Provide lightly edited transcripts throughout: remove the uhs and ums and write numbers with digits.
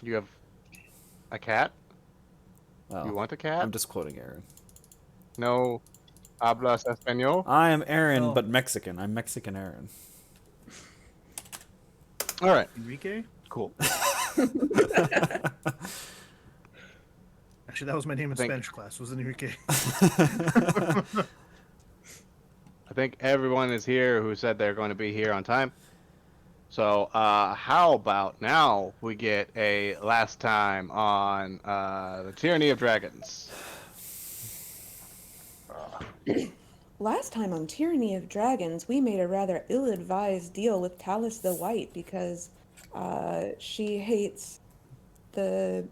You have a cat? Well, You want a cat? I'm just quoting Aaron. No hablas español? I am Aaron, Oh. but Mexican. I'm Mexican Aaron. All right. Enrique? Cool. Actually, that was my name in Thank- Spanish class. Was Enrique? I think everyone is here who said they're going to be here on time. So, how about now we get a last time on the Tyranny of Dragons? Last time on Tyranny of Dragons, we made a rather ill-advised deal with Talus the White because she hates the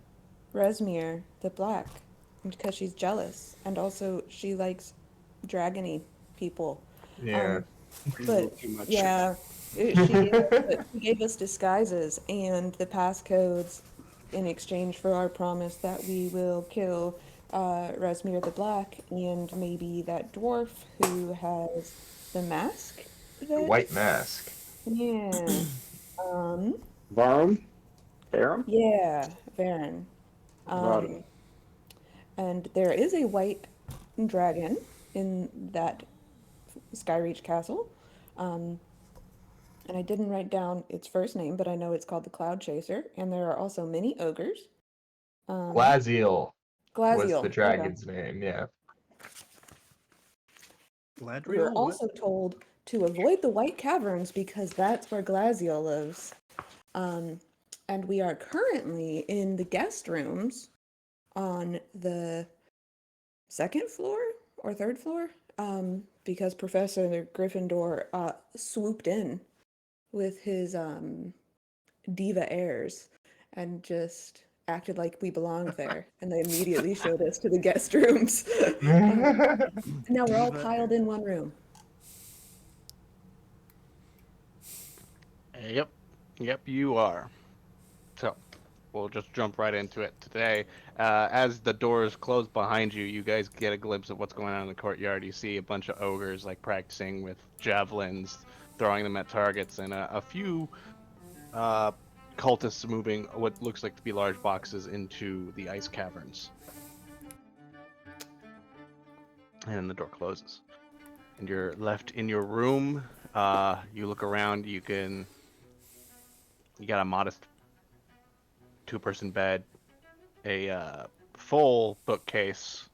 Resmir the Black because she's jealous, and also she likes dragony people. Yeah. But Too much. yeah, she gave us disguises and the passcodes in exchange for our promise that we will kill Resmir the Black and maybe that dwarf who has the mask. The white mask. Yeah. Varum? Varum? Yeah, Varen. Varum. And there is a white dragon in that Skyreach castle. And I didn't write down its first name, but I know it's called the Cloud Chaser. And there are also many ogres. Glaziel was Glaziel. the dragon's name, yeah. We were Gladriel? What? also told to avoid the White Caverns because that's where Glaziel lives. And we are currently in the guest rooms on the second floor or third floor, because Professor Gryffindor swooped in with his diva airs and just acted like we belonged there, and they immediately showed us to the guest rooms. Now we're all Diva piled in one room. Yep, you are. So, we'll just jump right into it today. As the doors close behind you, you guys get a glimpse of what's going on in the courtyard. You see a bunch of ogres like practicing with javelins, throwing them at targets, and a few cultists moving what looks like to be large boxes into the ice caverns. And then the door closes. And you're left in your room. You look around, you got a modest two-person bed, a full bookcase,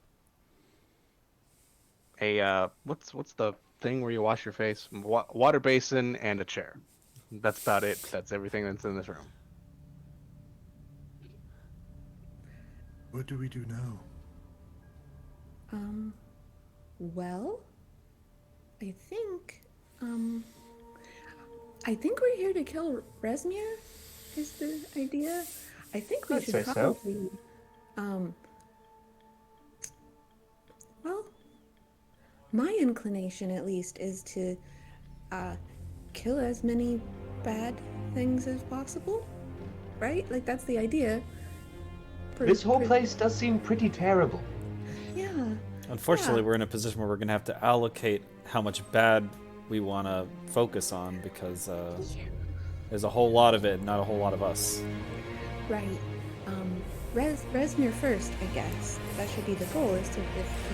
a what's the thing where you wash your face? Water basin and a chair. That's about it. That's everything that's in this room. What do we do now? Well, I think we're here to kill Resmir, is the idea. I think we I'd should say so. probably, well, my inclination at least is to, kill as many bad things as possible, right? Like, that's the idea. This whole place does seem pretty terrible. Yeah. Unfortunately, Yeah. we're in a position where we're going to have to allocate how much bad we want to focus on because there's a whole lot of it and not a whole lot of us. Right. Resmir first, I guess. That should be the goal, is to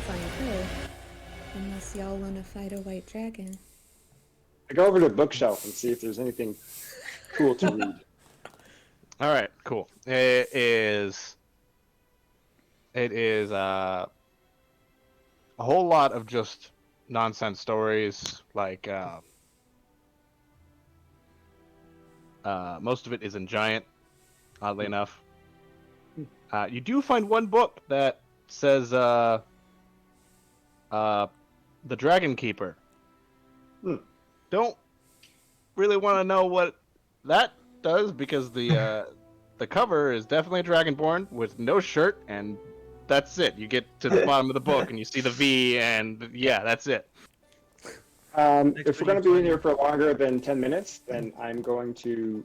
find her. Unless y'all want to fight a white dragon. I go over to the bookshelf and see if there's anything cool to read. All right, cool. It is a whole lot of just nonsense stories. Like most of it is in Giant, oddly enough. You do find one book that says the Dragon Keeper. Don't really want to know what that does because the cover is definitely Dragonborn with no shirt, and that's it. You get to the bottom of the book and you see the V, and yeah, that's it. If we're going to be in here for longer than 10 minutes, then I'm going to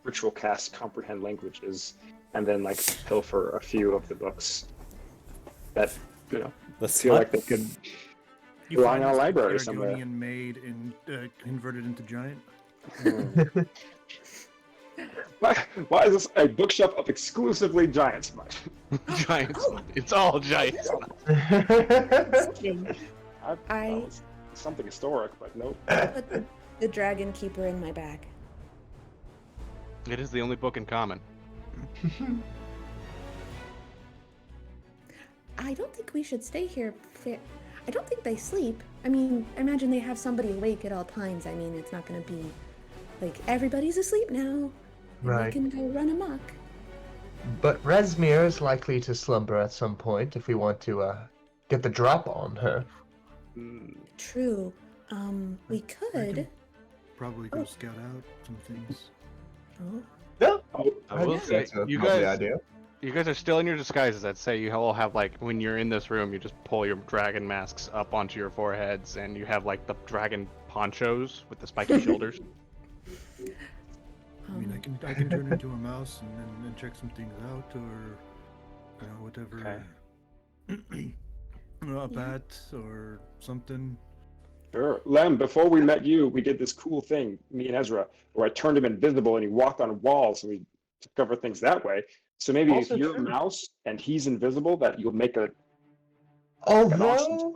ritual cast Comprehend Languages and then like pilfer a few of the books that, you know, The feel smut? like they could You belong in a this library somewhere. Aragonian made and converted into giant. Why is this a bookshelf of exclusively giant smut? Giant Oh. smut. It's all giant smut. Interesting. I thought it was something historic, but nope. Put the Dragon Keeper in my bag. It is the only book in common. I don't think we should stay here. I don't think they sleep. I mean, I imagine they have somebody awake at all times. I mean, it's not going to be like everybody's asleep now. And Right. they can go run amok. But Resmir is likely to slumber at some point if we want to get the drop on her. True. We I could. can probably go scout out some things. Oh, No, I will guess say, that's a you lovely guys, idea. you guys are still in your disguises. I'd say you all have like when you're in this room, you just pull your dragon masks up onto your foreheads, and you have like the dragon ponchos with the spiky shoulders. I mean, I can turn into a mouse and check some things out, or whatever. A bat or something. Sure. Lem, before we met you, we did this cool thing, me and Ezra, where I turned him invisible and he walked on walls and we discover things that way. So maybe Also if you're true. a mouse and he's invisible, that you'll make an Although, awesome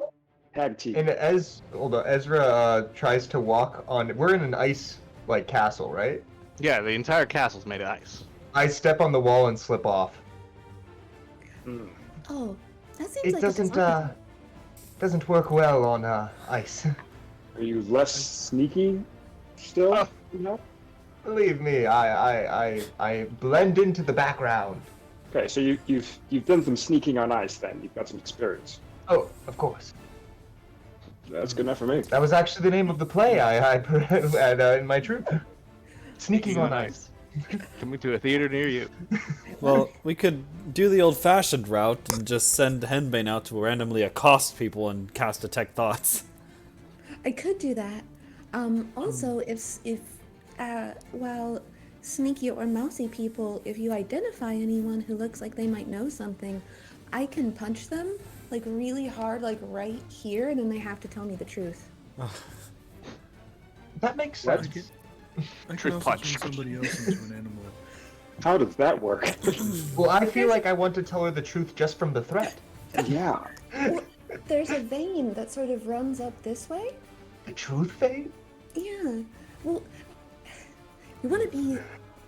tag team. and Ezra tries to walk on. We're in an ice like castle, right? Yeah, the entire castle's made of ice. I step on the wall and slip off. oh, that seems It like doesn't work well on ice. Are you less sneaky still? Oh. No? Believe me, I blend into the background. Okay, so you've done some sneaking on ice then. You've got some experience. Oh, of course. That's good enough for me. That was actually the name of the play I had in my troupe. Sneaking on ice. Coming to a theater near you. Well, we could do the old-fashioned route and just send Henbane out to randomly accost people and cast Detect Thoughts. I could do that. Also, if while sneaky or mousy people, if you identify anyone who looks like they might know something, I can punch them like really hard, like right here, and then they have to tell me the truth. That makes What? sense. I Truth can also punch. turn somebody else into an animal. How does that work? Well, I feel like I want to tell her the truth just from the threat. Yeah. Well, there's a vein that sort of runs up this way. The truth fade? Yeah. Well, you want to be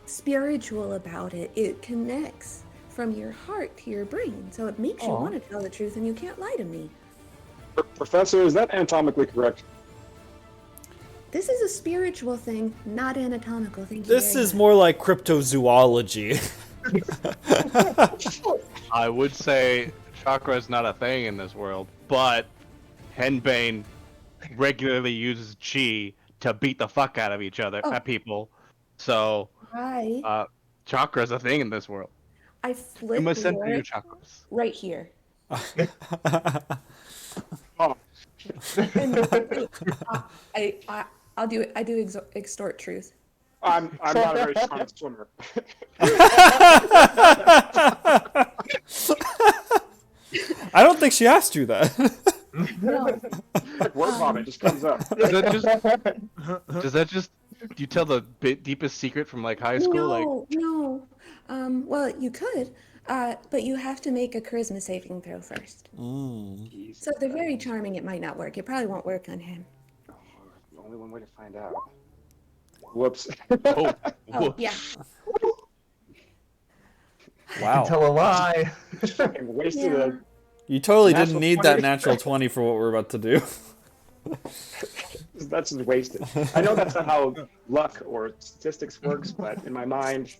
spiritual about it. It connects from your heart to your brain, so it makes you Aw. want to tell the truth, and you can't lie to me. Professor, is that anatomically correct? This is a spiritual thing, not anatomical. Thank you. This very is much. more like cryptozoology. I would say chakra is not a thing in this world, but Henbane regularly uses chi to beat the fuck out of each other, Oh. at people. So, Hi. chakra is a thing in this world. I You flipped must center your Lord chakras. right here. Oh, And I'll do it. I do extort truth. I'm not a very strong swimmer. I don't think she asked you that. No, Like word vomit just comes up. Does that just you tell the deepest secret from like high school? Like, no. Well, you could, but you have to make a charisma saving throw first. So if they're very charming, it might not work. It probably won't work on him. Only one way to find out. Whoops. oh, Oh, yeah. Wow. Tell a lie. Fucking wasted Yeah. You totally Natural didn't need 20. that natural 20 for what we're about to do. That's just wasted. I know that's not how luck or statistics works, but in my mind,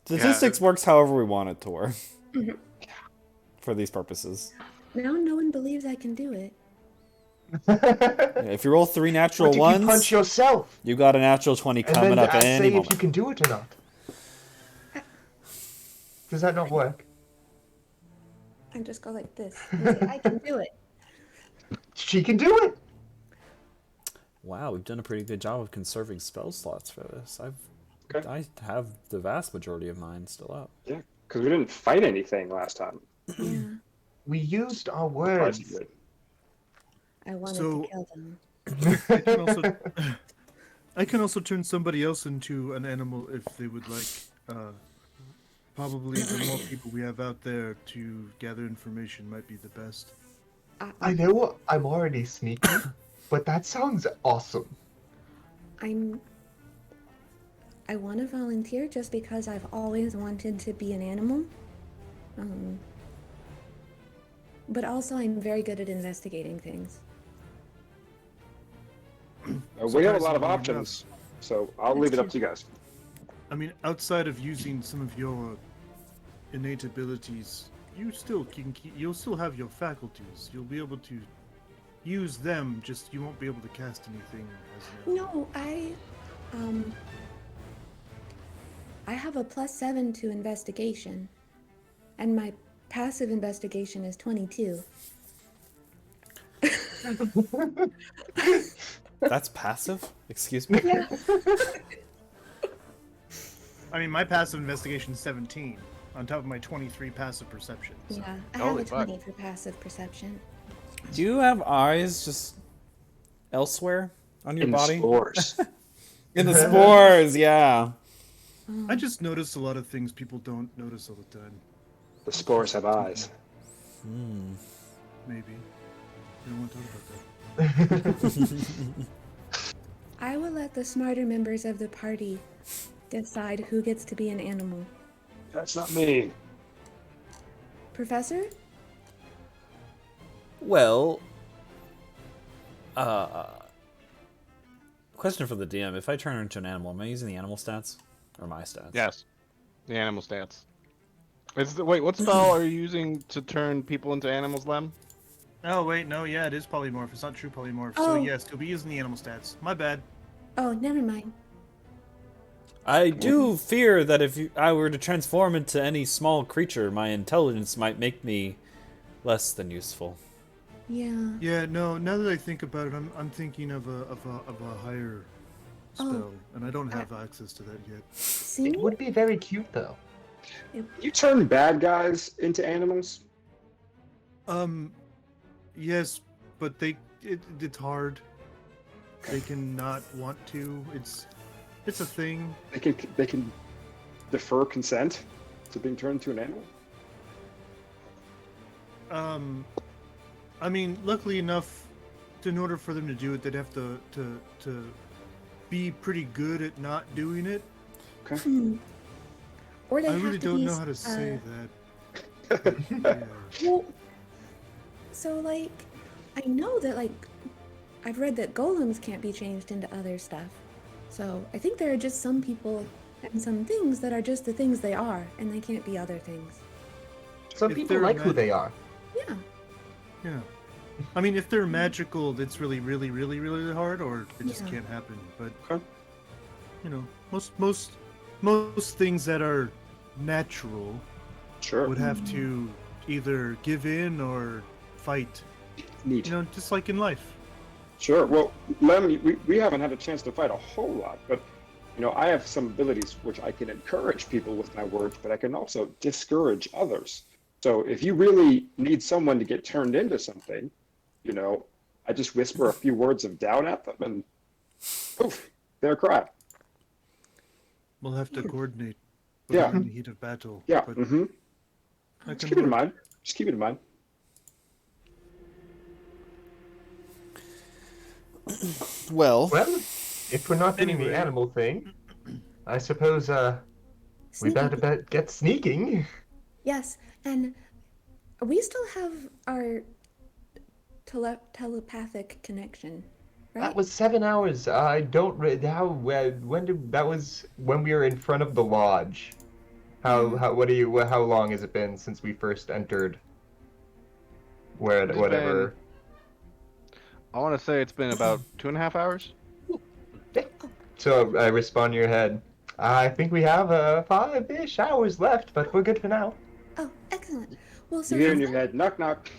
Statistics works however we want it to work. For these purposes. Now no one believes I can do it. Yeah, if you roll 3 natural What if ones, you punch yourself? you got a natural 20 And coming then up I any say moment. if you can do it or not. Does that not work? I just go like this. And say, I can do it. She can do it. Wow, we've done a pretty good job of conserving spell slots for this. Okay. I have the vast majority of mine still up. yeah, because we didn't fight anything last time. Yeah. We used our Surprised words. you did. I wanted So- to kill them. I can also I can also turn somebody else into an animal if they would like. Probably the more people we have out there to gather information might be the best. I know I'm already sneaky, but that sounds awesome. I want to volunteer just because I've always wanted to be an animal. But also I'm very good at investigating things. We have a lot of Surprisingly options, so I'll That's leave it up true. to you guys. I mean, outside of using some of your innate abilities, you'll still have your faculties. You'll be able to use them. Just you won't be able to cast anything as an animal. No, I have a +7 to investigation, and my passive investigation is 22. That's passive? Excuse me? Yeah. I mean, my passive investigation is 17 on top of my 23 passive perception. So. Yeah, I have Holy a fuck. 20 for passive perception. Do you have eyes just elsewhere on your In the body? spores. In the spores, yeah. I just notice a lot of things people don't notice all the time. The spores have eyes. Maybe. We don't want to talk about that. I will let the smarter members of the party decide who gets to be an animal. That's not me. Professor? Well, question for the DM. If I turn into an animal, am I using the animal stats? Or my stats? Yes. The animal stats. Wait, what spell are you using to turn people into animals, Lem? Oh, wait, no, yeah, it is polymorph. It's not true polymorph. Oh. So, yes, you'll be using the animal stats. My bad. Oh, never mind. I do fear that if I were to transform into any small creature, my intelligence might make me less than useful. Yeah. Yeah, no, now that I think about it, I'm thinking of a higher spell, and I don't have access to that yet. See? It would be very cute, though. You turn bad guys into animals? Yes, but it's hard. They can not want to. It's a thing. They can defer consent to being turned into an animal? I mean, luckily enough, in order for them to do it, they'd have to be pretty good at not doing it. Okay. Or they I have really to don't be, know how to say that. Yeah. Well, so, like, I know that, like, I've read that golems can't be changed into other stuff. So I think there are just some people and some things that are just the things they are, and they can't be other things. Some If people they're like who they are. Yeah. Yeah. I mean, if they're magical, it's really, really, really, really hard, or it just Yeah. can't happen. But Okay. you know, most things that are natural Sure. would have to either give in or fight. Neat. You know, just like in life. Sure. Well, Lem, we haven't had a chance to fight a whole lot, but I have some abilities which I can encourage people with my words, but I can also discourage others. So if you really need someone to get turned into something, I just whisper a few words of doubt at them, and poof, they're crap. We'll have to coordinate. Yeah. In the heat of battle. Yeah. But Mm-hmm. that Just can keep it in work. mind. Just keep it in mind. Well, Well, if we're not doing Anyway. the animal thing, I suppose we Sneaky. better get sneaking. Yes, and we still have our telepathic connection, right? That was 7 hours. I don't how when did that was when we were in front of the lodge. How long has it been since we first entered? It's Whatever. I want to say it's been about 2.5 hours. So I respond in your head. I think we have 5-ish hours left, but we're good for now. Oh, excellent. Well, so You hear in has your head, knock, knock.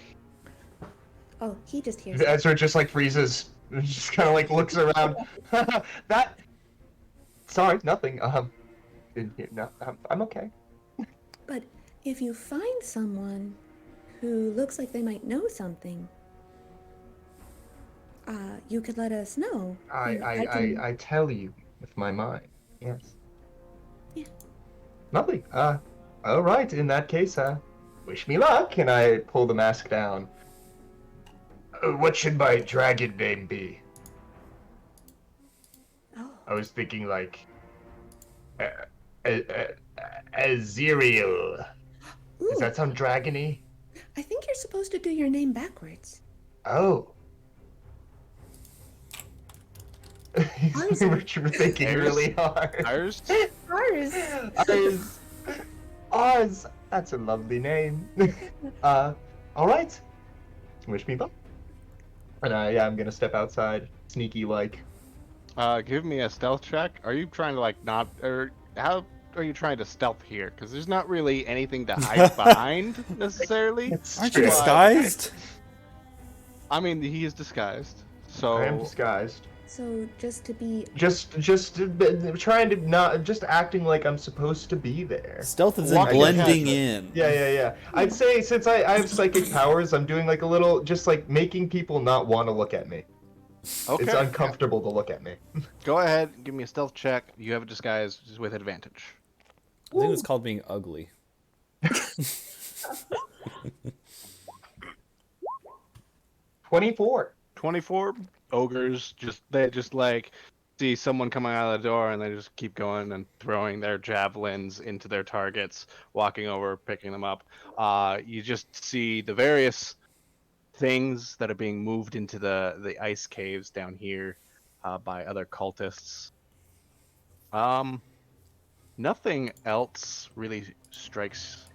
Oh, he just hears it. Ezra just like freezes, and just kind of like looks around. That. Sorry, nothing. No, I'm okay. But if you find someone who looks like they might know something, you could let us know. I and I can... I, I tell you with my mind. Yes. Yeah. Lovely. All right. In that case, wish me luck. And I pull the mask down. What should my dragon name be? Oh, I was thinking like, uh, Aziriel. Does ooh, that sound dragony? I think you're supposed to do your name backwards. Oh. Ours We're are... thinking Ours? really hard. Ours? Ours. Ours. Ours. That's a lovely name. All right. Wish me luck. And yeah, I'm gonna step outside, sneaky like. Give me a stealth check. Are you trying to like not, or how are you trying to stealth here? Because there's not really anything to hide behind necessarily. Aren't you But- disguised? I mean, he is disguised, I am so disguised. So just to be... Just trying to not, just acting like I'm supposed to be there. Stealth is in Walking blending casual. in. Yeah. I'd say since I have psychic powers, I'm doing like a little, just like making people not want to look at me. okay. It's uncomfortable to look at me. Go ahead, give me a stealth check. You have a disguise with advantage. I think it's called being ugly. 24. 24 ogres they just like see someone coming out of the door and they just keep going and throwing their javelins into their targets, walking over, picking them up. You just see the various things that are being moved into the ice caves down here by other cultists. Nothing else really strikes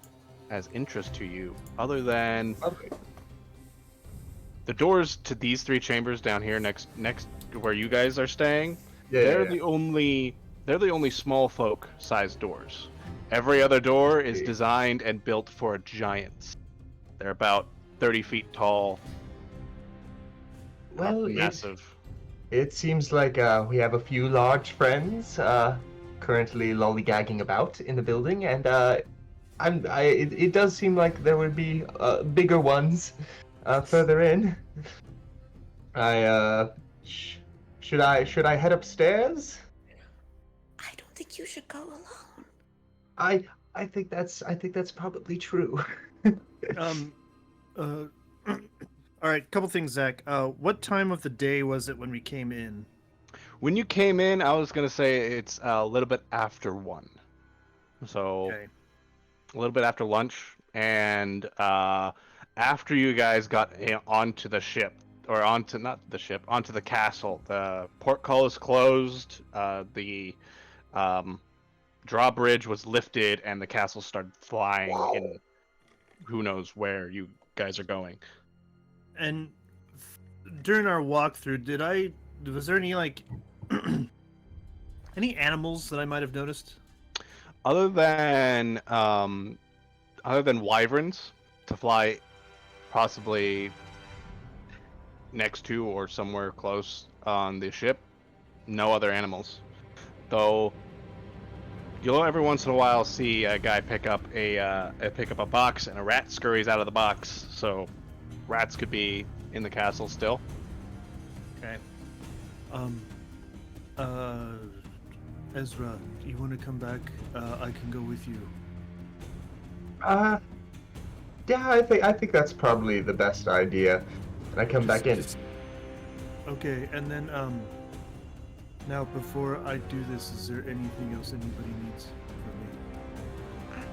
as interest to you other than Okay. the doors to these three chambers down here next to where you guys are staying. Yeah, they're yeah. the only small folk sized doors. Every other door is Okay. designed and built for giants. They're about 30 feet tall. Well, Massive. It seems like we have a few large friends currently lollygagging about in the building, and it does seem like there would be bigger ones further in. Should I head upstairs? I don't think you should go alone. I think that's probably true. All right, couple things, Zach. What time of the day was it when we came in? When you came in, I was gonna say it's a little bit after 1. So Okay. a little bit after lunch, and after you guys got onto the ship, or onto not the ship, onto the castle, the portcullis closed, the drawbridge was lifted, and the castle started flying in who knows where you guys are going. And during our walkthrough, was there any like any animals that I might have noticed? Other than wyverns to fly possibly next to or somewhere close on the ship, no other animals. Though you'll every once in a while see a guy pick up a box and a rat scurries out of the box. So rats could be in the castle still. Okay. Ezra, you want to come back? I can go with you. Yeah, I think that's probably the best idea. And I come back in. Okay, and then now before I do this, is there anything else anybody needs from me?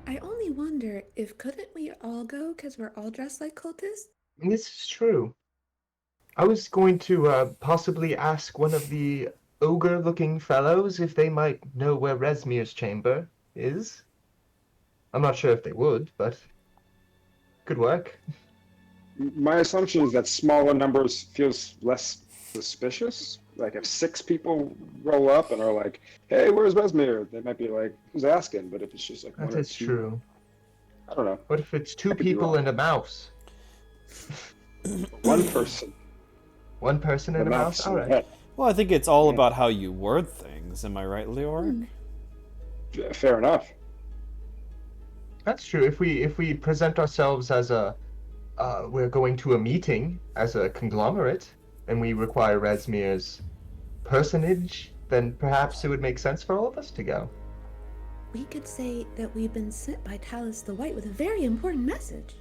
I only wonder if couldn't we all go because we're all dressed like cultists? This is true. I was going to possibly ask one of the ogre-looking fellows if they might know where Resmir's chamber is. I'm not sure if they would, but could work. My assumption is that smaller numbers feels less suspicious. Like if 6 people roll up and are like, "Hey, where's Resmir?" They might be like, "Who's asking?" But if it's just like That one or is two, true. I don't know. What if it's 2 Could be people wrong. and a mouse? One person. One person The and a mouse mouse? in the Alright. head. Well, I think it's all Yeah. about how you word things. Am I right, Leoric? Fair enough. That's true. If we present ourselves as we're going to a meeting as a conglomerate, and we require Resmir's personage, then perhaps it would make sense for all of us to go. We could say that we've been sent by Talus the White with a very important message.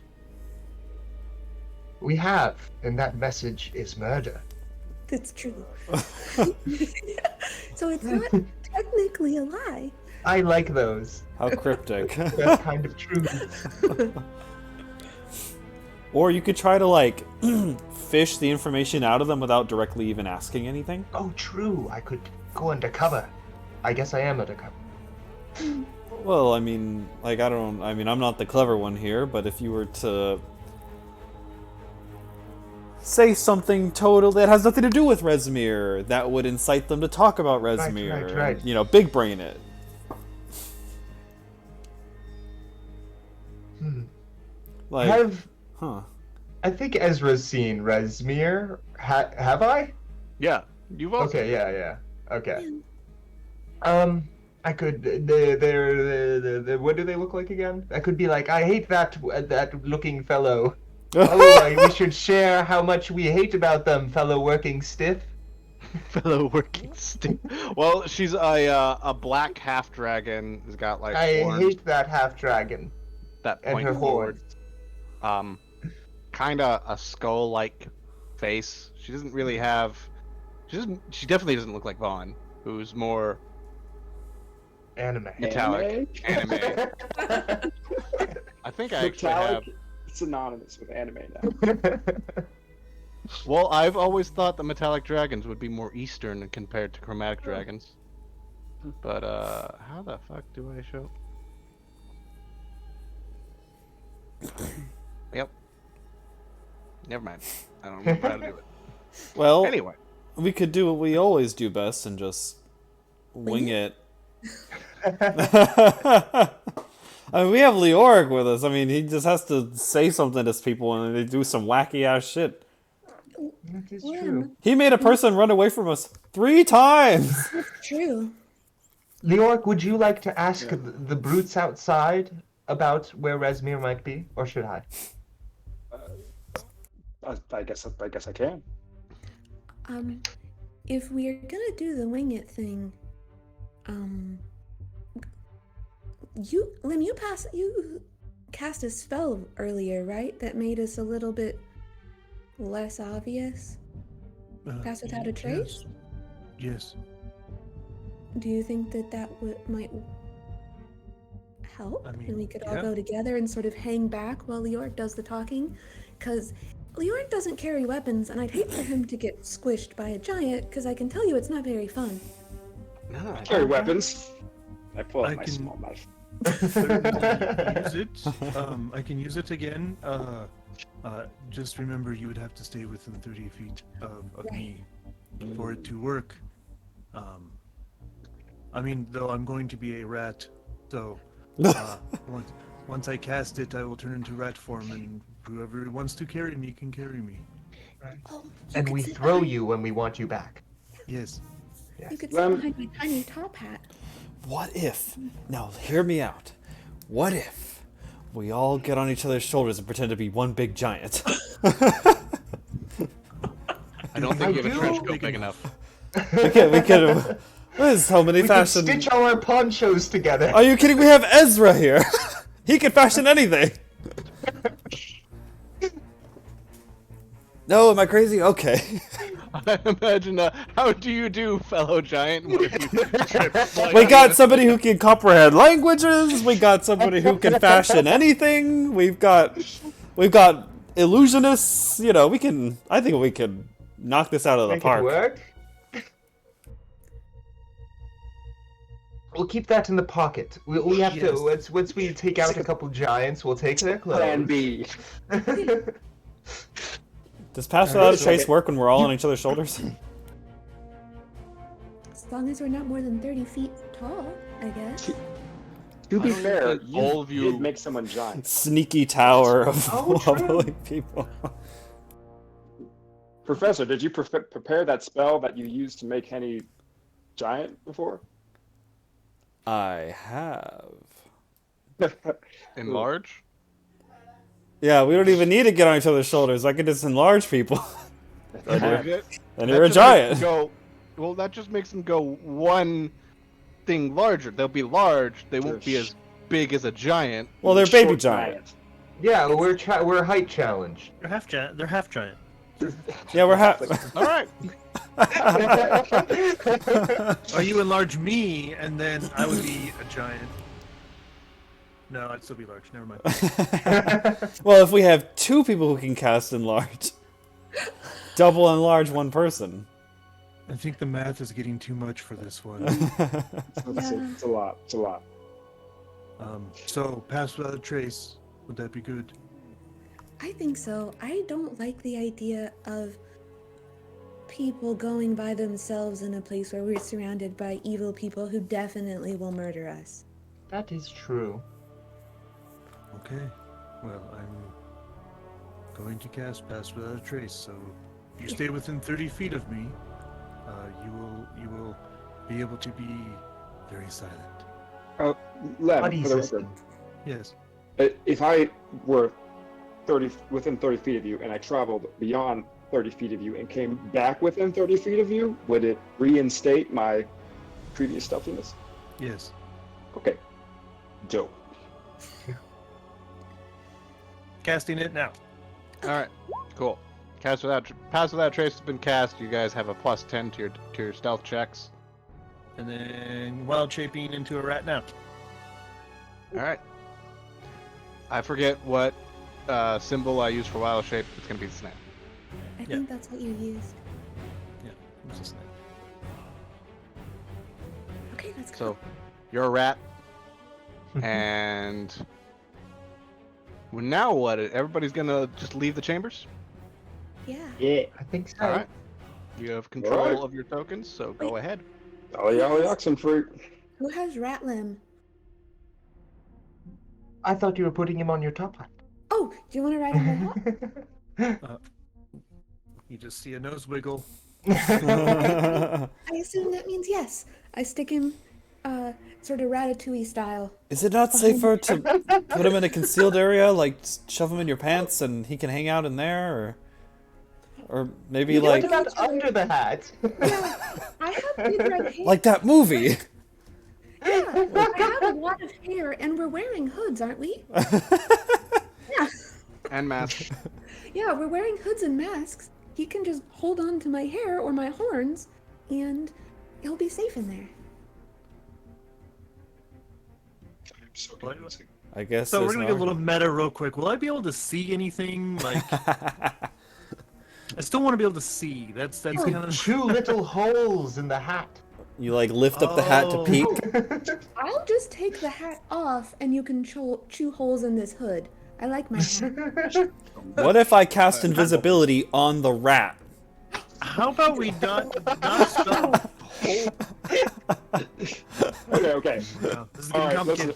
We have, and that message is murder. That's true. So it's not technically a lie. I like those. How cryptic. That kind of truth. Or you could try to, like, fish the information out of them without directly even asking anything. Oh, true. I could go undercover. I guess I am undercover. Well, I mean, like, I'm not the clever one here, but if you were to say something total that has nothing to do with Resmir, that would incite them to talk about Resmir. Right. And, you know, big brain it. Like, I think Ezra's seen Resmir. Have I? Yeah, you've also. Okay, yeah. Okay. I could. What do they look like again? I could be like, I hate that looking fellow. We should share how much we hate about them, fellow working stiff. Fellow working stiff. Well, she's a black half dragon. Has got like I horns hate that half dragon that and point her forward. horns. Kind of a skull-like face. She doesn't really have. She definitely doesn't look like Vaughn, who's more Anime. metallic. Anime. I think I actually have. Metallic, synonymous with anime now. Well, I've always thought the metallic dragons would be more Eastern compared to chromatic dragons. But how the fuck do I show? Yep. Never mind. I don't remember how to do it. well, Anyway. we could do what we always do best and just wing it. I mean, we have Leoric with us. I mean, he just has to say something to people and they do some wacky ass shit. That is true. He made a person run away from us 3 times. That's true. Leoric, would you like to ask the brutes outside about where Resmir might be, or should I? I guess I can. If we're gonna do the wing it thing, Lim, you cast a spell earlier, right? That made us a little bit less obvious. Pass without a trace? Yes. Do you think that might help? I mean, and we could all yeah. go together and sort of hang back while Leoric does the talking? Because Leoric doesn't carry weapons, and I'd hate for him to get squished by a giant, because I can tell you it's not very fun. No, I carry weapons. I pull out I my can- small knife. Use it. I can use it again. Just remember, you would have to stay within 30 feet of me for it to work. I mean, though I'm going to be a rat, so once I cast it, I will turn into rat form, and whoever wants to carry me can carry me. Oh, you And could we sit throw behind- you when we want you back. Yes. You could Lem- sit behind my tiny top hat. What if? Now, hear me out. What if we all get on each other's shoulders and pretend to be one big giant? I don't think you have a do- trench coat big enough. we could. There's so many We can fashion. stitch all our ponchos together. Are you kidding? We have Ezra here. He can fashion anything. No, am I crazy? Okay. I imagine. How do you do, fellow giant? What if you trip flying We out got of somebody who can comprehend languages. We got somebody who can fashion anything. We've got illusionists. You know, we can. I think we can knock this out of the Make it park. work. We'll keep that in the pocket. We have Yes. to once we take out a couple giants, we'll take their Plan clothes. B. Does pass without a so trace it- work when we're all on each other's shoulders? As long as we're not more than 30 feet tall, I guess. To be I don't fair, think all of you- did make someone giant. Sneaky tower of Oh, true. wobbling people. Professor, did you prepare that spell that you used to make Henny giant before? I have. Enlarge? Yeah, we don't even need to get on each other's shoulders. I can just enlarge people. Then That you're, just then you're a makes giant. them well, that just makes them go one thing larger. They'll be large. They won't be as big as a giant. Well, they're Short baby giant. Yeah, we're height challenged. They're half giant. They're half giant. Yeah, we're All right. Or you enlarge me, and then I would be a giant. No, I'd still be large. Never mind. Well, if we have two people who can cast enlarge, double enlarge one person. I think the math is getting too much for this one. It's a lot. It's a lot. So, pass without a trace. Would that be good? I think so. I don't like the idea of people going by themselves in a place where we're surrounded by evil people who definitely will murder us. That is true. Okay. Well, I'm going to cast Pass Without a Trace, so if you stay within 30 feet of me, you will be able to be very silent. Lem, Buddy for the system. record, Yes. if I were within 30 feet of you and I traveled beyond 30 feet of you and came back within 30 feet of you, would it reinstate my previous stealthiness? Yes. Okay. Dope. Casting it now. All right. Cool. Pass without trace has been cast. You guys have a +10 to your stealth checks. And then wild shaping into a rat now. All right. I forget what symbol I use for wild shape. It's gonna be the snap. I think that's what you used. Yeah, it was a snake. Okay, let's go. So, you're a rat, and well, now what? Everybody's gonna just leave the chambers. Yeah. Yeah. I think so. All right. You have control Alright. of your tokens, so go ahead. Ollie, ollie, oxen fruit. Who has rat limb? I thought you were putting him on your top hat. Oh, do you want to ride on my hat? You just see a nose wiggle. I assume that means yes. I stick him, sort of Ratatouille style. Is it not safer to put him in a concealed area, like shove him in your pants and he can hang out in there, or maybe What like about under the hat? Yeah, I have big red hair. like that movie? Yeah, I have a lot of hair, and we're wearing hoods, aren't we? Yeah. And mask. Yeah, we're wearing hoods and masks. He can just hold on to my hair or my horns, and he'll be safe in there. I'm so confusing. I guess. So we're there's gonna no get a little meta real quick. Will I be able to see anything? Like, I still want to be able to see. That's kind of. Two little holes in the hat. You like lift up the hat to Oh. peek. I'll just take the hat off, and you can chew holes in this hood. I like my hat. What if I cast invisibility on the rat? How about we not spell? Okay. No, this is All getting right, complicated. listen.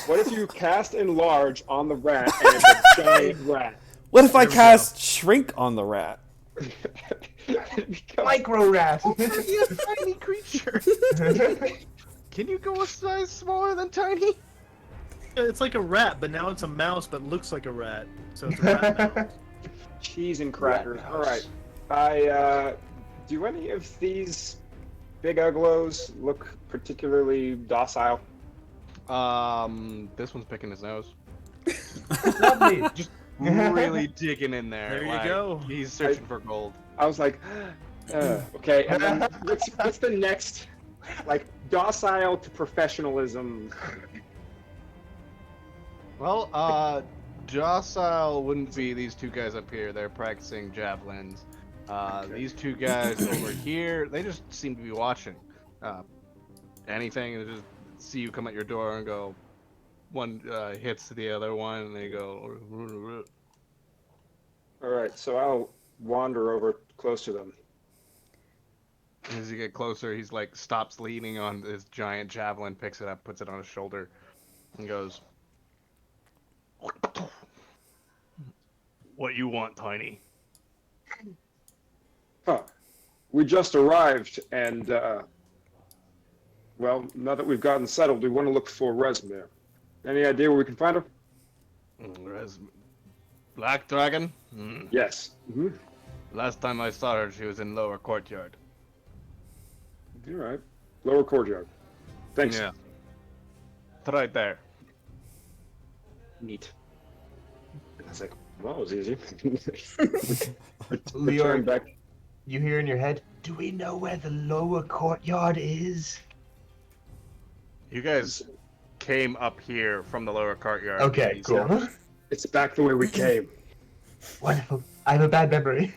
What if you cast enlarge on the rat and it's a giant rat? What if I There we cast shrink on the rat? It becomes- Micro rat. Be a tiny creature. Can you go a size smaller than tiny? It's like a rat, but now it's a mouse, but looks like a rat. So it's a rat mouse. Cheese and crackers. All right. Do any of these big uglos look particularly docile? This one's picking his nose. Lovely. Just really digging in there. There you like, go. He's searching for gold. I was like, okay. And then what's the next, like, docile to professionalism? Well, docile wouldn't be these two guys up here. They're practicing javelins. These two guys over here, they just seem to be watching. Anything, they just see you come at your door and go. One hits the other one, and they go. All right, so I'll wander over close to them. As you get closer, he's like stops leaning on his giant javelin, picks it up, puts it on his shoulder, and goes. What you want, Tiny? Huh. We just arrived, and well, now that we've gotten settled, we want to look for Resmir. Any idea where we can find her? Black Dragon? Yes. Mm-hmm. Last time I saw her, she was in lower courtyard. All right. Lower courtyard. Thanks. Yeah. It's right there. Neat. I was like, well, that was easy. Leor, Return back. you hear in your head, do we know where the lower courtyard is? You guys came up here from the lower courtyard. Okay, These- cool. It's back the way we came. Wonderful. I have a bad memory.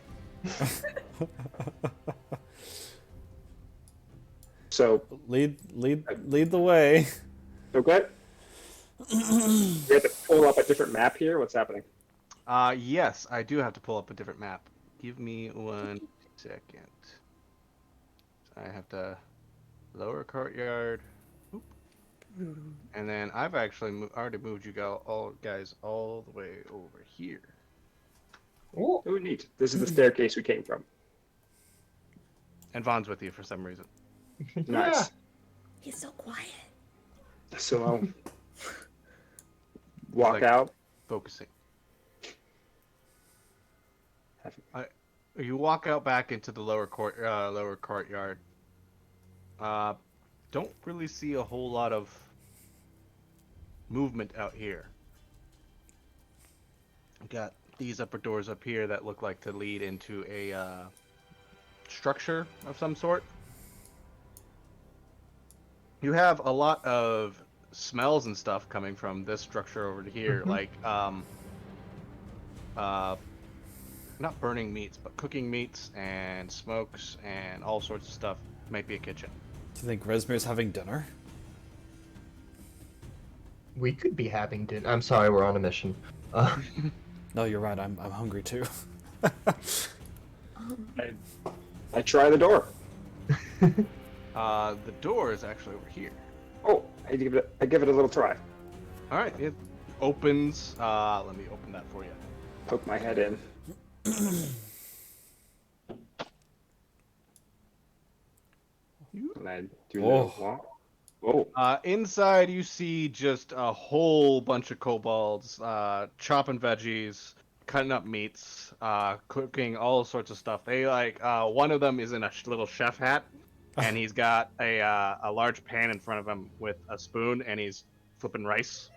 So, lead the way. okay. We have to pull up a different map here. What's happening? Yes, I do have to pull up a different map. Give me 1 second. I have to lower courtyard. Oop. And then I've actually already moved you guys all the way over here. Oh, neat. This is the staircase we came from. And Vaughn's with you for some reason. Nice. He's so quiet. So I'll walk Like- out. Focusing. You walk out back into the lower courtyard. Don't really see a whole lot of movement out here. Got these upper doors up here that look like to lead into a structure of some sort. You have a lot of smells and stuff coming from this structure over to here, like not burning meats, but cooking meats and smokes and all sorts of stuff. Might be a kitchen. Do you think Rezmir's having dinner? We could be having dinner. I'm sorry, we're on a mission. No, you're right. I'm hungry too. I try the door. The door is actually over here. Oh, I give it a little try. All right, it opens. Let me open that for you. Poke my head in. And I do Whoa. the walk. Whoa. Inside, you see just a whole bunch of kobolds chopping veggies, cutting up meats, cooking all sorts of stuff. They one of them is in a little chef hat, and he's got a large pan in front of him with a spoon, and he's flipping rice.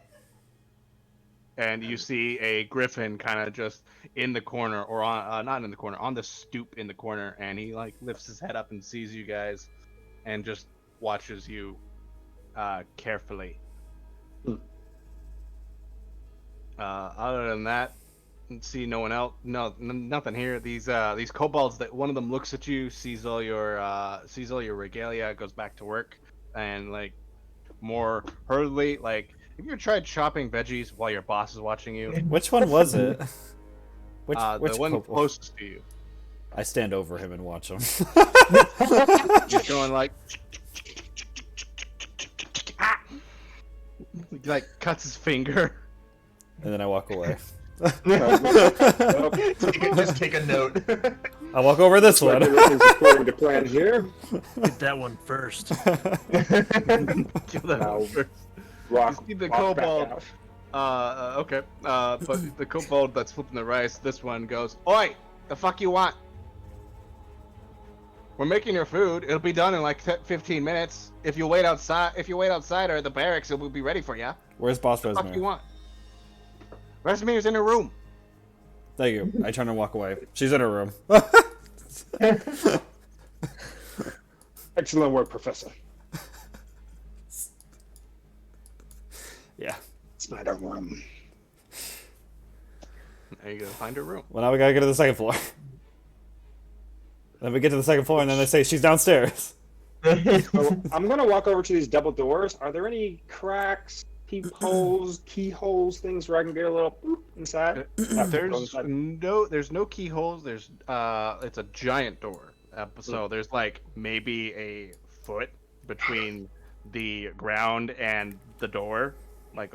And you see a griffin kind of just in the corner, or on not in the corner, on the stoop in the corner, and he lifts his head up and sees you guys, and just watches you carefully. Other than that, see no one else. Nothing here. These kobolds. That one of them looks at you, sees all your regalia, goes back to work, and more hurriedly, have you ever tried chopping veggies while your boss is watching you? Which one was it? Which The one kobold? closest to you. I stand over him and watch him. Just going he cuts his finger. And then I walk away. Just take a note. I walk over this one. Everything's according to plan here. Hit that one first. Kill that Now, one first. Walk, You see the walk back kobold. out. Okay. But the kobold that's flipping the rice, this one goes, "Oi, the fuck you want? We're making your food. It'll be done in 15 minutes. If you wait outside or at the barracks, it will be ready for you. Where's Boss What the fuck you Rezmir? want? Rezmir's in her room." Thank you. I turn and walk away. She's in her room. Excellent work, Professor. Yeah. It's not a room. There you go. Find her room. Well, now we gotta go to the second floor. Then we get to the second floor, and then they say she's downstairs. So I'm gonna walk over to these double doors. Are there any cracks, peepholes, keyholes, things where I can get a little boop inside? There's no keyholes. There's it's a giant door. So there's maybe a foot between the ground and the door,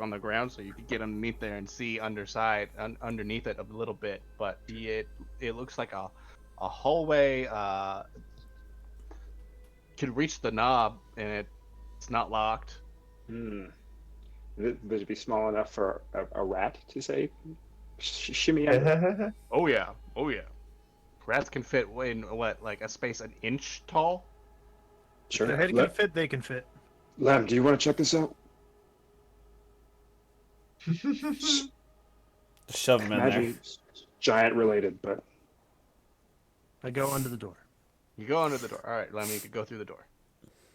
on the ground, so you could get underneath there and see underneath it a little bit. But it looks like a hallway. Could reach the knob, and it's not locked. Would it be small enough for a rat to say, shimmy in? Oh yeah. Rats can fit in what, like a space an inch tall? If Sure. their head can fit, they can fit. Lem, do you want to check this out? Just shove him in there. Imagine giant related, but I go under the door. You go under the door. All right, let me go through the door.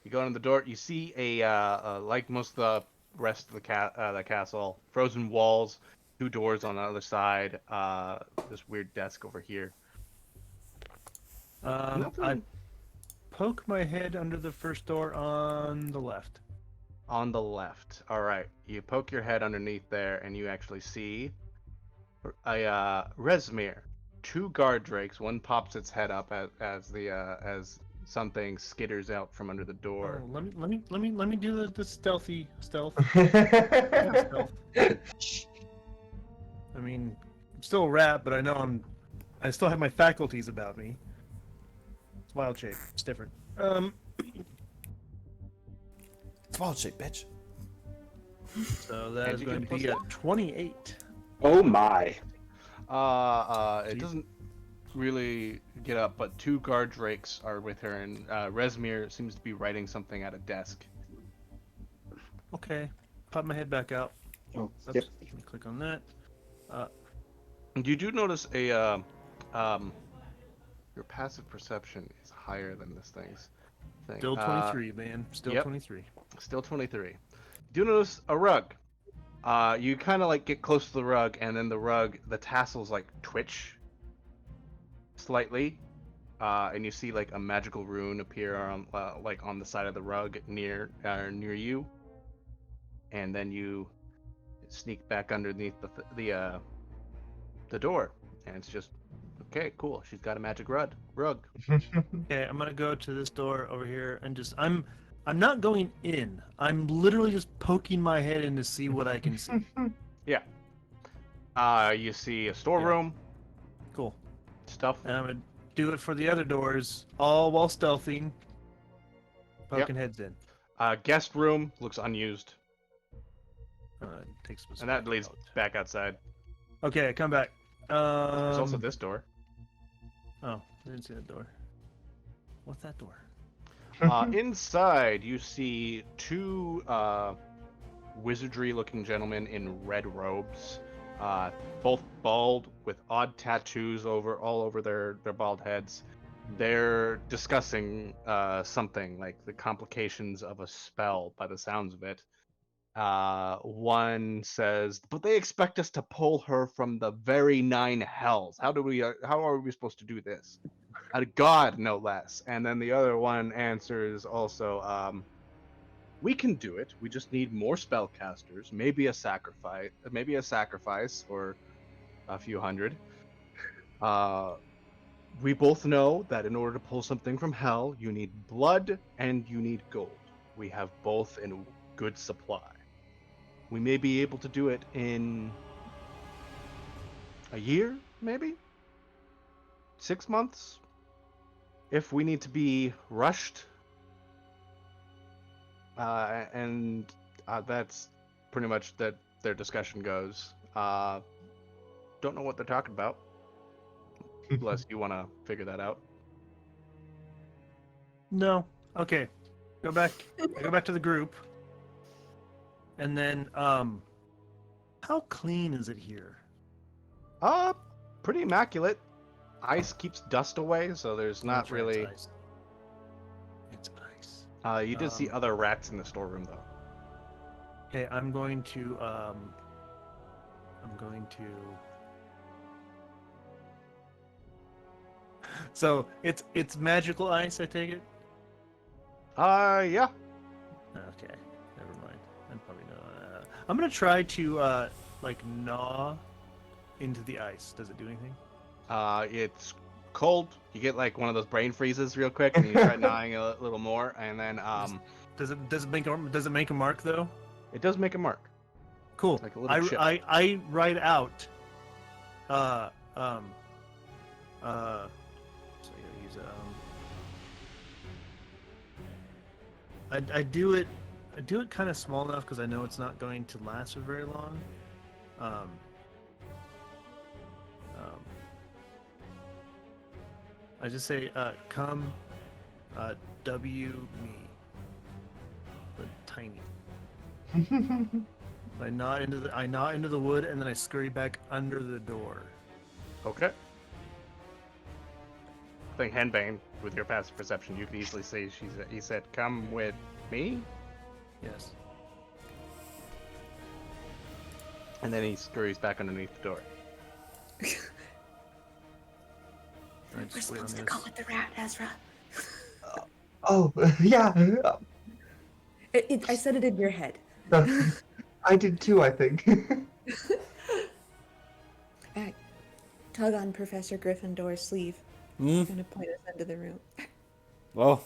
You go into the door. You see like most of the rest of the castle, frozen walls, 2 doors on the other side. This weird desk over here. I Nothing poke my head under the first door on the left. on the left. All right, you poke your head underneath there, and you actually see a Resmir. 2 guard drakes. One pops its head up as something skitters out from under the door. Oh, let me do the stealth. Stealth. I mean, I'm still a rat, but I still have my faculties about me. It's wild shape. It's different. It's wild shape, bitch. So that And is you going get to be a +1. 28. oh my. It doesn't really get up, but 2 guard drakes are with her, and Resmir seems to be writing something at a desk. Okay. Pop my head back out. Oh, Oops. yep. Let me click on that. You do notice your passive perception is higher than this thing's thing. Still 23, man. Still yep. 23. Still 23. You do notice a rug. You kind of like get close to the rug, and then the tassels like twitch slightly, and you see like a magical rune appear on like on the side of the rug near you, and then you sneak back underneath the door, and it's just okay, cool. She's got a magic rug. Okay, I'm gonna go to this door over here and just I'm not going in. I'm literally just poking my head in to see what I can see. You see a storeroom, Cool. stuff. And I'm gonna do it for the other doors, all while stealthing. Poking heads in. Guest room looks unused, Takes and that leads back outside. Okay, come back. There's also this door. Oh, I didn't see that door. What's that door? Inside, you see 2 wizardry-looking gentlemen in red robes, both bald with odd tattoos all over their bald heads. They're discussing something like the complications of a spell, by the sounds of it. One says, "But they expect us to pull her from the very 9 hells. How are we supposed to do this? A god, no less." And then the other one answers also, "We can do it. We just need more spellcasters, maybe a sacrifice or a few hundred. We both know that in order to pull something from hell, you need blood and you need gold. We have both in good supply. We may be able to do it in a year, maybe 6 months, if we need to be rushed." And that's pretty much that their discussion goes. Don't know what they're talking about, unless you want to figure that out. No. Okay. Go back. I go back to the group. And then, how clean is it here? Pretty immaculate. Ice keeps dust away, so there's not That's right, really. It's ice. It's ice. You did see other rats in the storeroom, though. Okay, I'm going to. So it's magical ice, I take it. Yeah. Okay, never mind. I'm probably not. I'm gonna try to like gnaw into the ice. Does it do anything? It's cold. You get like one of those brain freezes real quick, and you try gnawing a little more, and then Does it make a mark though? it does make a mark. Cool. Like a little chip. I write out. So I gotta use I do it kind of small enough because I know it's not going to last for very long. I just say, come, W me. But tiny. I nod into the wood, and then I scurry back under the door. Okay. I think Henbane, with your passive perception, you could easily say he said, "Come with me," Yes. and then he scurries back underneath the door. I We're just wait on supposed to this. go with the rat, Ezra. Oh, yeah. I said it in your head. I did too, I think. I tug on Professor Gryffindor's sleeve. Hmm? Kind of point us into the room. Well,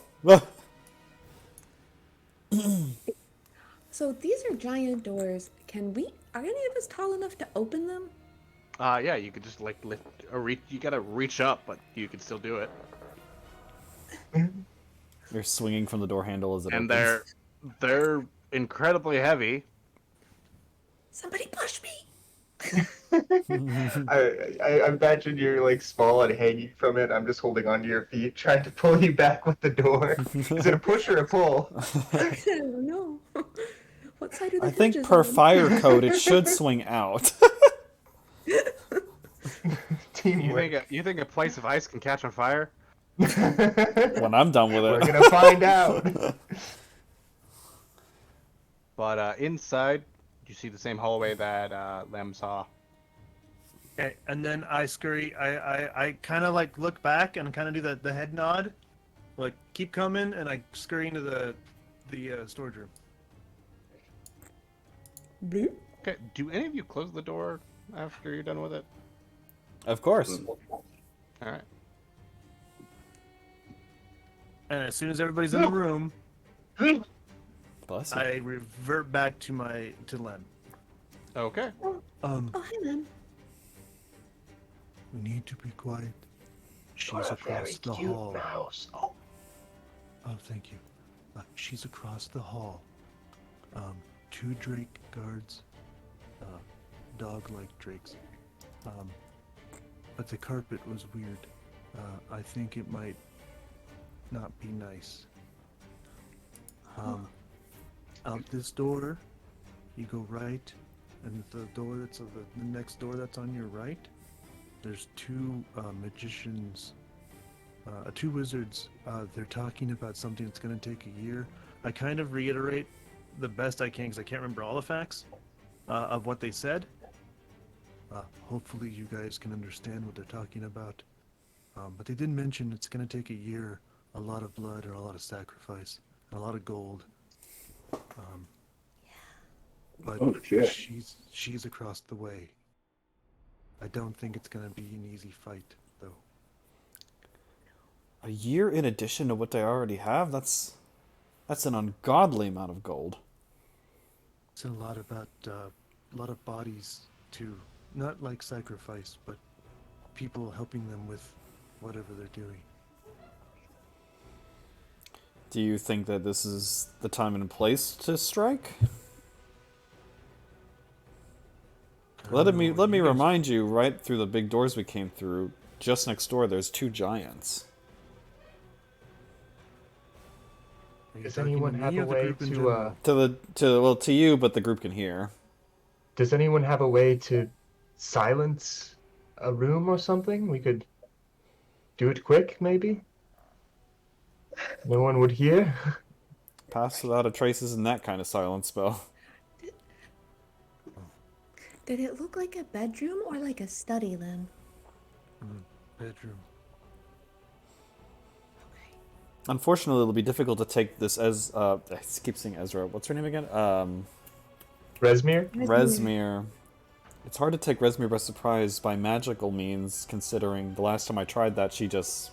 So these are giant doors. Are any of us tall enough to open them? Yeah, you could just like lift or reach. You gotta reach up, but you could still do it. you're swinging from the door handle as it And opens. they're incredibly heavy. Somebody push me! I imagine you're like small and hanging from it. I'm just holding onto your feet, trying to pull you back with the door. Is it a push or a pull? I don't know. What side are the I think hinges per on? fire code it should swing out. Teamwork. You think a place of ice can catch on fire? When I'm done with it. We're gonna find out. But inside, you see the same hallway that Lem saw. Okay, and then I scurry. I kind of like look back and kind of do the head nod, like keep coming, and I scurry into the storage room. Bloop. Okay, do any of you close the door after you're done with it? Of course. All right. And as soon as everybody's in the room, Bless you. I revert back to Lem. Okay. Oh, hi, Lem. We need to be quiet. She's You're a across very the cute hall. mouse. Oh. Oh, thank you. She's across the hall. 2 Drake guards, dog-like drakes. But the carpet was weird. I think it might not be nice. Out this door, you go right, and the door that's the next door that's on your right. There's 2 magicians, 2 wizards. They're talking about something that's going to take a year. I kind of reiterate the best I can because I can't remember all the facts of what they said. Hopefully you guys can understand what they're talking about. But they did mention it's going to take a year, a lot of blood, or a lot of sacrifice, and a lot of gold. But Oh, shit. she's across the way. I don't think it's going to be an easy fight, though. A year in addition to what they already have? That's an ungodly amount of gold. It's a lot about a lot of bodies too, not like sacrifice, but people helping them with whatever they're doing. Do you think that this is the time and place to strike? Let me remind you, right through the big doors we came through, just next door there's 2 giants. Does anyone have a way to To you, but the group can hear. Does anyone have a way to silence a room or something? We could do it quick, maybe? No one would hear? Pass without a trace isn't that kind of silence spell. Did it look like a bedroom or like a study, Lem? Bedroom. Unfortunately, it'll be difficult to take this as I keep saying Ezra. What's her name again? Resmir? Resmir. It's hard to take Resmir by surprise by magical means, considering the last time I tried that, she just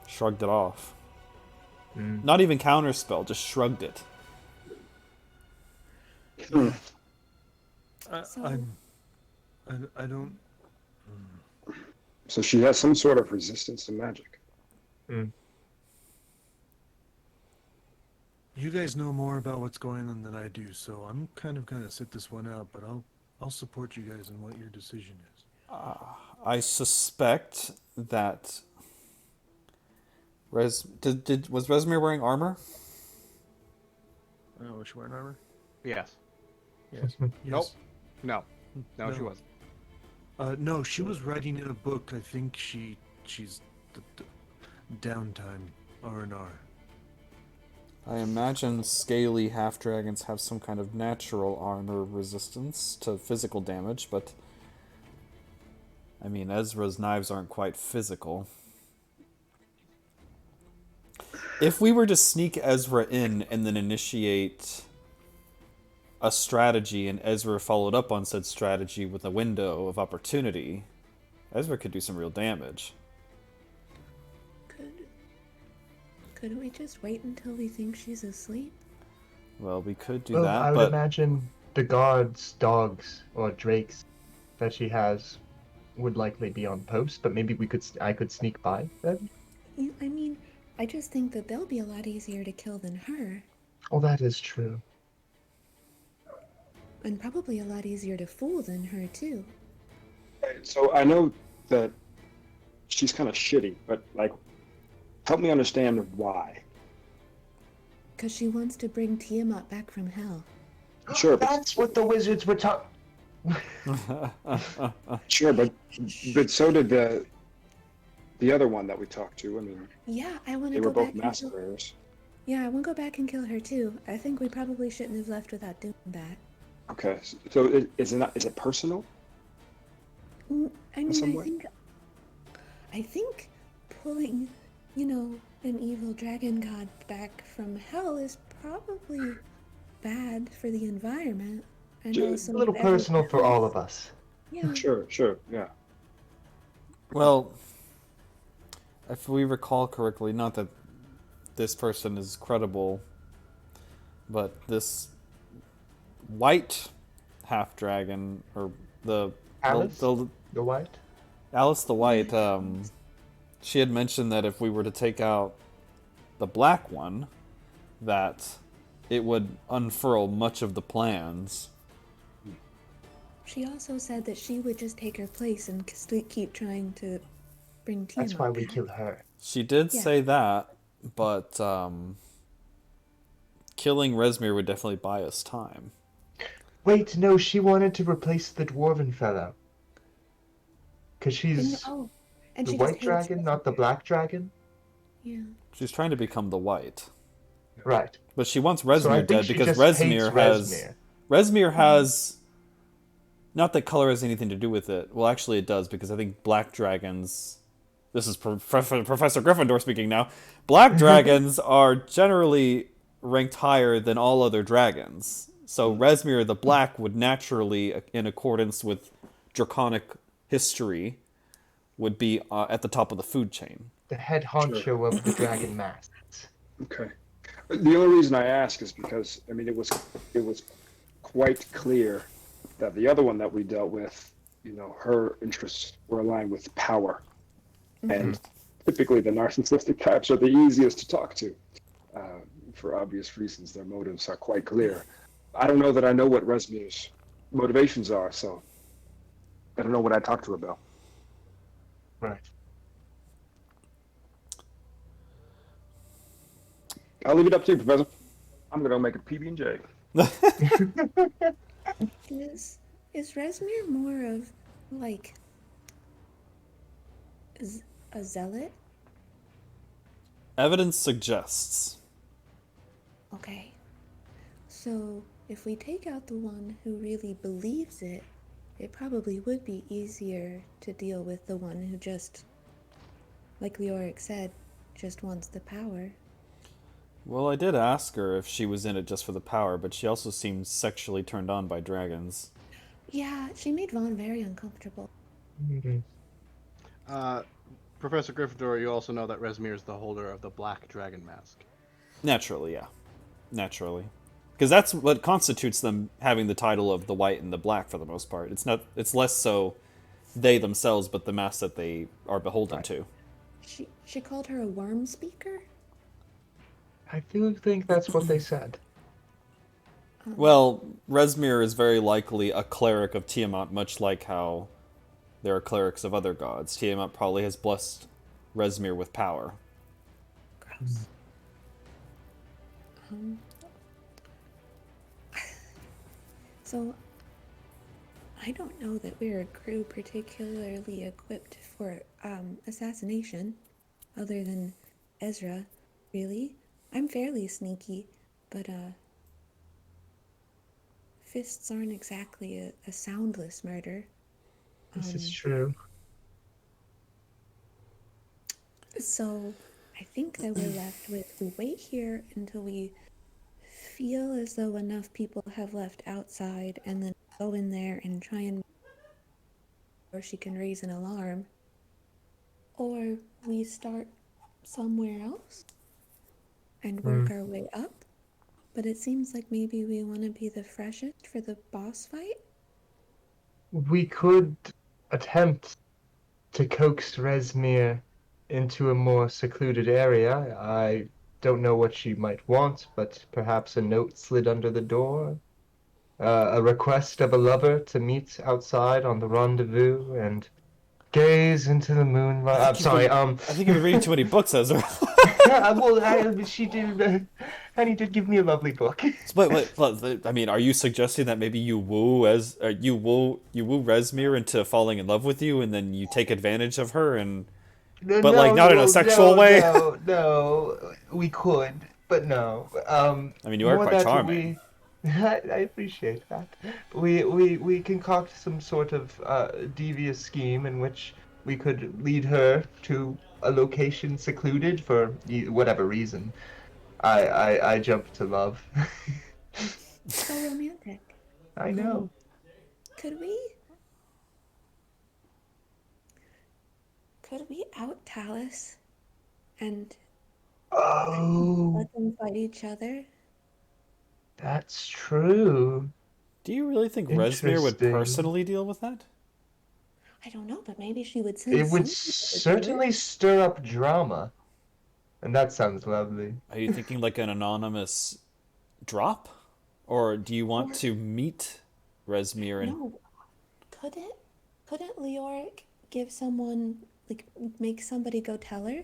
shrugged it off. Not even counterspell, just shrugged it. I don't. So she has some sort of resistance to magic. You guys know more about what's going on than I do, so I'm kind of gonna sit this one out. But I'll support you guys in what your decision is. I suspect that Was Resmir wearing armor? Oh, was she wearing armor? Yes. Yes. Nope. Yes. No. No, she No. wasn't. No, she was writing in a book. I think she's the downtime R&R. I imagine scaly half-dragons have some kind of natural armor resistance to physical damage, but... I mean, Ezra's knives aren't quite physical. If we were to sneak Ezra in and then initiate a strategy and Ezra followed up on said strategy with a window of opportunity, Ezra could do some real damage. Could we just wait until we think she's asleep? Well, we could do Well, that, I would but imagine the guards, dogs, or drakes that she has would likely be on post, but maybe I could sneak by then. I mean, I just think that they'll be a lot easier to kill than her, Oh, that is true. and probably a lot easier to fool than her too. So I know that she's kind of shitty, but like, help me understand why. Because she wants to bring Tiamat back from hell. Sure, but That's what the wizards were talking. sure, but so did the other one that we talked to. I mean, Yeah, I want they to were go both back and kill... massacres. Yeah, I want to go back and kill her too. I think we probably shouldn't have left without doing that. Okay, so is it personal? I mean, some way? I think pulling, an evil dragon god back from hell is probably bad for the environment. I know Just some A little of every- personal for all of us. Yeah. Sure, yeah. well, if we recall correctly, not that this person is credible, but this white half-dragon, or Alice? the The white? Alice the White, she had mentioned that if we were to take out the black one, that it would unfurl much of the plans. She also said that she would just take her place and keep trying to bring Tiamat That's why we back. killed her. She did Yeah. say that, but killing Resmir would definitely buy us time. Wait, no, she wanted to replace the dwarven fellow. Because And, she's and the she white just hates dragon, not the black dragon? Yeah. She's trying to become the White. Right. But she wants So I Resmir think dead she because just hates Resmir has... Not that color has anything to do with it. Well, actually it does, because I think black dragons... This is Professor Gryffindor speaking now. Black dragons are generally ranked higher than all other dragons. So Resmir the Black would naturally, in accordance with draconic history, would be at the top of the food chain. The head honcho of the dragon masks. Okay. The only reason I ask is because I mean it was quite clear that the other one that we dealt with, her interests were aligned with power, and typically the narcissistic types are the easiest to talk to. For obvious reasons, their motives are quite clear. I don't know that I know what Resmir's motivations are, so I don't know what I talked to her about. Right. I'll leave it up to you, Professor. I'm gonna make a PB&J. Is Resmir more of, like, a zealot? Evidence suggests. Okay. So, if we take out the one who really believes it, it probably would be easier to deal with the one who just, like Leoric said, just wants the power. Well, I did ask her if she was in it just for the power, but she also seemed sexually turned on by dragons. Yeah, she made Vaughn very uncomfortable. Mm-hmm. Professor Gryffindor, you also know that Resmir is the holder of the Black Dragon Mask. Naturally, yeah. Naturally. Because that's what constitutes them having the title of the White and the Black for the most part. It's less so they themselves, but the mask that they are beholden to. She called her a worm speaker? I do think that's what they said. Well, Resmir is very likely a cleric of Tiamat, much like how there are clerics of other gods. Tiamat probably has blessed Resmir with power. Um, so, I don't know that we're a crew particularly equipped for assassination, other than Ezra, really. I'm fairly sneaky, but fists aren't exactly a soundless murder. This is Um, true. so I think that we're left with we wait here until we feel as though enough people have left outside and then go in there and try and or she can raise an alarm. Or we start somewhere else and Hmm. work our way up. But it seems like maybe we want to be the freshest for the boss fight. We could attempt to coax Resmir into a more secluded area. I don't know what she might want, but perhaps a note slid under the door. A request of a lover to meet outside on the rendezvous and gaze into the moonlight. I'm sorry. I think you've been reading too many books, Ezra. She did. Honey did give me a lovely book. I mean, are you suggesting that maybe you woo Resmir into falling in love with you, and then you take advantage of her, and No, but like no, not in a no, sexual no, way? no, no. We could, but no. I mean, you are More quite that charming. I appreciate that. We concoct some sort of devious scheme in which we could lead her to a location secluded for whatever reason. I jump to love. So romantic. I Um, know. could we out Talus and Oh, let them fight each other? that's true. Do you really think Resmir would Interesting. personally deal with that? I don't know, but maybe she would send It would some people to do it. certainly stir up drama, and that sounds lovely. Are you thinking like an anonymous drop, or do you want Or to meet Resmir and no, couldn't Leoric give someone like make somebody go tell her?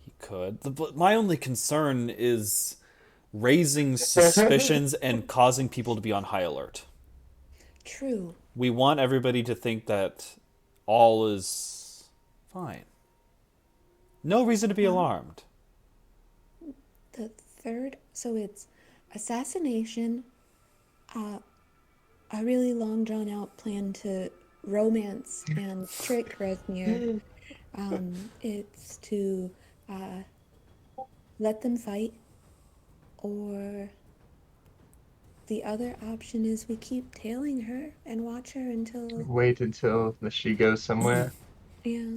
he could? My only concern is raising suspicions and causing people to be on high alert. True. We want everybody to think that all is fine. No reason to be Well, alarmed. the third, so it's assassination, uh, a really long drawn out plan to romance and trick Resmir. It's to uh, let them fight, or the other option is we keep tailing her and watch her until, Wait until she goes somewhere. yeah.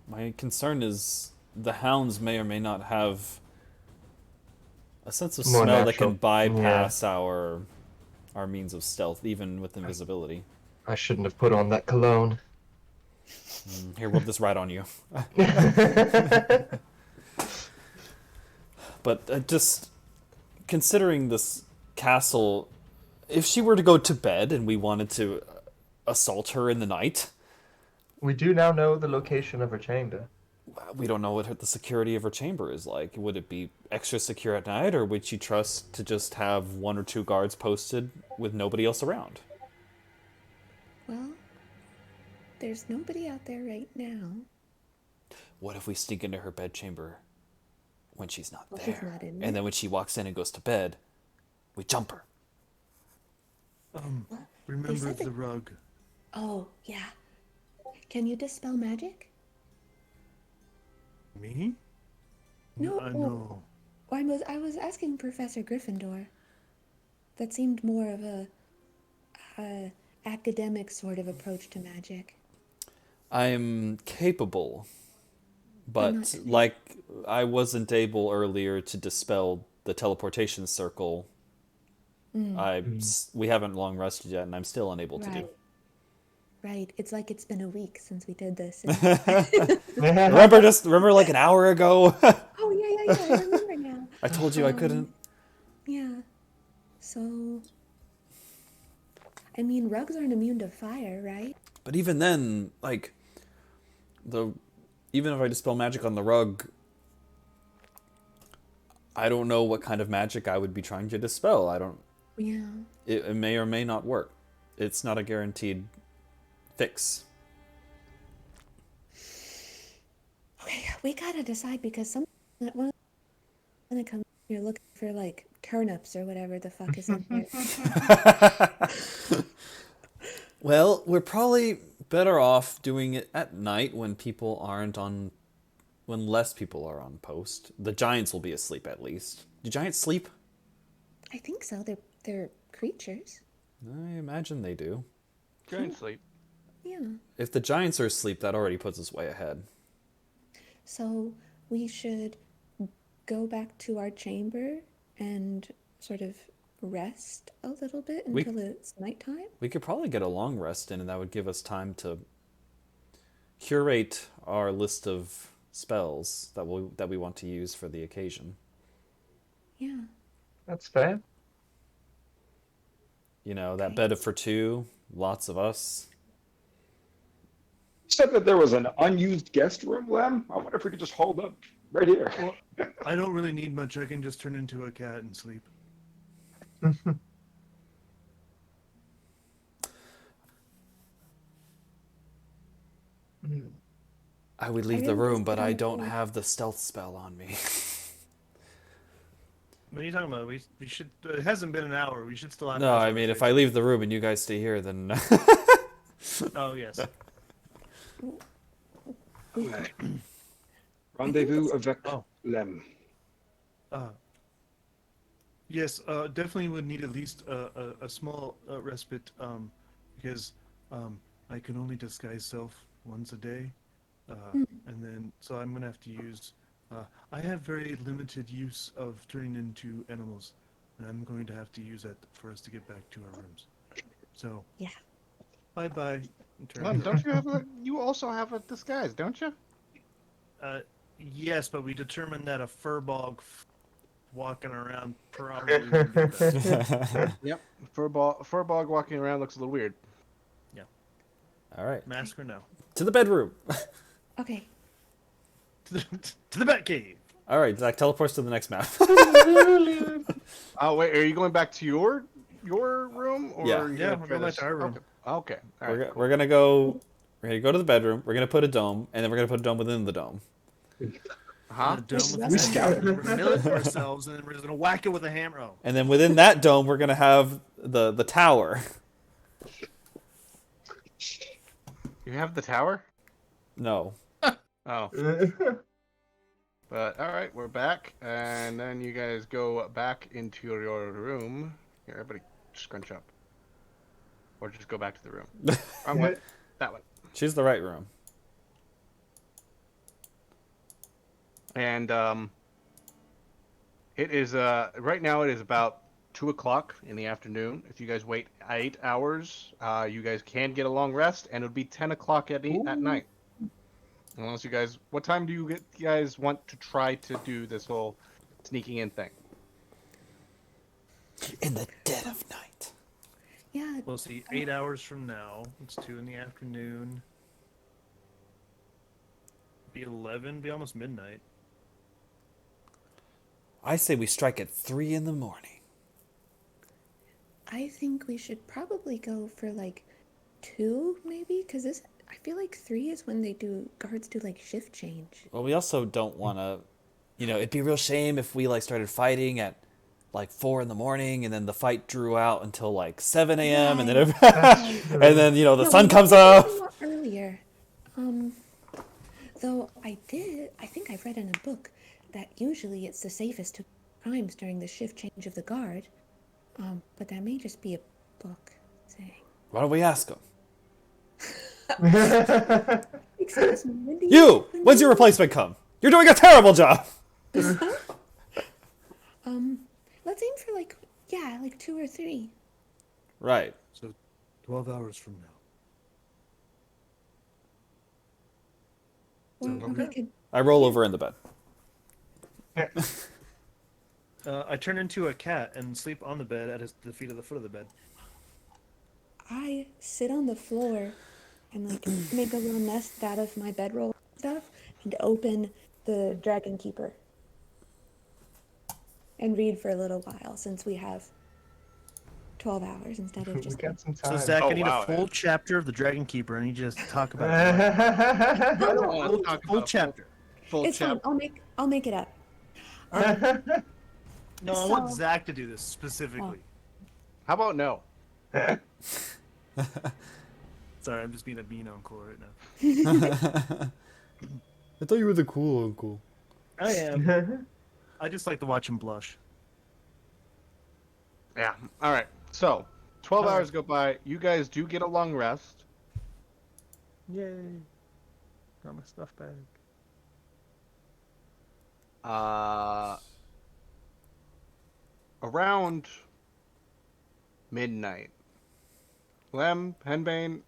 My concern is the hounds may or may not have a sense of More smell that can natural. Yeah. bypass our means of stealth, even with invisibility. I shouldn't have put on that cologne. Here, rub this right on you. But just considering this castle, if she were to go to bed and we wanted to assault her in the night, We do now know the location of her chamber. we don't know what the security of her chamber is like. Would it be extra secure at night, or would she trust to just have one or two guards posted with nobody else around? Well, there's nobody out there right now. What if we sneak into her bedchamber when she's not Well, there? she's not in And there. then when she walks in and goes to bed, we jump her. They Remember said the that- rug. Oh, yeah. Can you dispel magic? Me? No, No. I was asking Professor Gryffindor. That seemed more of a academic sort of approach to magic. I'm capable, I'm but not saying- like I wasn't able earlier to dispel the teleportation circle. We haven't long rested yet, and I'm still unable to do. Right. Right. It's like it's been a week since we did this. Remember like an hour ago? Oh, yeah. I remember now. I told you I couldn't. Yeah. So, I mean, rugs aren't immune to fire, right? But even then, like the even if I dispel magic on the rug, I don't know what kind of magic I would be trying to dispel. I don't. Yeah. It may or may not work. It's not a guaranteed fix. Okay, we gotta decide because when it comes, you're looking for like turnips or whatever the fuck is in there. Well, we're probably better off doing it at night when people aren't on, when less people are on post. The giants will be asleep at least. Do giants sleep? I think so. They're creatures. I imagine they do. Giant sleep. Yeah. If the giants are asleep, that already puts us way ahead. So we should go back to our chamber and sort of rest a little bit We- until it's nighttime. We could probably get a long rest in, and that would give us time to curate our list of spells that we want to use for the occasion. Yeah. That's fair. You know, that Okay. bed for two, lots of us. You said that there was an unused guest room, Lem. I wonder if we could just hold up right here. Well, I don't really need much. I can just turn into a cat and sleep. I would leave I the realized room, but that I I'm don't cool. have the stealth spell on me. What are you talking about? We should. It hasn't been an hour. We should still have. No, I mean, if I leave the room and you guys stay here, then... Oh yes. Rendezvous avec Oh. Lem. Yes. Definitely would need at least a small respite. Because I can only disguise self once a day, and then so I'm gonna have to use. I have very limited use of turning into animals, and I'm going to have to use that for us to get back to our rooms. So. Yeah. Bye bye. Lem, don't you have a? You also have a disguise, don't you? Yes, but we determined that a furball walking around probably wouldn't do that. Yep. Furbog walking around looks a little weird. All right. Mask or no? To the bedroom. Okay. To the Batcave. All right, Zach, teleport to the next map. Oh wait, are you going back to your room or Yeah. are you Yeah, gonna we're try going back this? to our room. Okay. All right. We're gonna go to the bedroom. We're gonna put a dome, and then we're gonna put a dome within the dome. Huh? Dome with We scouted. We're gonna mill it for ourselves, and then we're just gonna whack it with a hammer. Oh. And then within that dome, we're gonna have the tower. You have the tower? No. Oh. But all right, we're back, and then you guys go back into your room. Here, everybody, scrunch up, or just go back to the room. Wrong one. That one. Choose the right room. And it is right now. It is about 2:00 in the afternoon. If you guys wait 8 hours, you guys can get a long rest, and it would be 10:00 at night. Unless you guys, what time do you guys want to try to do this whole sneaking in thing? In the dead of night. Yeah. We'll see. 8 hours from now. It's 2 in the afternoon. Be 11. Be almost midnight. I say we strike at 3 in the morning. I think we should probably go for like 2, maybe, because I feel like 3 is when guards do like shift change. Well, we also don't want to, it'd be a real shame if we like started fighting at like 4 in the morning, and then the fight drew out until like 7 a.m. and then and then the sun comes up. Earlier, though I think I've read in a book that usually it's the safest to crimes during the shift change of the guard. But that may just be a book saying. Why don't we ask him? Excuse me, when do You! When's your replacement come? You're doing a terrible job! Let's aim for like 2 or 3. Right. So 12 hours from now. Or we could. I roll over in the bed. I turn into a cat and sleep on the bed at the foot of the bed. I sit on the floor and like make a little nest out of my bedroll and stuff, and open the Dragon Keeper and read for a little while since we have 12 hours instead of We just got some So time. Zach, Oh, I need wow, a full yeah. chapter of the Dragon Keeper. I need you to talk about I don't want to talk full about chapter. full It's fine. chapter. I'll make it up. No, I want So- Zach to do this specifically. How about no? Sorry, I'm just being a mean uncle right now. I thought you were the cool uncle. I am. I just like to watch him blush. Yeah. All right. So, 12 All right. hours go by. You guys do get a long rest. Yay. Got my stuff back. Around midnight. Lem, Henbane,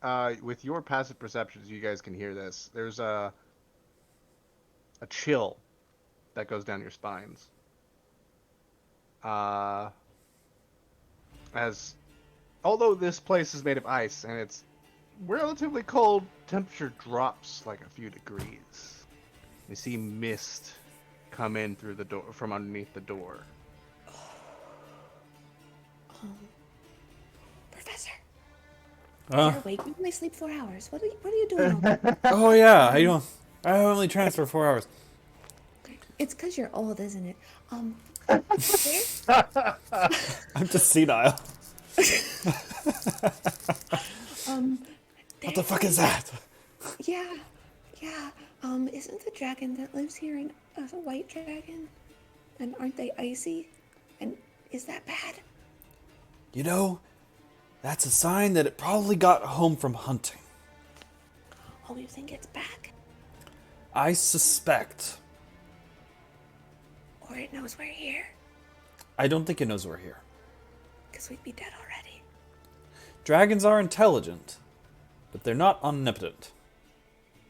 with your passive perceptions, you guys can hear this. There's a chill that goes down your spines. As although this place is made of ice and it's relatively cold, temperature drops like a few degrees. You see mist come in through the door from underneath the door. Professor, Uh, you're awake. You only sleep 4 hours. What are you doing all day? oh yeah, I only transfer 4 hours. It's because you're old, isn't it? I'm just senile. What the fuck is that? Yeah. Isn't the dragon that lives here a white dragon? And aren't they icy? And is that bad? You know, that's a sign that it probably got home from hunting. Oh, you think it's back? I suspect. Or it knows we're here? I don't think it knows we're here. Because we'd be dead already. Dragons are intelligent, but they're not omnipotent.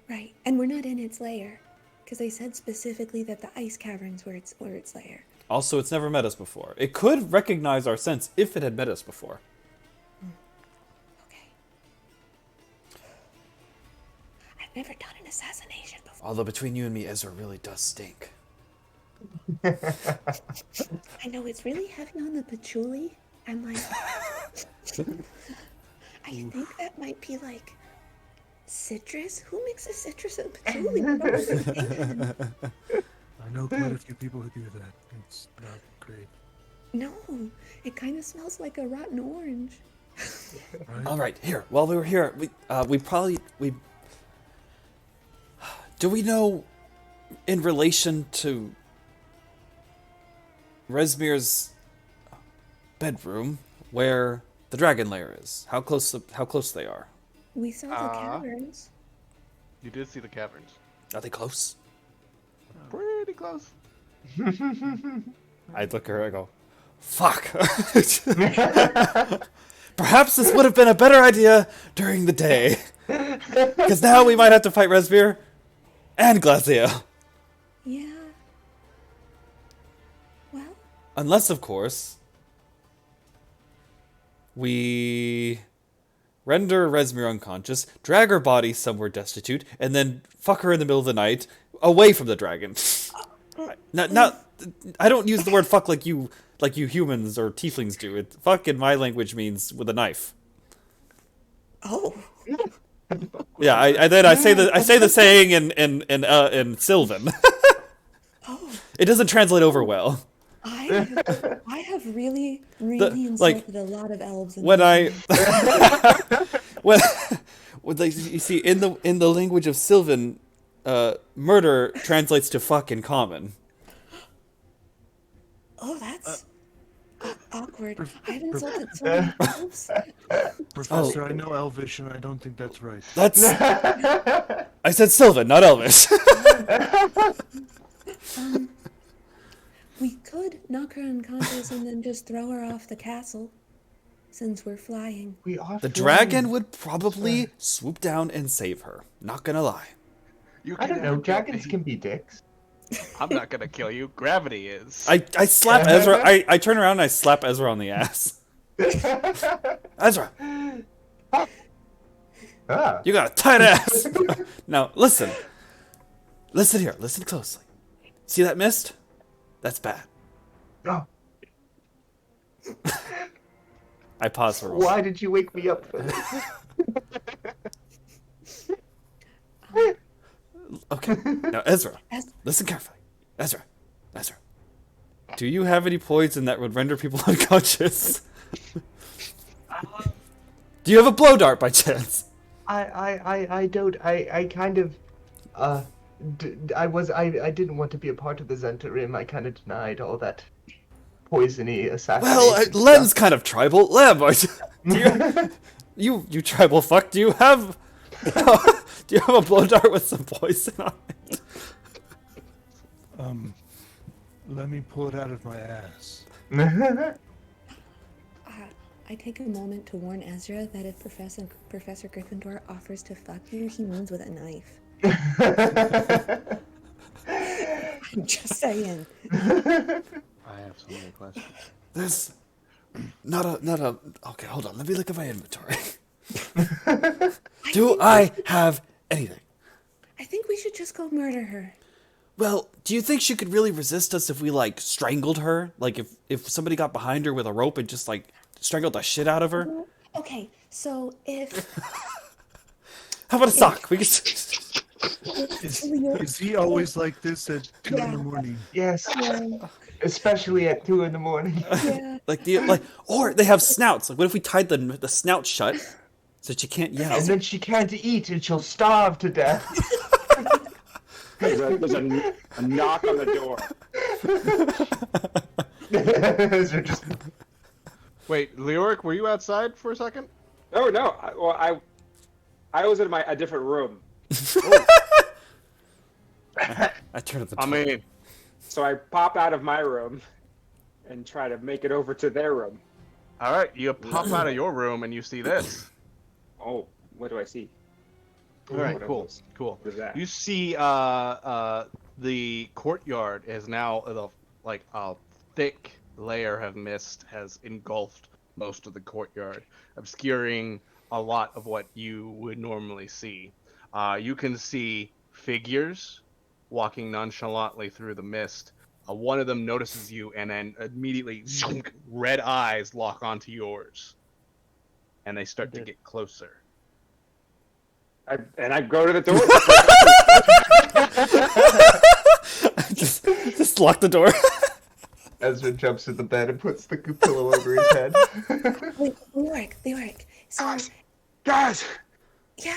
Right, and we're not in its lair. Because they said specifically that the ice caverns were its lair. Also, it's never met us before. It could recognize our scents if it had met us before. Okay. I've never done an assassination before. Although between you and me, Ezra really does stink. I know it's really heavy on the patchouli. I'm like, I think that might be like citrus. Who mixes citrus and patchouli? I know quite a few people who do that. It's not great. No, it kind of smells like a rotten orange. Right? All right, here. While we were here, we probably do we know in relation to Resmir's bedroom where the dragon lair is? How close they are? We saw the caverns. You did see the caverns. Are they close? Pretty close. I'd look at her and go, fuck. Perhaps this would have been a better idea during the day. Because now we might have to fight Resmir and Glacio. Yeah. Well, Unless, of course, we render Resmir unconscious, drag her body somewhere destitute, and then fuck her in the middle of the night away from the dragon. I don't use the word fuck like you humans or tieflings do. It fuck in my language means with a knife. oh, Yeah, I say the saying in Sylvan. oh. It doesn't translate over well. I have really like, insulted a lot of elves. When you see in the language of Sylvan, murder translates to fuck in common. Oh, that's awkward. I've insulted so many elves. Professor, I know Elvish, and I don't think that's right. That's I said Sylvan, not Elvish. We could knock her unconscious and then just throw her off the castle, since we're flying. We are The flying. dragon would probably swoop down and save her. Not gonna lie. You I don't know. never kill Dragons me. can be dicks. I'm not gonna kill you. Gravity is. I slap Ezra. I turn around and I slap Ezra on the ass. Ezra, Ah. you got a tight ass. Now listen. Listen here. Listen closely. See that mist? That's bad. Oh, I pause for a why did you wake me up for this? Okay. Now, Ezra, As- listen carefully. Ezra. Do you have any poison that would render people unconscious? Do you have a blow dart by chance? I don't. I kind of, I didn't want to be a part of the Zentarim. I kind of denied all that poisony assassination Well, Lem's stuff. kind of tribal. Lem, do you tribal fuck? Do you have a blow dart with some poison on it? Let me pull it out of my ass. I take a moment to warn Ezra that if Professor Gryffindor offers to fuck you, he means with a knife. I'm just saying. I have so many questions. There's not a. Okay, hold on. Let me look at my inventory. Do I have anything? I think we should just go murder her. Well, do you think she could really resist us if we like strangled her? Like if somebody got behind her with a rope and just like strangled the shit out of her? Okay, so if How about a sock? We could. Is he always like this at 2 in the morning? Yes, yeah, especially at 2 in the morning. yeah. Or they have snouts. Like what if we tied the snout shut so that she can't yell? And then she can't eat and she'll starve to death. There's a knock on the door. They're just Wait, Leoric, were you outside for a second? No, I was in a different room. I turned up the. I mean, So I pop out of my room and try to make it over to their room. all right, you pop out of your room and you see this. Oh, what do I see? All right, What are cool, those? cool. What is that? You see, the courtyard is now like a thick layer of mist has engulfed most of the courtyard, obscuring a lot of what you would normally see. You can see figures walking nonchalantly through the mist. One of them notices you and then immediately red eyes lock onto yours, and they start to get closer. I go to the door. just lock the door. Ezra jumps in the bed and puts the pillow over his head. Wait, Leoric. So, Guys, yeah.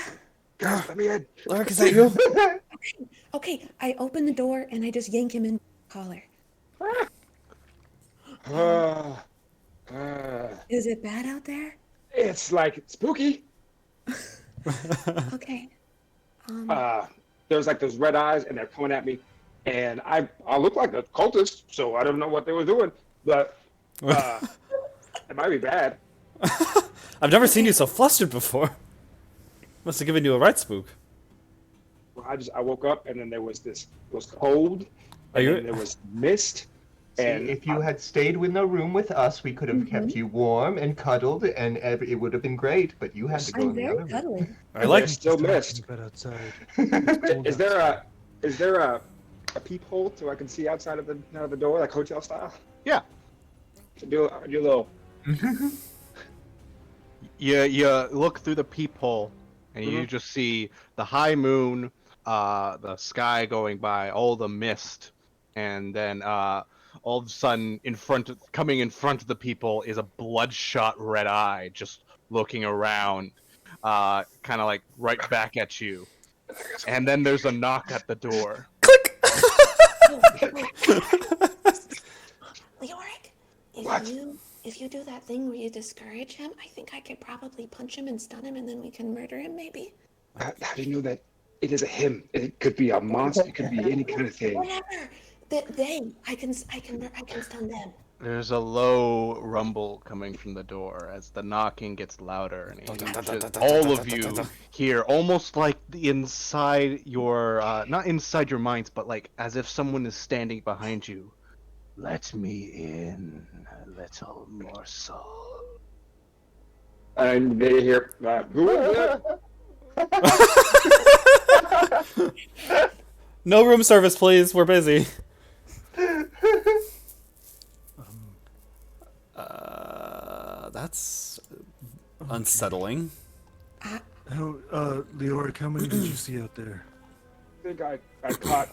let me in. Lark, is that you? Okay, I open the door and I just yank him in the collar. Is it bad out there? It's like spooky. Okay. There's like those red eyes, and they're coming at me, and I look like a cultist, so I don't know what they were doing, but it might be bad. I've never seen you so flustered before. Must have given you a right spook. Well, I woke up, and then there was it was cold, Are and you- then there was mist, See, and if you had stayed in the room with us, we could have kept you warm and cuddled, and it would have been great. But you had to go I'm in the very other room. cuddly. I like. there's still mist. But outside. Is there a peephole so I can see outside of the door, like hotel style? Yeah. Do a little. You look through the peephole, and you just see the high moon, the sky going by, all the mist, and then all of a sudden, coming in front of the people is a bloodshot red eye, just looking around, kind of like right back at you. And then there's a knock at the door. Leoric, What? if you do that thing where you discourage him, I think I could probably punch him and stun him, and then we can murder him, maybe. How do you know that it is a him? It could be a monster. It could be any kind of thing. Whatever. I can stun them. There's a low rumble coming from the door as the knocking gets louder, and all of you hear almost like the inside your, not inside your minds, but like as if someone is standing behind you. Let me in, little morsel. And they hear, who is it? No room service, please. We're busy. That's unsettling. Leoric, how many did you see out there? I think I caught,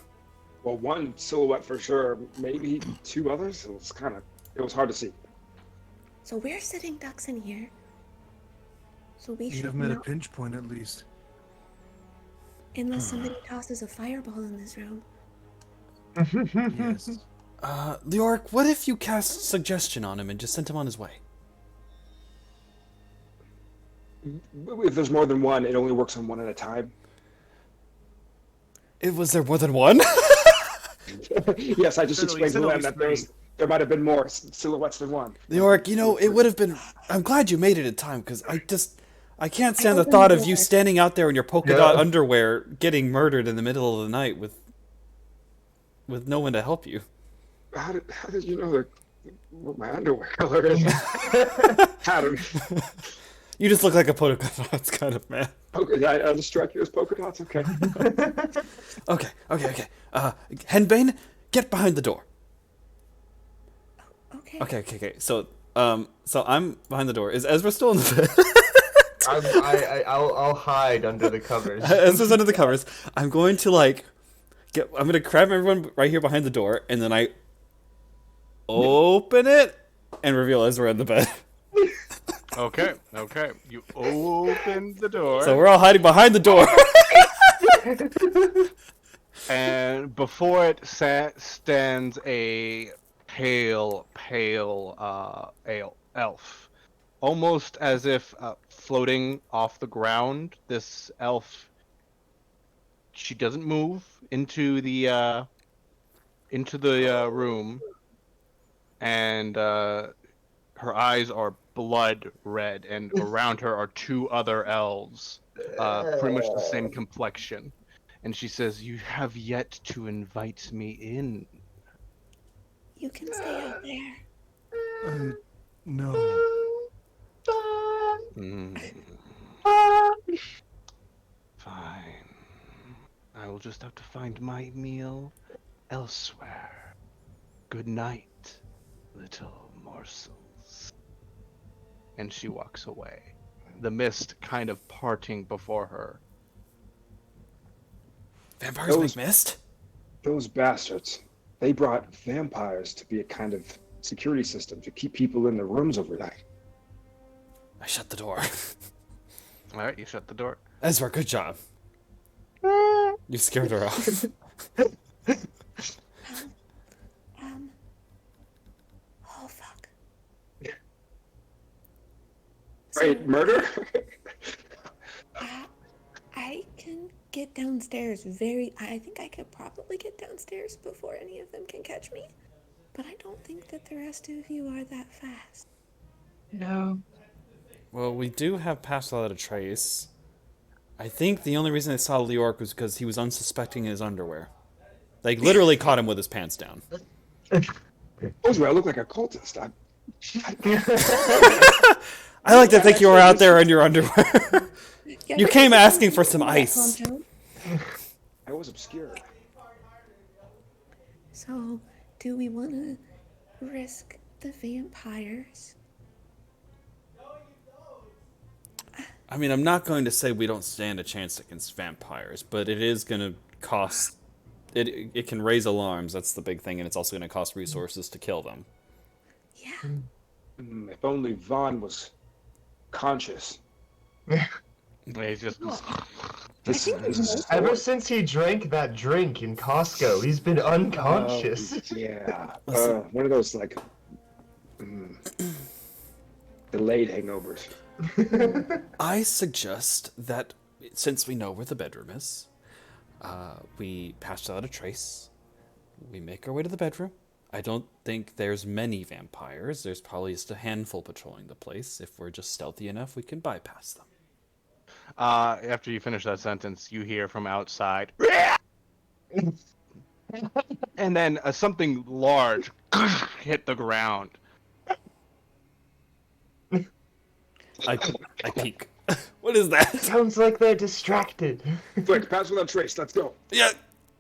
well, one silhouette for sure, maybe 2 others. It was hard to see. So we're sitting ducks in here. So we You'd should have met a not, pinch point at least. unless somebody tosses a fireball in this room. Yes. Leoric, what if you cast suggestion on him and just sent him on his way? If there's more than one, it only works on one at a time. Was there more than one? Yes, I just No, he explained said to them always that three. there might have been more silhouettes than one. Leoric, it would have been... I'm glad you made it in time, because I can't stand the opened thought the of you door. standing out there in your polka dot underwear getting murdered in the middle of the night with no one to help you. How did you know what my underwear color is? How did... You just look like a polka dots kind of man. Okay, I'll just strike you as polka dots. Okay. Okay. Henbane, get behind the door. Okay. Okay. So I'm behind the door. Is Ezra still in the bed? I'll hide under the covers. Ezra's under the covers. I'm going to I'm gonna grab everyone right here behind the door, and then I open it and reveal Ezra in the bed. Okay. You open the door. So we're all hiding behind the door. And before it stands a pale elf, almost as if floating off the ground. This elf, she doesn't move into the room, and her eyes are blood red, and around her are 2 other elves, pretty much the same complexion. And she says, "You have yet to invite me in." You can stay out there. No. Fine. I will just have to find my meal elsewhere. Good night, little morsels. And she walks away, the mist kind of parting before her. Vampires make mist? Those bastards. They brought vampires to be a kind of security system to keep people in their rooms overnight. I shut the door. All right, you shut the door. Ezra, good job. You scared her off. Oh fuck. Right, murder? I can get downstairs I think I could probably get downstairs before any of them can catch me. But I don't think that the rest of you are that fast. No. Well, we do have passed without a trace. I think the only reason they saw Leoric was because he was unsuspecting in his underwear. They literally caught him with his pants down. I look like a cultist. I like to think you were out there in your underwear. Yeah, You came asking for some ice. I was obscure. So, do we want to risk the vampires? I mean, I'm not going to say we don't stand a chance against vampires, but it is going to cost... It can raise alarms, that's the big thing, and it's also going to cost resources to kill them. Yeah. If only Vaughn was conscious. He's just... Ever since he drank that drink in Costco, he's been unconscious. Yeah. One of those, delayed hangovers. I suggest that, since we know where the bedroom is, we pass without a trace. We make our way to the bedroom. I don't think there's many vampires. There's probably just a handful patrolling the place. If we're just stealthy enough, we can bypass them. After you finish that sentence, you hear from outside, and then something large hit the ground. I peek. What is that? Sounds like they're distracted. Quick, pass without trace. Let's go. Yeah.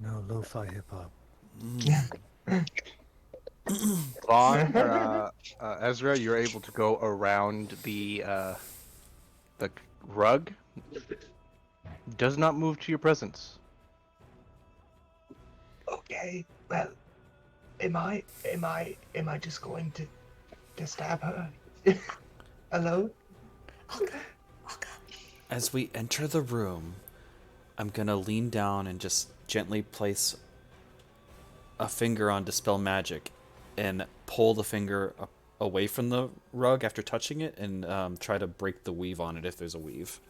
No, lo-fi hip-hop. Vaughn, Ezra, you're able to go around the rug. Does not move to your presence. Okay, well, am I just going to stab her? Hello? As we enter the room, I'm gonna lean down and just gently place a finger on Dispel Magic and pull the finger away from the rug after touching it and try to break the weave on it if there's a weave.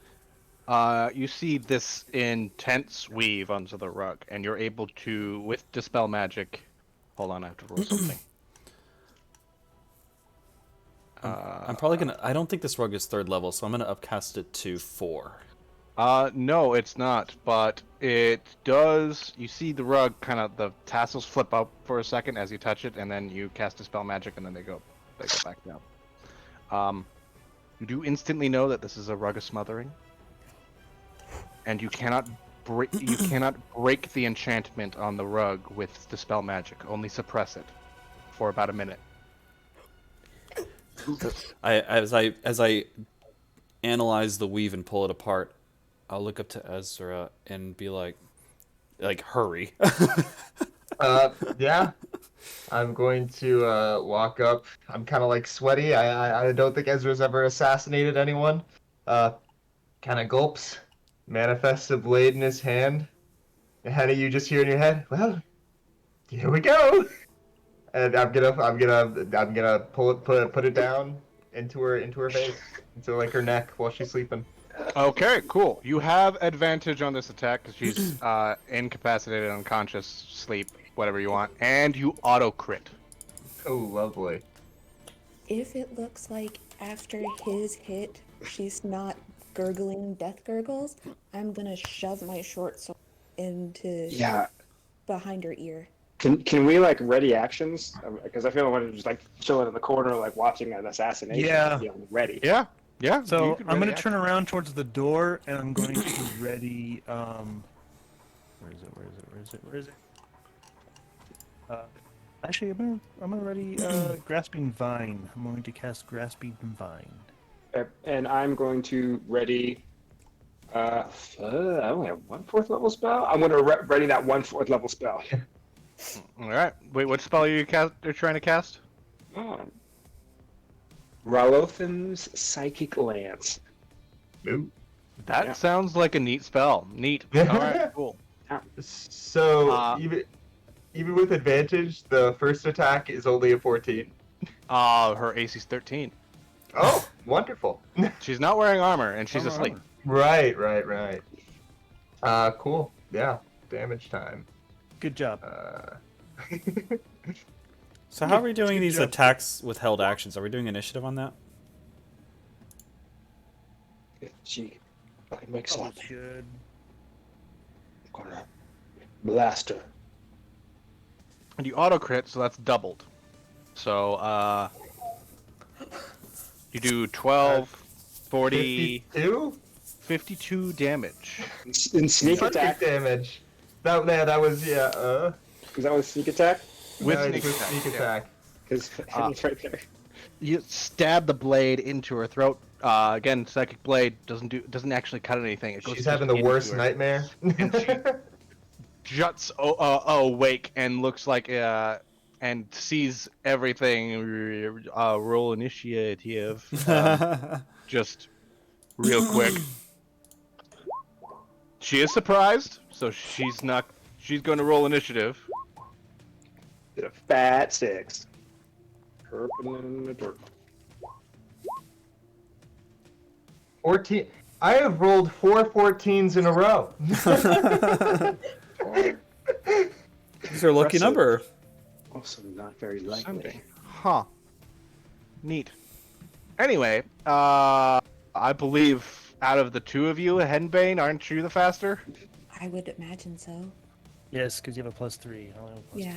You see this intense weave onto the rug, and you're able to, with Dispel Magic... Hold on, I have to roll something. I'm probably gonna. I don't think this rug is 3rd level, so I'm gonna upcast it to 4. No, it's not, but it does. You see the rug kind of, the tassels flip up for a second as you touch it, and then you cast Dispel Magic, and then they go back down. You do instantly know that this is a rug of smothering, and you cannot break the enchantment on the rug with Dispel Magic. Only suppress it for about a minute. As I analyze the weave and pull it apart, I'll look up to Ezra and be like hurry. Yeah. I'm going to walk up. I'm kind of like sweaty. I don't think Ezra's ever assassinated anyone. Kind of gulps, manifests a blade in his hand. And Henny, you just hear in your head, well, here we go. And I'm gonna put it down into her face, into like her neck while she's sleeping. Okay, cool. You have advantage on this attack because she's incapacitated, unconscious, sleep, whatever you want, and you auto crit. Oh, lovely. If it looks like after his hit, she's not gurgling death gurgles, I'm gonna shove my short sword into behind her ear. Can we like ready actions? Because I feel like we're just like chilling in the corner, like watching an assassination. Yeah. You know, ready. Yeah. You So could I'm ready going to turn around towards the door, and I'm going to ready. Where is it? Actually, I'm gonna ready Grasping Vine. I'm going to cast Grasping Vine. And I'm going to ready. I only have 1 4th level spell. I'm going to ready that 1 4th level spell. All right. Wait, what spell are you trying to cast? Ralothan's Psychic Lance. Ooh. That sounds like a neat spell. Neat. All right, cool. So even with advantage, the first attack is only a 14. Her AC's 13. Oh, wonderful. She's not wearing armor, and she's asleep. Right. Cool. Yeah, damage time. Good job. So how are we doing Good these job. attacks with held actions? Are we doing initiative on that? She makes Probably something. should. Gonna blast her. And you auto crit, so that's doubled. So, you do 12, 40, 52? 52 damage. In sneak Psychic attack. damage. That was Is that with sneak attack? With no, sneak it's with attack, sneak yeah. attack. Because Henny's right there. You stab the blade into her throat. Again, psychic blade doesn't actually cut anything. It goes She's just having the into worst her. nightmare. And she juts awake and looks like and sees everything. Roll initiative. Just real quick. She is surprised, so she's going to roll initiative. Did a fat 6. Herping in the dirt. 14. I have rolled 4 14s in a row. It's your lucky Impressive. number. Also not very likely. Something. Huh. Neat. Anyway, I believe out of the two of you, Henbane, aren't you the faster? I would imagine so. Yes, because you have a +3. I only have a +2. Yeah.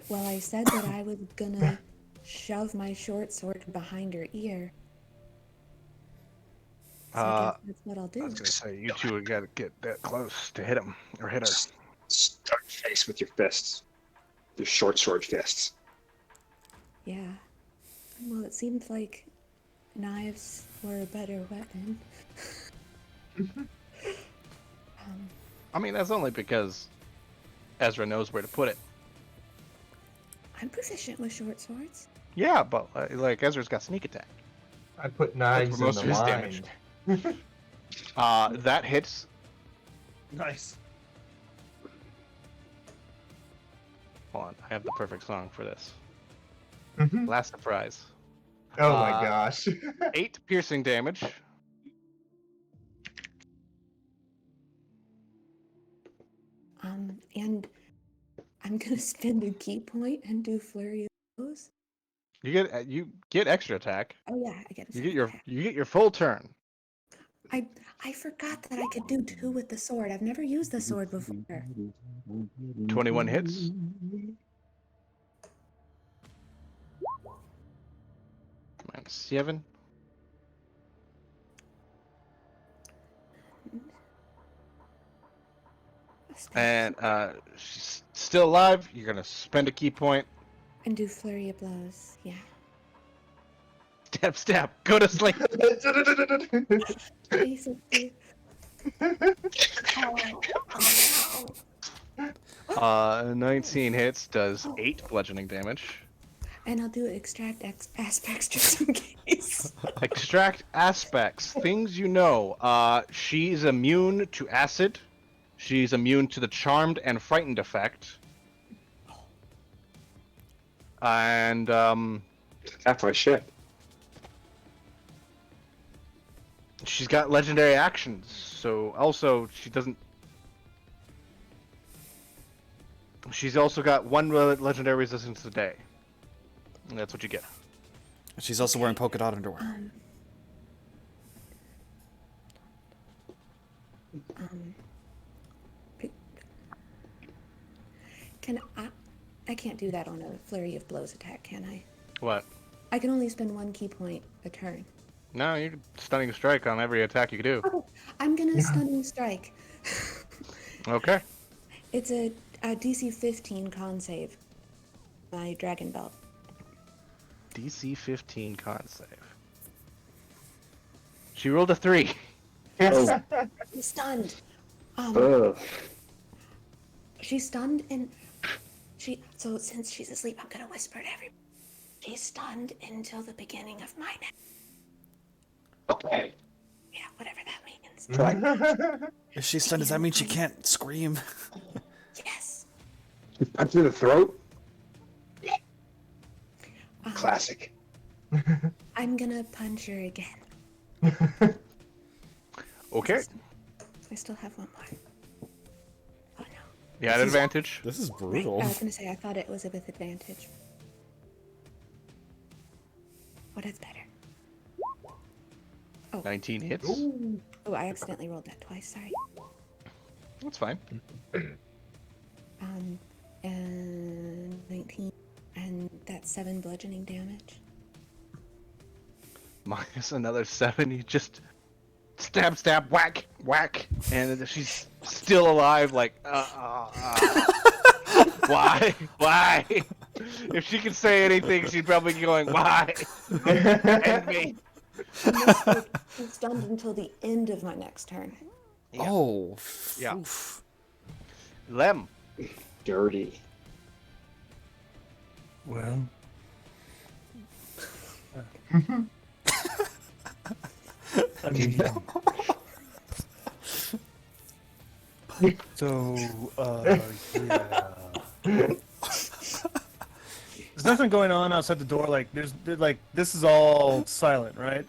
Well, I said that I was gonna shove my short sword behind her ear. So I guess that's what I'll I do. was gonna say you two gotta get that close to hit him or hit her. Start face with your fists. Your short sword fists. Yeah. Well, it seemed like knives were a better weapon. I mean, that's only because Ezra knows where to put it. I'm proficient with short swords. Yeah, but like Ezra's got sneak attack. I put where knives in most the of his mind. damage. That hits. Nice. Hold on, I have the perfect song for this. Mhm. Last surprise. Oh my gosh. 8 piercing damage. And I'm gonna spend a key point and do flurry of blows. You get extra attack. Oh yeah, I get a You second attack. get your full turn. I forgot that I could do 2 with the sword. I've never used the sword before. 21 hits. Minus 7. And she's still alive. You're gonna spend a key point. And do flurry of blows. Yeah. Stab. Go to sleep. Basically. Oh. 19 hits does 8 bludgeoning damage. And I'll do extract aspects just in case. Extract aspects. Things you know. She's immune to acid. She's immune to the charmed and frightened effect. And Half my shit. she's got legendary actions. So also she doesn't. She's also got 1 legendary resistance a day. And that's what you get. She's also wearing polka dot underwear. Can I can't do that on a flurry of blows attack, can I? What? I can only spend 1 key point a turn. No, you're stunning strike on every attack you can do. Oh, I'm gonna stunning strike. Okay. It's a DC 15 con save. My dragon belt. DC 15 con save. She rolled a 3. Oh. She's stunned. Ugh. She's stunned and so since she's asleep, I'm gonna whisper to everybody. She's stunned until the beginning of my next. Okay. Yeah, whatever that means. If she's stunned, does that mean she can't scream? Yes. Punch in the throat. Classic. I'm gonna punch her again. Okay. I still have 1 more. Oh no. You had advantage. This is Right. brutal. I was gonna say I thought it was with advantage. Oh, that's better. 19 hits. Oh, I accidentally rolled that twice. Sorry. That's fine. And 19, and that's 7 bludgeoning damage. Minus another 7. You just stab, stab, whack, whack, and she's still alive. Like, why, why? If she could say anything, she'd probably be going, why? End me. I'm stunned until the end of my next turn. Yeah. Oh. Yeah. Oof. Lem. Dirty. Well. I mean. So, yeah. There's nothing going on outside the door. Like, this is all silent, right?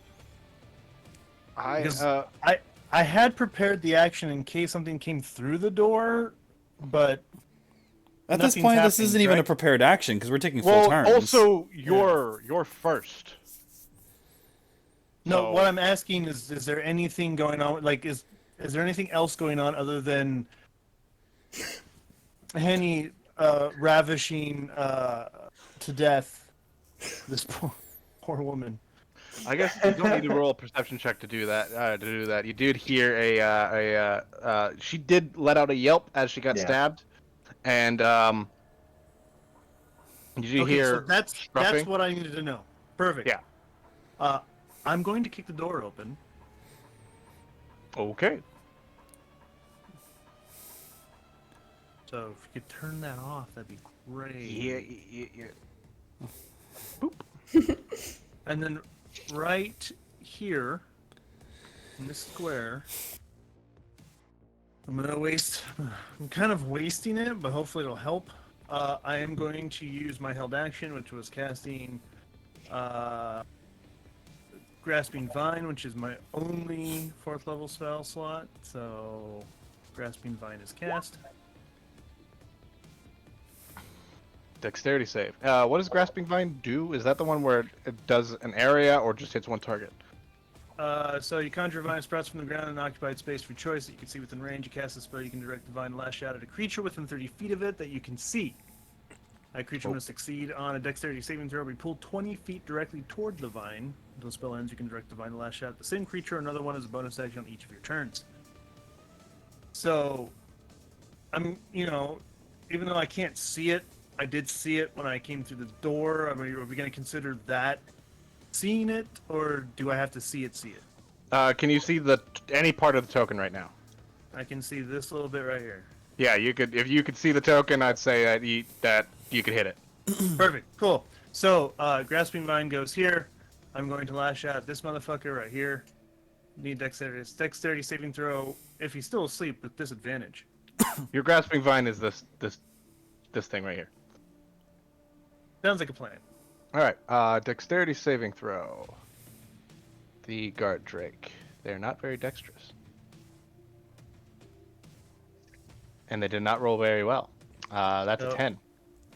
Because I had prepared the action in case something came through the door, but At this nothing's point, this happening, isn't even a correct? prepared action because we're taking full Well, turns. also, you're first. No, So- what I'm asking is there anything going on? Like, is there anything else going on other than Henny ravishing to death this poor woman? I guess you don't need to roll a perception check to do that. You did hear she did let out a yelp as she got Yeah. stabbed, and did you Okay, so hear that's scruffing? what I needed to know. Perfect. Yeah. I'm going to kick the door open. Okay. So if you could turn that off, that'd be great. Yeah. And then right here in this square, I'm kind of wasting it, but hopefully it'll help. I am going to use my held action, which was casting Grasping Vine, which is my only 4th level spell slot. So Grasping Vine is cast. Dexterity save. What does Grasping Vine do? Is that the one where it does an area or just hits one target? So you conjure a vine sprouts from the ground in an occupied space for choice that you can see within range. You cast a spell, you can direct the vine to lash out at a creature within 30 feet of it that you can see. That creature must succeed on a dexterity saving throw. Be pulled 20 feet directly toward the vine. Until the spell ends, you can direct the vine to lash out at the same creature or another one as a bonus action on each of your turns. So, even though I can't see it, I did see it when I came through the door. I mean, are we going to consider that seeing it, or do I have to see it? Can you see any part of the token right now? I can see this little bit right here. Yeah, you could. If you could see the token, I'd say that you could hit it. Perfect. Cool. So, Grasping Vine goes here. I'm going to lash out at this motherfucker right here. Need dexterity. It's dexterity saving throw if he's still asleep with disadvantage. Your Grasping Vine is this thing right here. Sounds like a plan. All right. Dexterity saving throw. The guard drake. They're not very dexterous, and they did not roll very well. That's a 10.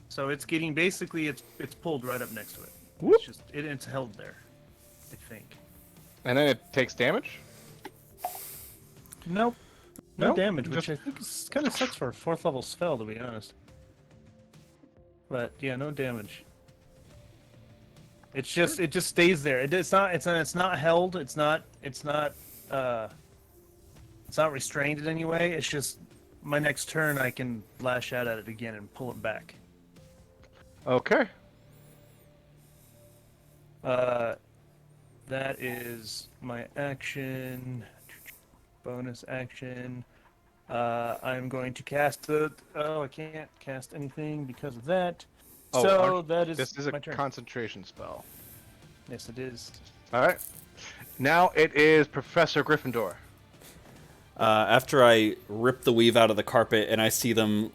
So it's getting basically it's pulled right up next to it. Whoop. It's held there, I think. And then it takes damage. Nope. No Nope, damage, which just- I think kind of sucks for a 4th level spell, to be honest. But yeah, no damage. It just stays there. It's not held. It's not restrained in any way. It's just my next turn I can lash out at it again and pull it back. Okay. That is my action. Bonus action. I'm going to cast I can't cast anything because of that. Oh, So that is This is my a turn. concentration spell. Yes, it is. All right. Now it is Professor Gryffindor. After I rip the weave out of the carpet and I see them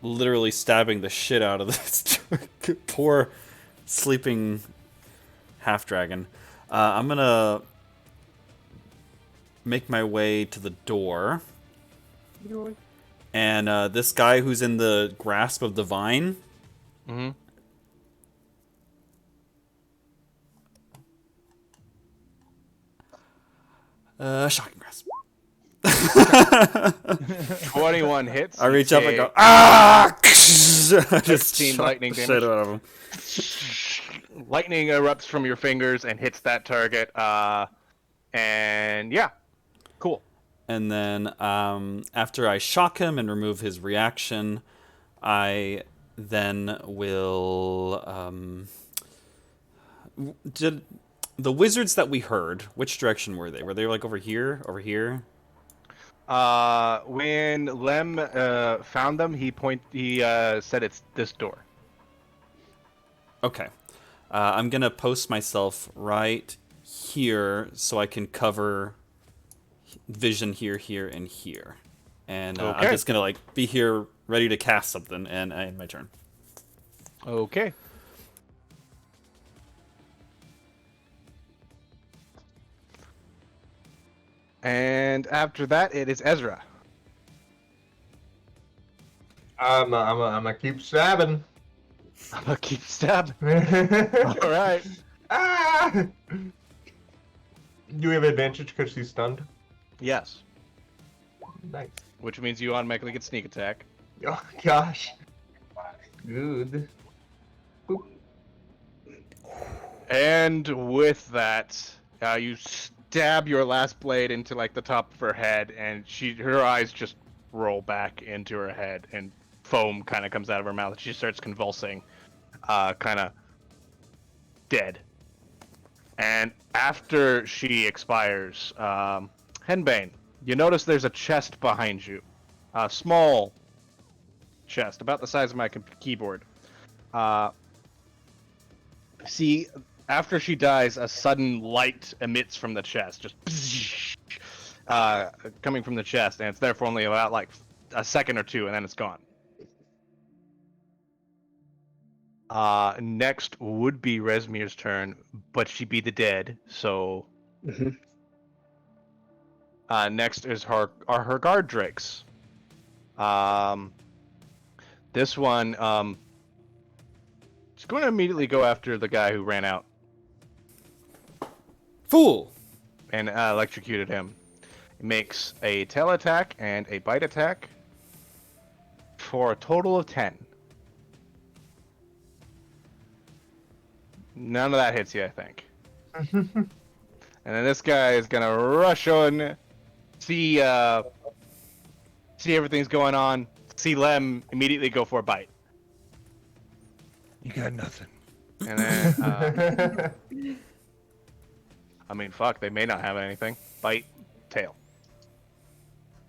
literally stabbing the shit out of this poor sleeping half dragon, I'm gonna make my way to the door. And this guy who's in the grasp of the vine. Mm-hmm. Shocking grasp. 21 hits. I You reach up and take go, ah! I just 16 shock lightning the damage. shit out of him. Lightning erupts from your fingers and hits that target. And yeah, cool. And then after I shock him and remove his reaction, I then will... did the wizards that we heard, which direction were they? Were they like over here? Over here? When Lem found them, he said it's this door. Okay. I'm going to post myself right here so I can cover vision here, here, and here. And I'm Okay. just going to like be here ready to cast something, and I end my turn. Okay. And after that, it is Ezra. I'm gonna keep stabbing. I'm gonna keep stabbing. All right. Ah! Do we have advantage because she's stunned? Yes. Nice. Which means you automatically get sneak attack. Oh gosh. Good. Boop. And with that, you stab your last blade into like the top of her head, and her eyes just roll back into her head, and foam kind of comes out of her mouth. She starts convulsing, kind of dead. And after she expires, Henbane, you notice there's a chest behind you, a small chest, about the size of my keyboard. See, after she dies, a sudden light emits from the chest, just coming from the chest, and it's there for only about like a second or two, and then it's gone. Next would be Resmir's turn, but she be the dead, so. Mm-hmm. Next is her guard drakes. This one, it's going to immediately go after the guy who ran out Fool! and electrocuted him. It makes a tail attack and a bite attack for a total of 10. None of that hits you, I think. And then this guy is gonna rush on, see everything's going on, see Lem immediately go for a bite. You got nothing. And then, I mean, fuck, they may not have anything. Bite, tail.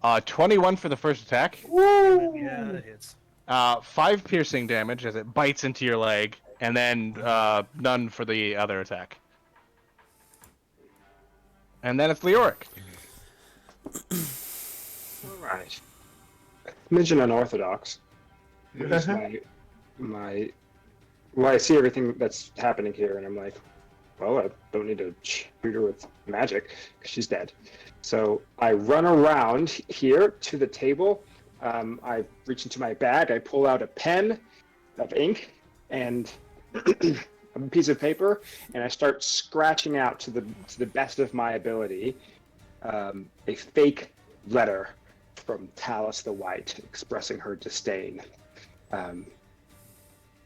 21 for the first attack. Yeah, that hits. 5 piercing damage as it bites into your leg, and then none for the other attack. And then it's Leoric. All right. Mention unorthodox. Here's my. Well, I see everything that's happening here, and I'm like, well, I don't need to shoot her with magic because she's dead. So I run around here to the table. I reach into my bag. I pull out a pen of ink and a piece of paper, and I start scratching out to the best of my ability a fake letter from Talus the White expressing her disdain.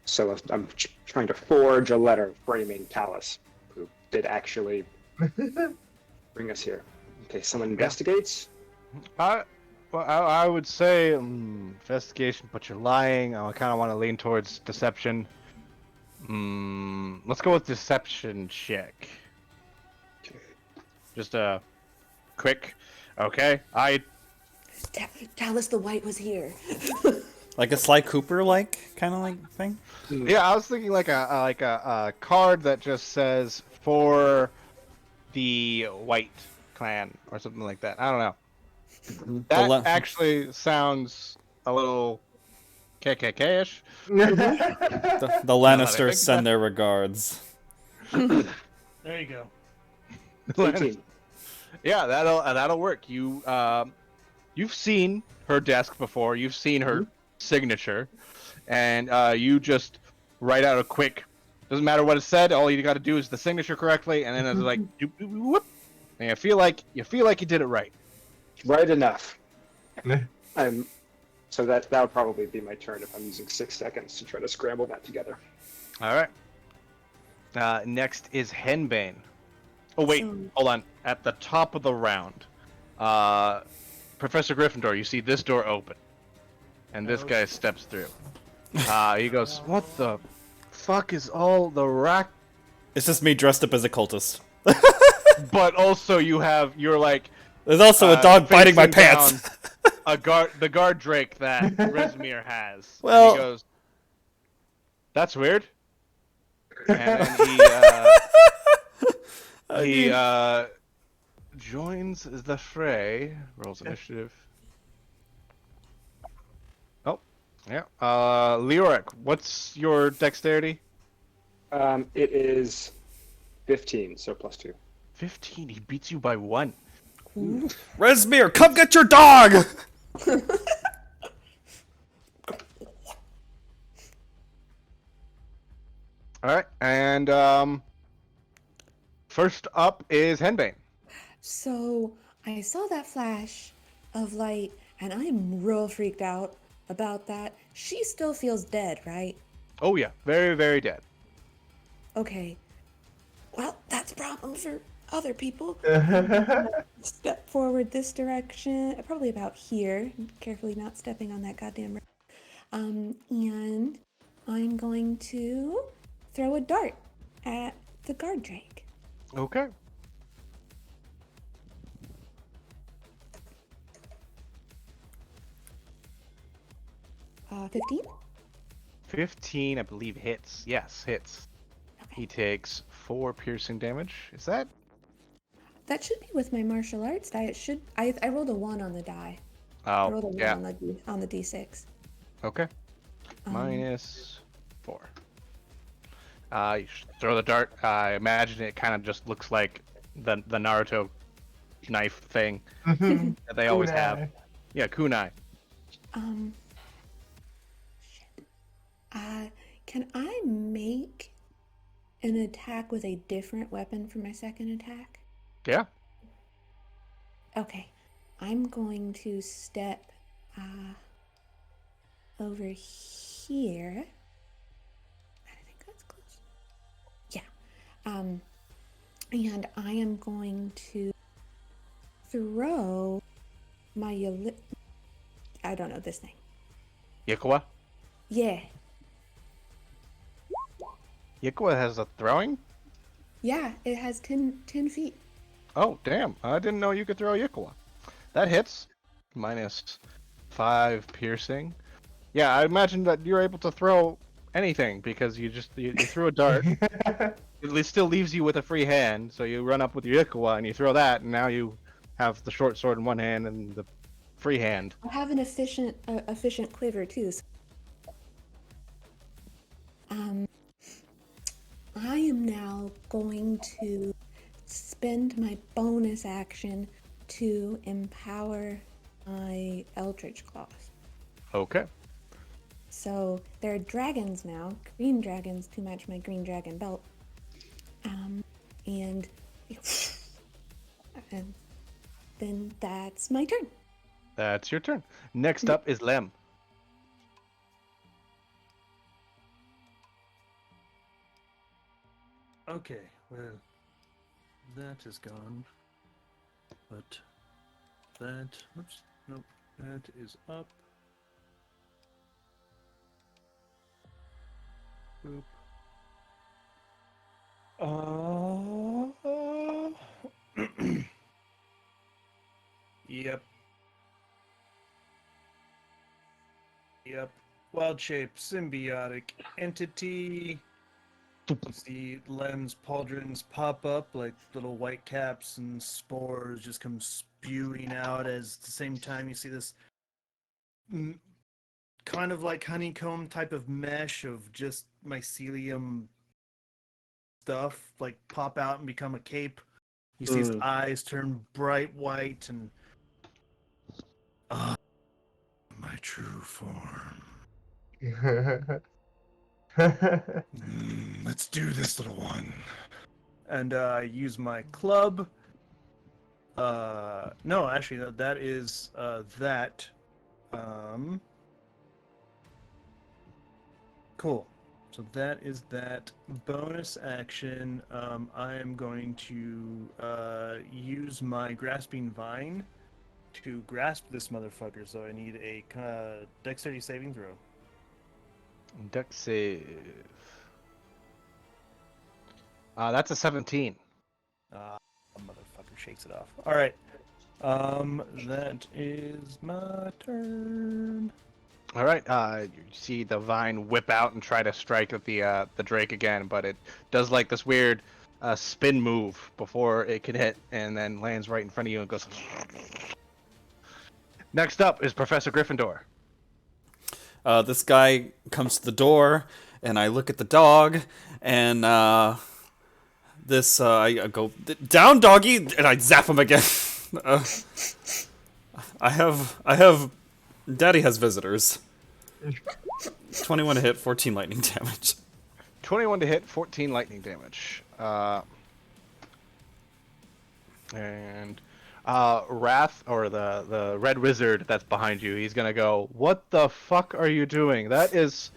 So I'm trying to forge a letter framing Talus, who did actually bring us here. Okay, someone investigates. I would say investigation, but you're lying. I kind of want to lean towards deception. Let's go with deception check. Just a quick. Okay, Talus the White was here. Like a Sly Cooper kind of thing? Yeah, I was thinking like a card that just says for the White Clan or something like that. I don't know. That actually sounds a little KKK-ish. The Lannisters send their regards. There you go. 18. Yeah, that'll work. You've seen her desk before. You've seen her signature, and you just write out a quick. Doesn't matter what it said. All you got to do is the signature correctly, and then it's like whoop, and you feel like you did it right. Right enough. So that would probably be my turn if I'm using 6 seconds to try to scramble that together. All right. Next is Henbane. Oh wait, hold on. At the top of the round, Professor Gryffindor, you see this door open, and this guy steps through. He goes, "What the fuck is all the rack?" It's just me dressed up as a cultist. But also you're like. There's also a dog biting my pants. The guard drake that Resmir has. Well, and he goes, "That's weird." And then he joins the fray. Rolls initiative. Oh, yeah. Leoric, what's your dexterity? It is 15, so +2. 15. He beats you by 1. Resmir, come get your dog! Alright, and first up is Henbane. So I saw that flash of light, and I'm real freaked out about that. She still feels dead, right? Oh yeah, very, very dead. Okay. that's a problem for other people. Uh, Step forward this direction, probably about here, carefully not stepping on that goddamn rope. And I'm going to throw a dart at the guard drake. Okay. 15? 15, I believe, hits. Yes, hits. Okay. He takes 4 piercing damage. Is that? That should be with my martial arts die. It should. I rolled a 1 on the die. I Oh, rolled a 1 yeah. on the d6. Okay. Um, -4. You throw the dart. I imagine it kind of just looks like the Naruto knife thing mhm. that they always have. Kunai. Yeah, kunai. Shit. Can I make an attack with a different weapon for my second attack? Yeah. Okay. I'm going to step over here. I think that's close. Yeah. And I am going to throw my I don't know this thing. Yikawa. Yeah. Yikawa has a throwing? Yeah, it has 10 feet. Oh, damn. I didn't know you could throw Yikawa. That hits. -5 piercing. Yeah, I imagine that you're able to throw anything because you threw a dart. It still leaves you with a free hand, so you run up with your Yikawa and you throw that, and now you have the short sword in one hand and the free hand. I have an efficient quiver too. So, I am now going to spend my bonus action to empower my Eldritch Claws. Okay. So there are dragons now, green dragons to match my green dragon belt. And then that's my turn. That's your turn. Next up is Lem. Okay, well, that is gone. But that, oops, nope, that is up. Boop. Yep. Yep. Wild shape, symbiotic entity. You see Lem's pauldrons pop up like little white caps and spores just come spewing out as at the same time you see this kind of like honeycomb type of mesh of just mycelium stuff like pop out and become a cape. You see his eyes turn bright white and my true form. Let's do this, little one. And I use my club. No, actually, that is that. Cool. So that is that bonus action. I am going to use my grasping vine to grasp this motherfucker. So I need a dexterity saving throw. Dex save. That's a 17. Motherfucker shakes it off. All right. That is my turn. All right. You see the vine whip out and try to strike at the drake again, but it does like this weird spin move before it can hit, and then lands right in front of you and goes. Next up is Professor Gryffindor. This guy comes to the door, and I look at the dog, and I go, down, doggy, and I zap him again. I have, Daddy has visitors. 21 to hit, 14 lightning damage. 21 to hit, 14 lightning damage. And Wrath, or the red wizard that's behind you, he's gonna go, what the fuck are you doing? That is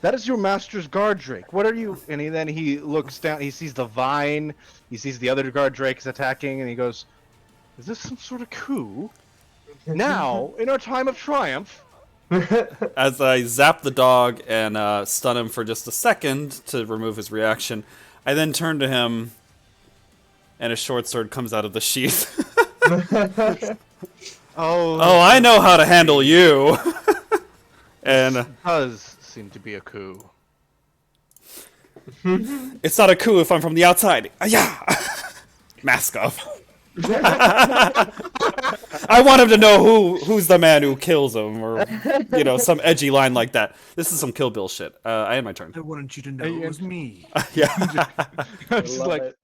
That is your master's guard drake. What are you? And then he looks down. He sees the vine. He sees the other guard drake is attacking, and he goes, "Is this some sort of coup? Now, in our time of triumph." As I zap the dog and stun him for just a second to remove his reaction, I then turn to him, and a short sword comes out of the sheath. Oh, I know how to handle you. And This does seem to be a coup. it's not a coup if I'm from the outside. Yeah, mask off. I want him to know who's the man who kills him, or some edgy line like that. This is some Kill Bill shit. I had my turn. I wanted you to know it was me. Yeah. Just like,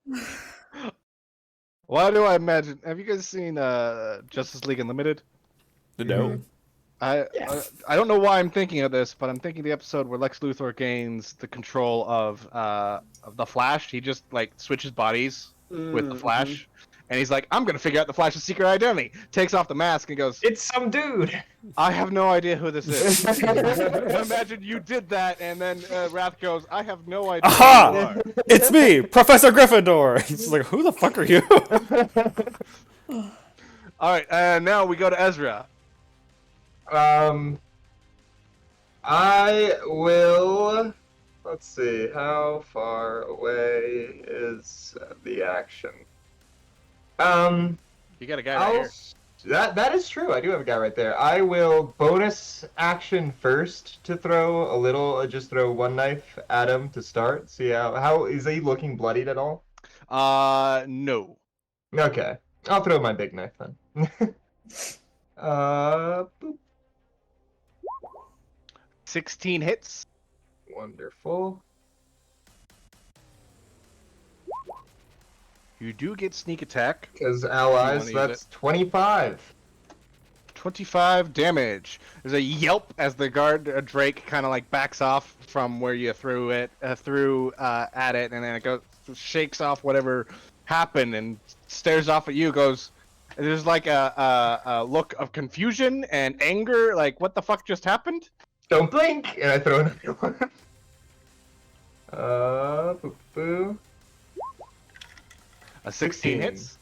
why do I imagine? Have you guys seen Justice League Unlimited? No. I don't know why I'm thinking of this, but I'm thinking the episode where Lex Luthor gains the control of the Flash. He just like switches bodies with the Flash, and he's like, "I'm gonna figure out the Flash's secret identity." Takes off the mask and goes, It's some dude. "I have no idea who this is." Imagine you did that, and then Wrath goes, "I have no idea Aha! who you are." It's me, Professor Gryffindor. He's just like, who the fuck are you? All right, and now we go to Ezra. I will. Let's see. How far away is the action? You got a guy right here. That is true. I do have a guy right there. I will bonus action first to throw a little. Just throw one knife at him to start. See how is he looking bloodied at all? No. Okay, I'll throw my big knife then. Boop. 16 hits. Wonderful. You do get sneak attack. Because You allies, wanna use that's 25. 25 damage. There's a yelp as the guard Drake kind of like backs off from where you threw it, at it, and then it goes shakes off whatever happened and stares off at you. Goes, there's like a look of confusion and anger. Like, what the fuck just happened? Don't blink! And I throw another one. Boo boo. A 16 hits.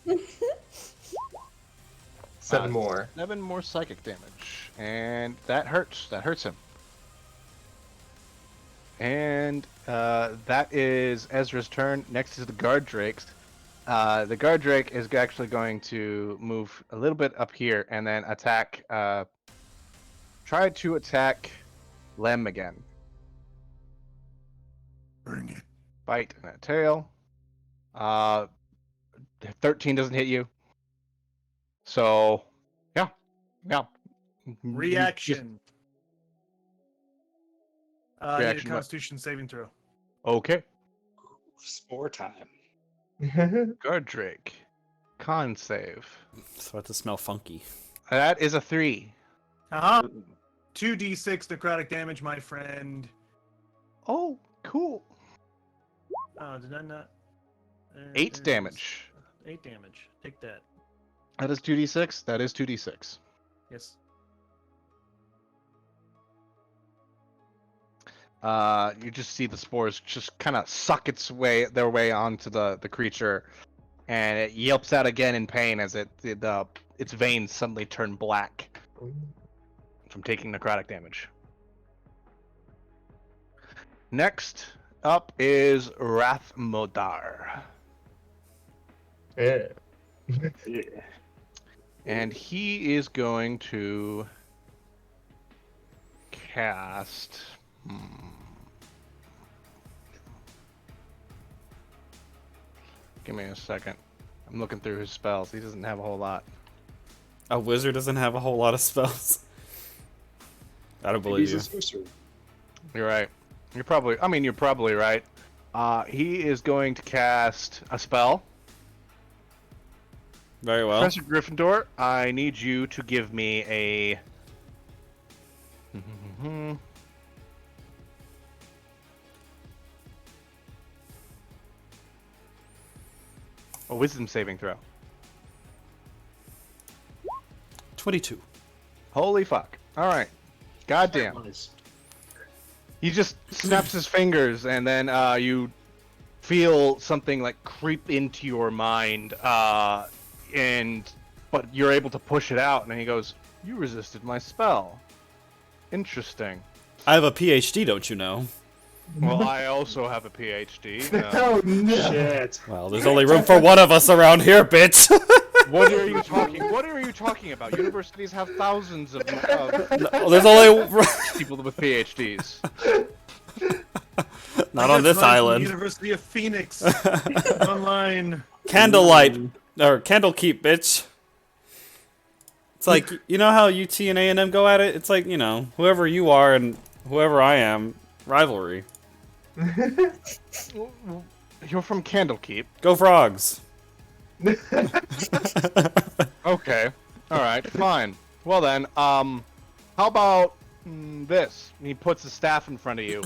7 more. 7 more psychic damage, and that hurts. That hurts him. And that is Ezra's turn. Next is the guard drakes. The guard drake is actually going to move a little bit up here and then attack. Try to attack Lem again. Bring it. Bite and a tail. 13 doesn't hit you. So, yeah. Reaction. I need a Reaction what? Constitution saving throw. Okay. Spore time. Guard Drake. Con save. It's about to smell funky. That is a 3. Uh-huh. 2d6 necrotic damage, my friend. Oh, cool. Oh, did I not? 8 damage. 8 damage. Take that. That is 2d6. That is 2d6. Yes. You just see the spores just kind of suck their way onto the creature, and it yelps out again in pain as its veins suddenly turn black from taking necrotic damage. Next up is Rathmodar, Yeah. Yeah. and he is going to cast. Give me a second. I'm looking through his spells. He doesn't have a whole lot. A wizard doesn't have a whole lot of spells. I don't believe He's you. a sorcerer. You're right. You're probably right. He is going to cast a spell. Very well. Professor Gryffindor, I need you to give me a... a wisdom saving throw. 22. Holy fuck. Alright. Goddamn. He just snaps his fingers, and then you feel something like creep into your mind, but you're able to push it out. And he goes, "You resisted my spell. Interesting. I have a PhD, don't you know? Well, I also have a PhD. Oh no! Shit. Well, there's only room for one of us around here, bitch. What are you talking about? Universities have thousands of No, there's only people with PhDs. not on this That's mine from the island. University of Phoenix. Online. Candlelight or Candlekeep, bitch. It's like, you know how UT and A&M go at it? It's like, you know, whoever you are and whoever I am, rivalry. You're from Candlekeep. Go Frogs. Okay. All right. Fine. Well then, how about this? And he puts a staff in front of you,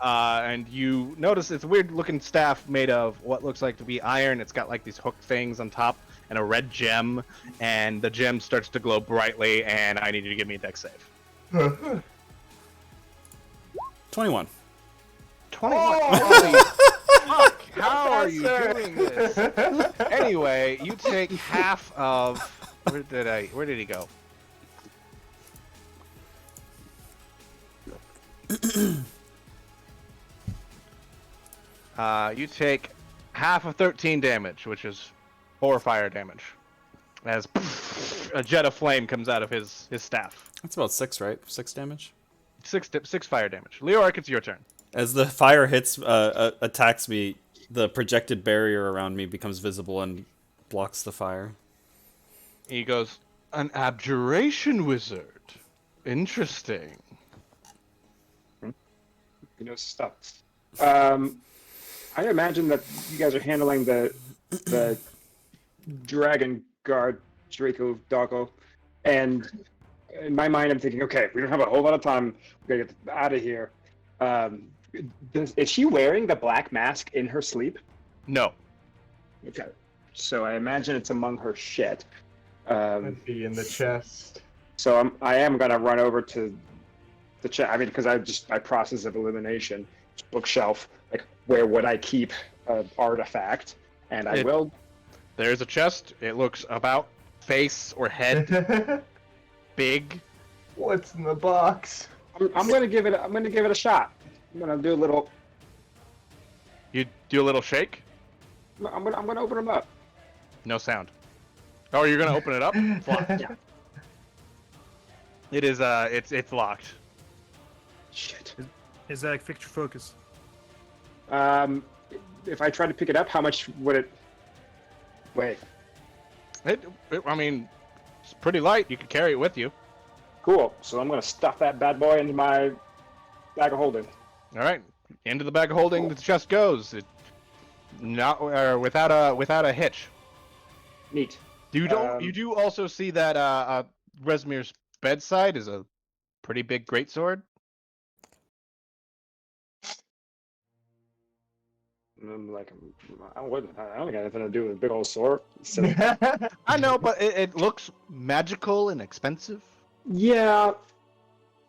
and you notice it's a weird-looking staff made of what looks like to be iron. It's got like these hook things on top and a red gem, and the gem starts to glow brightly. And I need you to give me a dex save. 21. 21. Holy fuck! How are you doing this? Anyway, you take half of. Where did he go? You take half of 13 damage, which is 4 fire damage. As a jet of flame comes out of his staff. That's about 6, right? 6 damage? 6 fire damage. Leoric, it's your turn. As the fire hits, attacks me, the projected barrier around me becomes visible and blocks the fire. He goes, an abjuration wizard. Interesting. You know stuff. I imagine that you guys are handling the Dragon Guard Draco Doggo, and in my mind, I'm thinking, okay, we don't have a whole lot of time. We gotta get out of here. Is she wearing the black mask in her sleep? No. Okay, so I imagine it's among her shit. It'd be in the chest. So I am gonna run over to the chest. I mean, because by process of elimination, bookshelf. Like, where would I keep an artifact? And I will. There's a chest. It looks about face or head big. What's in the box? I'm gonna give it. I'm gonna give it a shot. I'm gonna do a little. You do a little shake. I'm gonna open them up. No sound. Oh, you're gonna open it up? Locked. Yeah. It is. It's locked. Shit. Isaac, fix your focus. If I try to pick it up, how much would it weigh? I mean, it's pretty light. You could carry it with you. Cool. So I'm gonna stuff that bad boy into my bag of holding. All right. Into the bag of holding, the chest goes. It without a hitch. Neat. You do also see that Resmir's bedside is a pretty big greatsword. I'm like, I don't got anything to do with a big old sword. So, I know, but it looks magical and expensive. yeah.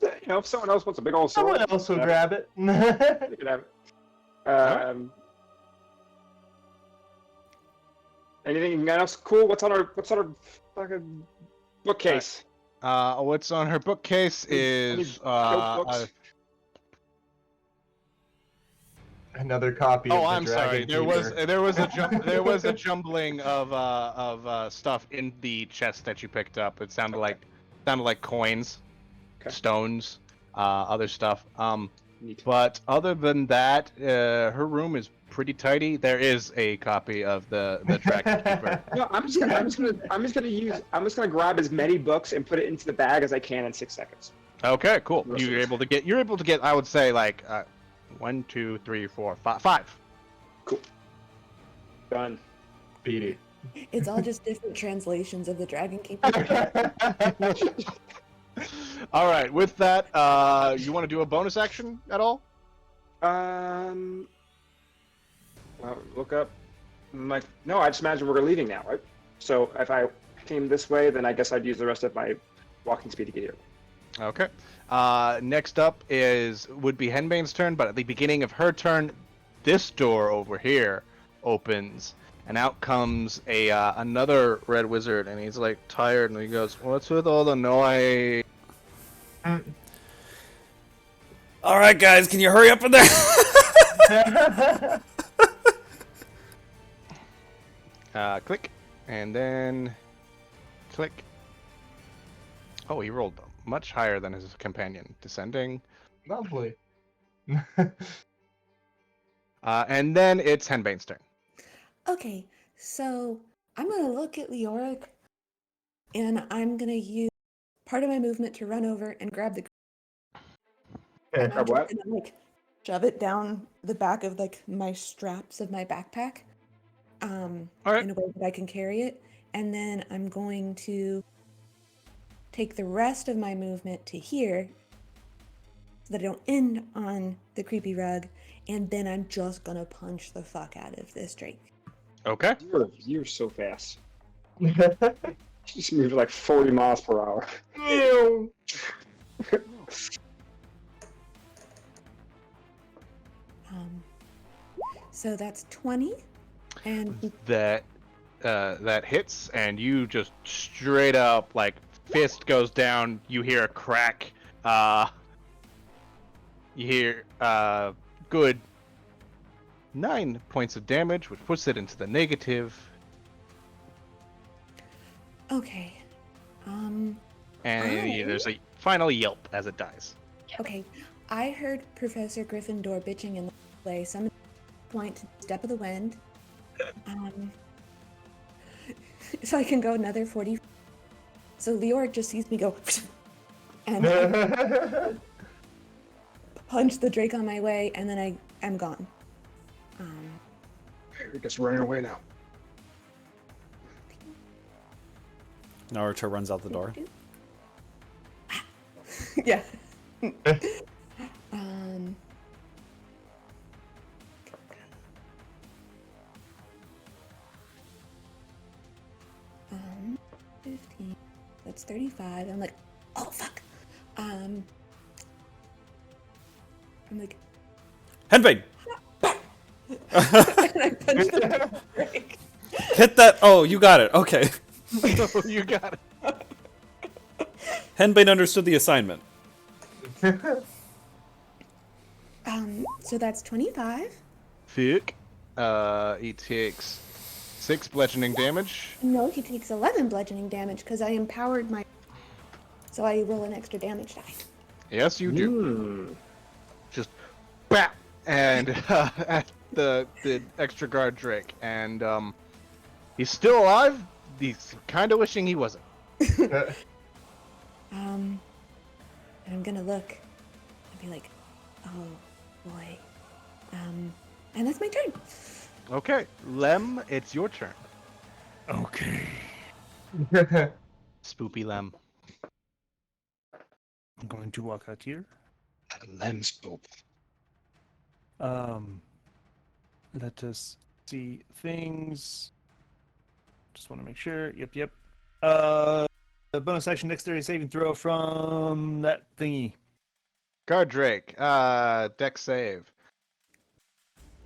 You know, if someone else wants a big old sword, Someone else will grab it. you can have it. Anything else cool? What's on our fucking bookcase? What's on her bookcase is notebooks? Another copy of Oh, the I'm sorry. Dragon There was a jumbling of stuff in the chest that you picked up. It sounded like coins, stones, other stuff. Neat. But other than that, her room is pretty tidy. There is a copy of the Dragon Keeper. No, I'm just gonna grab as many books and put it into the bag as I can in 6 seconds. Okay, cool. You're able to get. I would say like 1, 2, 3, 4, 5. Cool. Done. Beat it. It's all just different translations of the Dragon Keeper. All right. With that, you want to do a bonus action at all? Look up. No, I just imagine we're leaving now, right? So if I came this way, then I guess I'd use the rest of my walking speed to get here. Okay. Next up would be Henbane's turn, but at the beginning of her turn, this door over here opens, and out comes another red wizard, and he's like tired, and he goes, "What's with all the noise?" All right, guys, can you hurry up in there? Click, and then click. Oh, he rolled much higher than his companion, descending. Lovely. And then it's Henbane's turn. Okay, so I'm gonna look at Leoric, and I'm gonna use part of my movement to run over and grab the. And I'm Grab just what? gonna like shove it down the back of like my straps of my backpack, All right. in a way that I can carry it, and then I'm going to take the rest of my movement to here, so that I don't end on the creepy rug, and then I'm just gonna punch the fuck out of this Drake. Okay. You're so fast. You just moved like 40 miles per hour. So that's 20, and That hits, and you just straight up like fist goes down. You hear a crack. You hear good 9 points of damage, which puts it into the negative. okay. And Alright. there's a final yelp as it dies. Okay, I heard Professor Gryffindor bitching in the play. So I'm gonna point to the step of the wind. So I can go another 40. So Leoric just sees me go, and I punch the Drake on my way, and then I am gone. You're just running away now. Naruto runs out the door. Yeah. Um, 15. That's 35. I'm like, oh fuck. I'm like, Henbane! and I punch the Drake. Hit that! Oh, you got it. Okay. You got it. Henbane understood the assignment. So that's 25. Fuck. He takes 6 bludgeoning damage. No, he takes 11 bludgeoning damage because I empowered my. So I roll an extra damage die. Yes, you do. Just bap, and at the extra guard Drake, and he's still alive. He's kind of wishing he wasn't. And I'm gonna look and be like, oh boy. And that's my turn. Okay, Lem, it's your turn. Okay. Spoopy Lem. I'm going to walk out here. Lens boop. Let us see things. Just want to make sure. Yep. The bonus action dexterity saving throw from that thingy. Guard Drake. Deck save.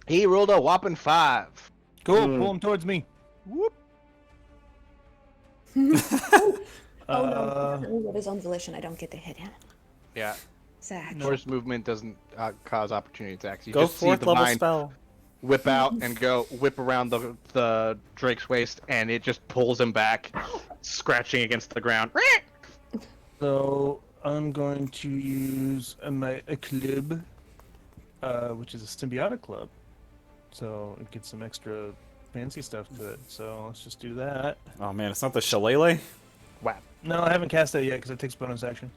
He rolled a whopping 5. Cool. Pull him towards me. Whoop. Oh no, he definitely of his own volition. I don't get to hit him. Yeah. Zach. Force movement doesn't cause opportunity attacks. You Go just see fourth the level vine spell. whip out and go whip around the Drake's waist, and it just pulls him back, scratching against the ground. So I'm going to use a club, which is a symbiotic club. So it gets some extra fancy stuff to it. So let's just do that. Oh man, it's not the shillelagh? Wow. No, I haven't cast that yet because it takes bonus action.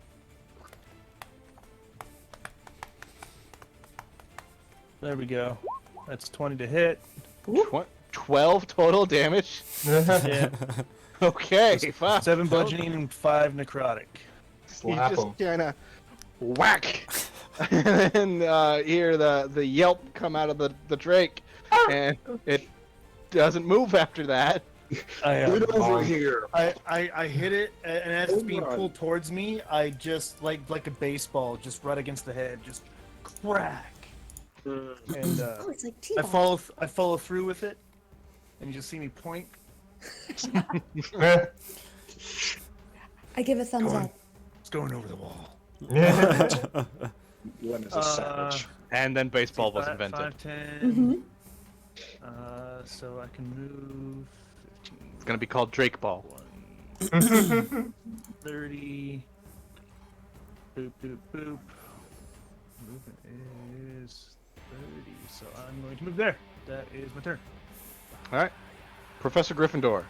There we go. That's 20 to hit. 12 total damage. Yeah. Okay, fine. 7 bludgeoning and 5 necrotic. You Slap just him. kind of whack, and hear the yelp come out of the Drake, and it doesn't move after that. Get over here. I hit it, and as it's being Hold on. pulled towards me, I just like a baseball, just right against the head, just crack. And Oh, it's like I T-ball. follow through with it, and you just see me point. I give a thumbs Going- up. It's going over the wall. Len is a savage. And then baseball was 5, invented. 5, 10. Mm-hmm. So I can move 15, It's gonna be called Drake Ball. 20, 30. Boop, boop, boop. Movement is 30, so I'm going to move there. That is my turn. All right, Professor Gryffindor.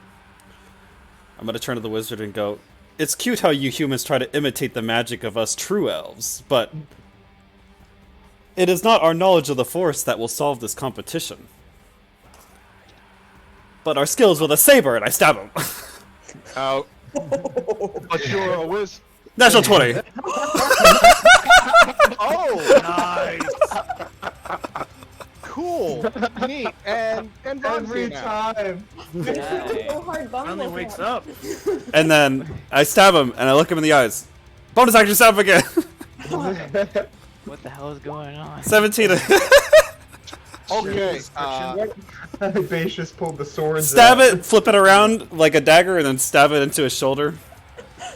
I'm gonna turn to the wizard and go, it's cute how you humans try to imitate the magic of us true elves, but it is not our knowledge of the Force that will solve this competition. But our skills with a saber, and I stab him. Oh, but you're a whiz. Natural 20. Oh, Nice. cool, neat, and Von's Every here now. time. So hard Finally bongo wakes clap. up. And then I stab him, and I look him in the eyes. Bonus action stab him again. What the hell is going on? 17. Okay, Base just pulled the swords Stab out. it, flip it around like a dagger, and then stab it into his shoulder.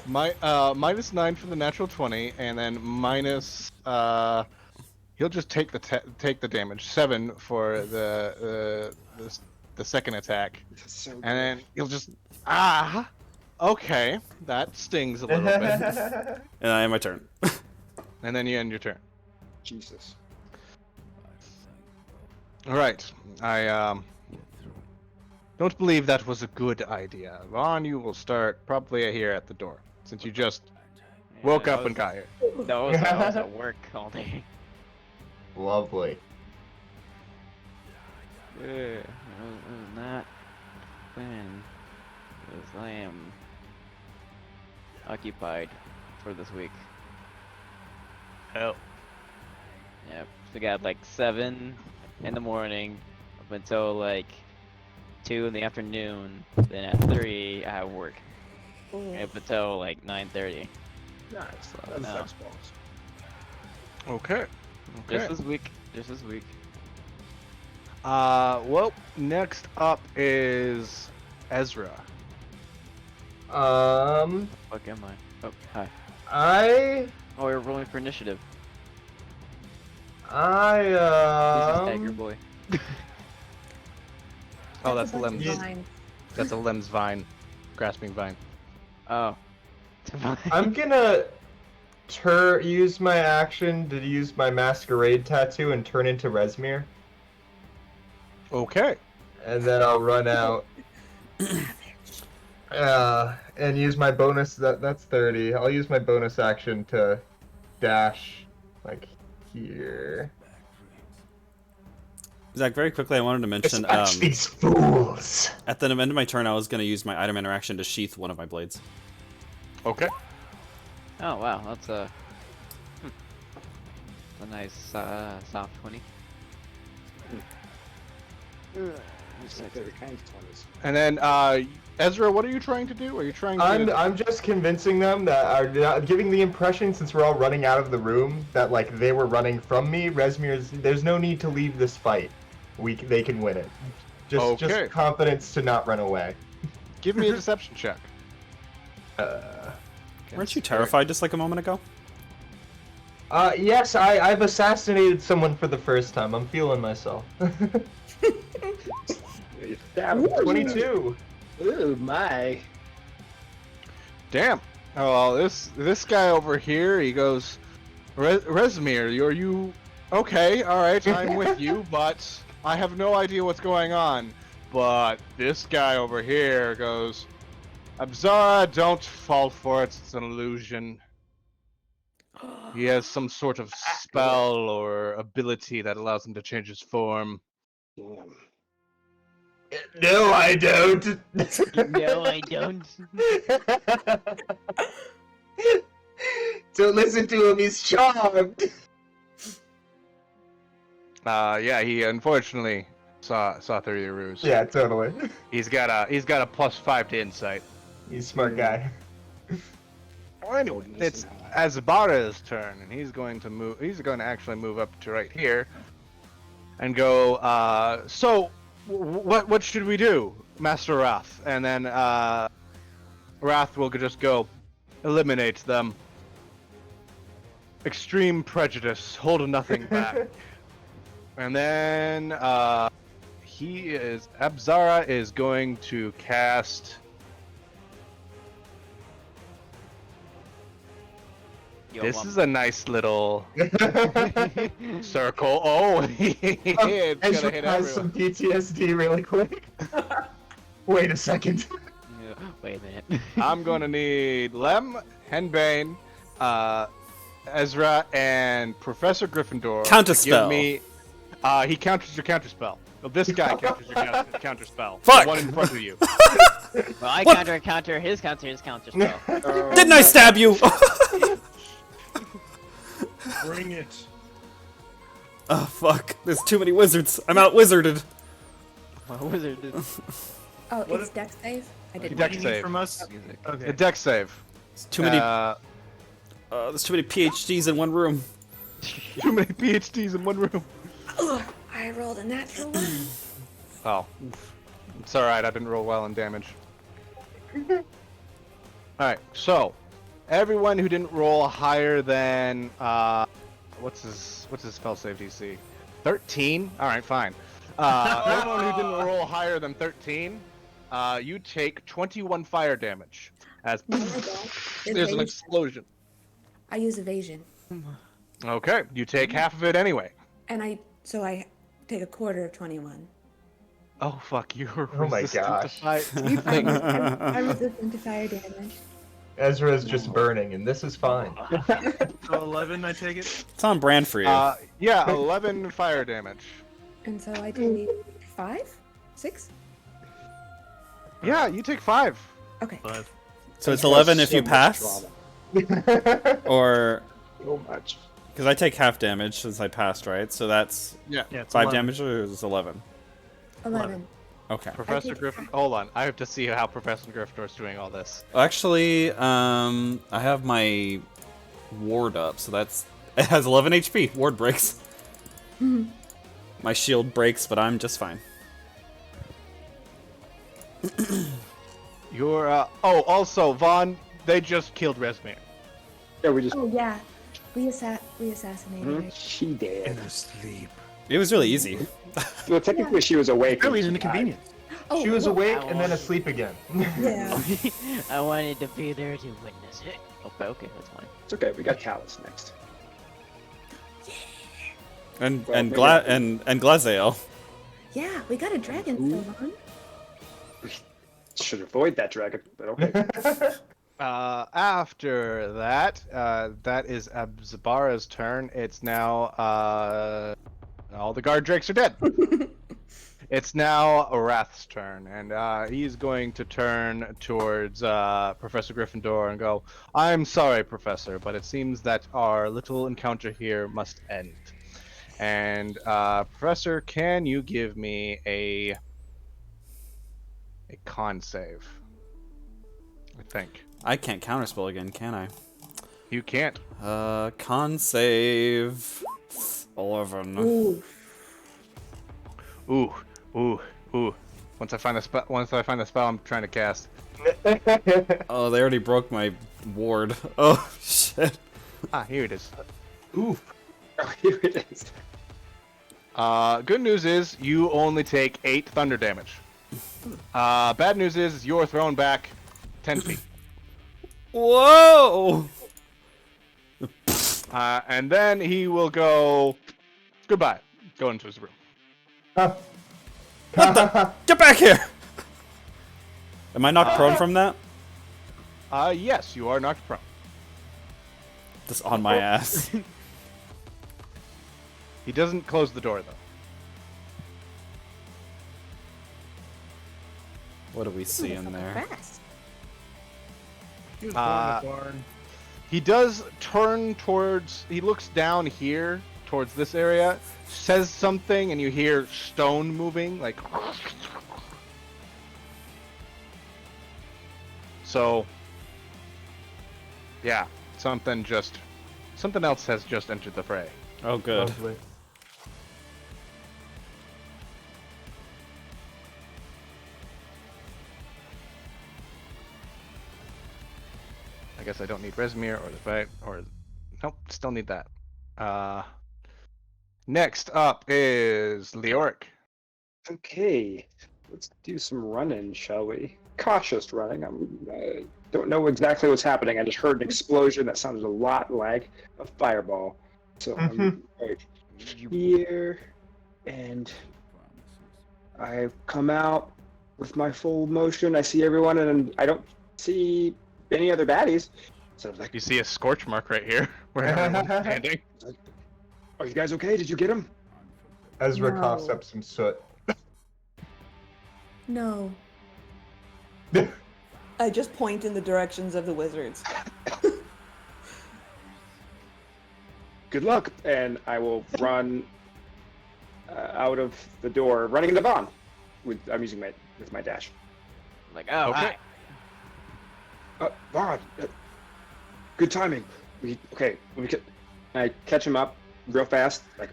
minus 9 for the natural 20, and then minus he'll just take the damage 7 for the second attack, That's so and then he'll just okay, that stings a little bit, And I end my turn. and then you end your turn. Jesus. All right, I don't believe that was a good idea. Ron, you will start probably here at the door, since you just woke up and got here. No, I was at work all day. Lovely. It was not when because I am occupied for this week. Hell. Yep. So we got like 7 in the morning up until like 2 in the afternoon. Then at 3 I have work. Up until like 9:30. Nice. That's No. sex balls. Okay. Just this week. Just this week. Well, next up is Ezra. Fuck am I? Oh, hi. I Oh, we're rolling for initiative. Who's I this tiger boy? Oh, that's a bunch of Lem's. vines. That's a Lem's vine, grasping vine. Oh. I'm gonna use my action to use my masquerade tattoo and turn into Resmir, Okay. and then I'll run out. And use my bonus. That's 30. I'll use my bonus action to dash, like here. Zach, very quickly, I wanted to mention, Dispatch these fools. at the end of my turn, I was going to use my item interaction to sheath one of my blades. Okay. Oh wow, that's a nice soft 20. And then, Ezra, what are you trying to do? Are you trying to? I'm just convincing them that are giving the impression, since we're all running out of the room, that like they were running from me. Resmir's. There's no need to leave this fight. They can win it. Okay. Just confidence to not run away. Give me a deception check. Weren't you terrified just like a moment ago? Yes, I've assassinated someone for the first time. I'm feeling myself. Damn, 22. Ooh, my. Damn. Oh, well, this guy over here, he goes, Resmir, are you okay? All right, I'm with you, but I have no idea what's going on. But this guy over here goes, Abzara, don't fall for it. It's an illusion. He has some sort of spell or ability that allows him to change his form. Damn. No, I don't. No, I don't. Don't listen to him. He's charmed. Yeah, he unfortunately saw through your ruse. Yeah, totally. He's got a +5 to insight. He's a smart guy. Well, anyway, it's Azbara's turn, and he's going to move. He's going to actually move up to right here, and go. So, what should we do, Master Wrath? And then Wrath will just go, eliminate them. Extreme prejudice, hold nothing back. And then Abzara is going to cast. This is a nice little circle. Oh, it's gonna Ezra hit has everyone. some PTSD really quick. Wait a second. Yeah, wait a minute. I'm gonna need Lem, Henbane, Ezra, and Professor Gryffindor. Counterspell. To give me. He counters your counterspell. Well, this guy counters your counterspell. Fuck! The one in front of you. Well, I What? counter his counter spell. Didn't I stab you? Bring it. Oh fuck! There's too many wizards. I'm out wizarded. My wizard is... Oh, What it's dex save? I didn't. Dex What do you need save. from us? A Okay. dex save. There's too many. Uh, There's too many PhDs in one room. too many PhDs in one room. Ugh, I rolled a natural one. Oh, it's all right. I didn't roll well in damage. All right, so everyone who didn't roll higher than what's his spell save DC? 13. All right, fine. Everyone who didn't roll higher than 13, you take 21 fire damage as Oh my God. there's an Evasion. explosion. I use evasion, Okay, you take half of it anyway. and I take a quarter of 21. Oh fuck, you're Oh my resistant to gosh. fire. I'm resistant to fire damage. Ezra's just burning, and this is fine. So 11, I take it. It's on brand for you. Yeah, 11 fire damage. And so I take 5? 6? Yeah, you take 5. Okay. So it's 11 if So you much pass, or So much. because I take half damage since I passed, right? So that's Yeah. Yeah, it's 5 11. damage, or is it 11? 11. Okay. Professor take Griffin. Hold on, I have to see how Professor Gryffindor's doing all this. Actually, I have my ward up, so that's it has 11 HP. Ward breaks. My shield breaks, but I'm just fine. You're. Oh, also, Vaughn. They just killed Resmir. Yeah, we just. Oh yeah, we assassinated her. She did. In her sleep. It was really easy. Well, technically, she was awake. Really, when an she died. inconvenience. Oh, She was well, awake and then asleep again. Yeah. I wanted to be there to witness it. Okay, that's fine. It's okay. We got Callus next. And Well, and maybe- Gla and Glaziel. Yeah, we got a dragon still on. Should avoid that dragon, but okay. After that, that is Abzabara's turn. It's now. All the guard drakes are dead. It's now Wrath's turn, and he's going to turn towards Professor Gryffindor and go, "I'm sorry, Professor, but it seems that our little encounter here must end." And Professor, can you give me a con save? I think I can't counterspell again, can I? you can't. Con save 11. Ooh. Ooh. Once I find the spell I'm trying to cast. Oh, they already broke my ward. Oh shit. Ah, here it is. Ooh. Oh, here it is. Good news is you only take 8 thunder damage. Bad news is you're thrown back 10 feet. Whoa! And then he will go goodbye. Go into his room. Get back here! Am I knocked prone from that? Yes, you are knocked prone. Just on my ass. He doesn't close the door though. What do we see in there? Fast. He was born in Uh, the barn. He does turn towards. He looks down here towards this area, says something, and you hear stone moving, like. So, yeah, something else has just entered the fray. Oh, good. Lovely. I guess I don't need Rezmir or the fight, or nope, still need that. Next up is Leoric. Okay, let's do some running, shall we? Cautious running. I don't know exactly what's happening. I just heard an explosion that sounded a lot like a fireball. So I'm right here, and I come out with my full motion. I see everyone, and I don't see any other baddies. So like, You see a scorch mark right here where everyone's standing. are you guys okay? Did you get him? Ezra No. coughs up some soot. No. I just point in the directions of the wizards. Good luck, and I will run out of the door, running into Vaughn. I'm using with my dash. Like, oh, Okay. hi. Vaughn, good timing. I catch him up real fast. Like,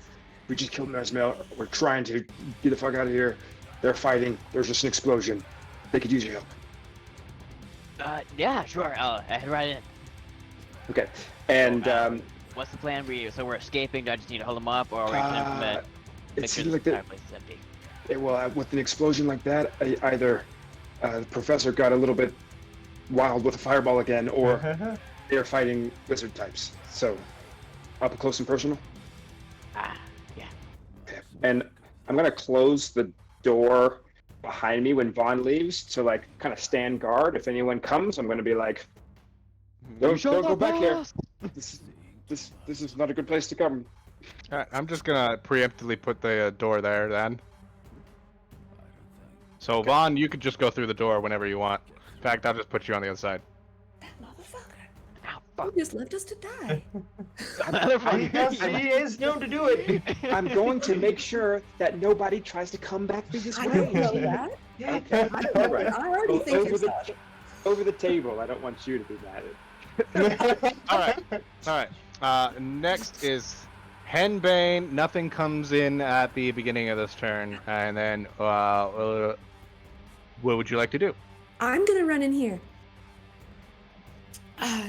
we just killed Mesmel. We're trying to get the fuck out of here. They're fighting. There's just an explosion. They could use your help. Yeah, sure. I'll head right in. Okay, and What's the plan? We're escaping. Do I just need to hold them up, or are we gonna it make sure seems like the that. place is empty? Well, with an explosion like that, either the professor got a little bit wild with a fireball again, or they're fighting wizard types. So, up close and personal. Yeah. Okay. And I'm gonna close the door behind me when Vaughn leaves to like kind of stand guard. If anyone comes, I'm gonna be like, don't go back here. This is not a good place to come. Alright, I'm just gonna preemptively put the door there then. So Vaughn, you could just go through the door whenever you want. In fact, I'll just put you on the other side. That motherfucker. Ow, He fuck. just left us to die. He is known to do it. I'm going to make sure that nobody tries to come back through this I way. don't know that. Yeah. I don't know that. I already Well, think it's that. over the table. I don't want you to be mad Alright. Next is Henbane. Nothing comes in at the beginning of this turn. And then, what would you like to do? I'm gonna run in here.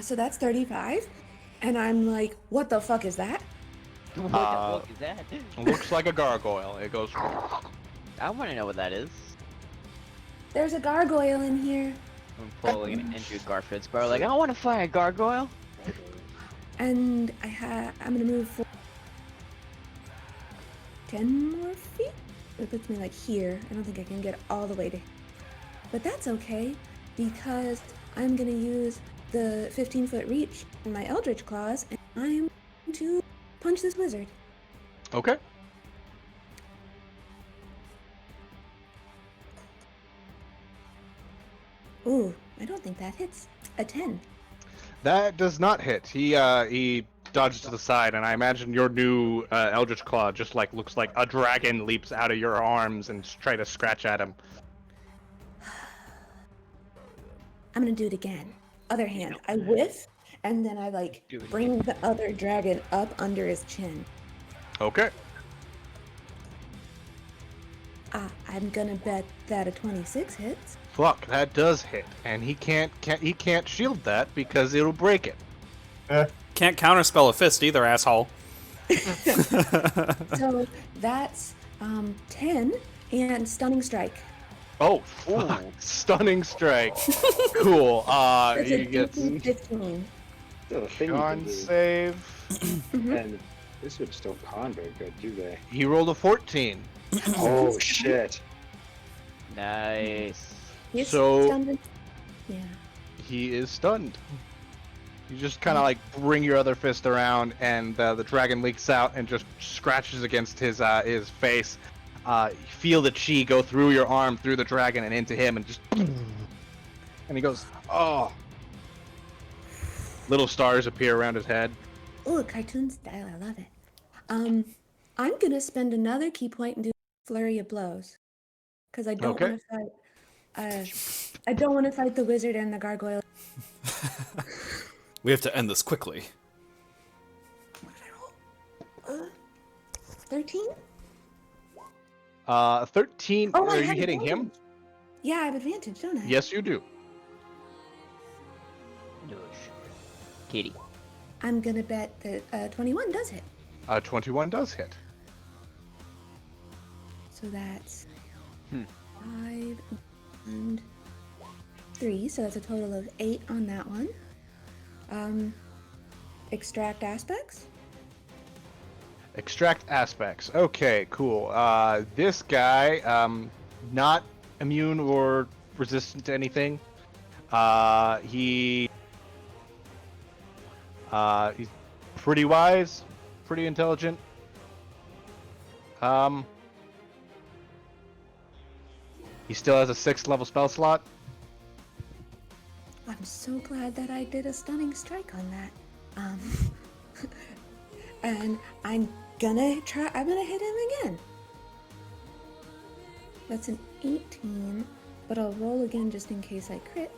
So that's 35. And I'm like, what the fuck is that? What the fuck is that? Looks like a gargoyle. It goes. I want to know what that is. There's a gargoyle in here. I'm pulling into Garfield's bar, like, I want to fight a gargoyle. And I'm gonna move for 10 more feet. It puts me like here. I don't think I can get all the way to. But that's okay because I'm gonna use the 15-foot reach in my Eldritch Claws, and I'm going to punch this wizard. Okay. Ooh, I don't think that hits. A 10. That does not hit. He dodges to the side, and I imagine your new Eldritch Claw just like looks like a dragon leaps out of your arms and try to scratch at him. I'm gonna do it again. Other hand, I whiff, and then I like bring the other dragon up under his chin. Okay. I'm gonna bet that a 26 hits. Fuck, that does hit, and he can't shield that because it'll break it. Can't counterspell a fist either, asshole. So that's 10 and stunning strike. Oh, fuck. Stunning strike. Cool. That's He a gets DC 15. Still a thing you can con do. save. And this would still con very good, do they? He rolled a 14. Oh shit! Nice. He's So- stunned. Yeah. He is stunned. You just kind of like bring your other fist around, and the dragon leaks out and just scratches against his face. You feel the chi go through your arm, through the dragon, and into him, and just. And he goes, oh. Little stars appear around his head. Ooh, cartoon style. I love it. I'm gonna spend another key point and do flurry of blows, because I don't Okay. want to fight. I don't want to fight the wizard and the gargoyle. We have to end this quickly. What did I roll? 13? 13. Oh, I Are you have hitting him? advantage. Yeah, I have advantage, don't I? Yes, you do. Kitty. I'm gonna bet that 21 does hit. 21 does hit. So that's 5 and 3. So that's a total of 8 on that one. Extract aspects. Extract aspects. Okay, cool. This guy, not immune or resistant to anything. He's pretty wise, pretty intelligent. He still has a 6th level spell slot. I'm so glad that I did a stunning strike on that. And I'm gonna hit him again. That's an 18, but I'll roll again just in case I crit.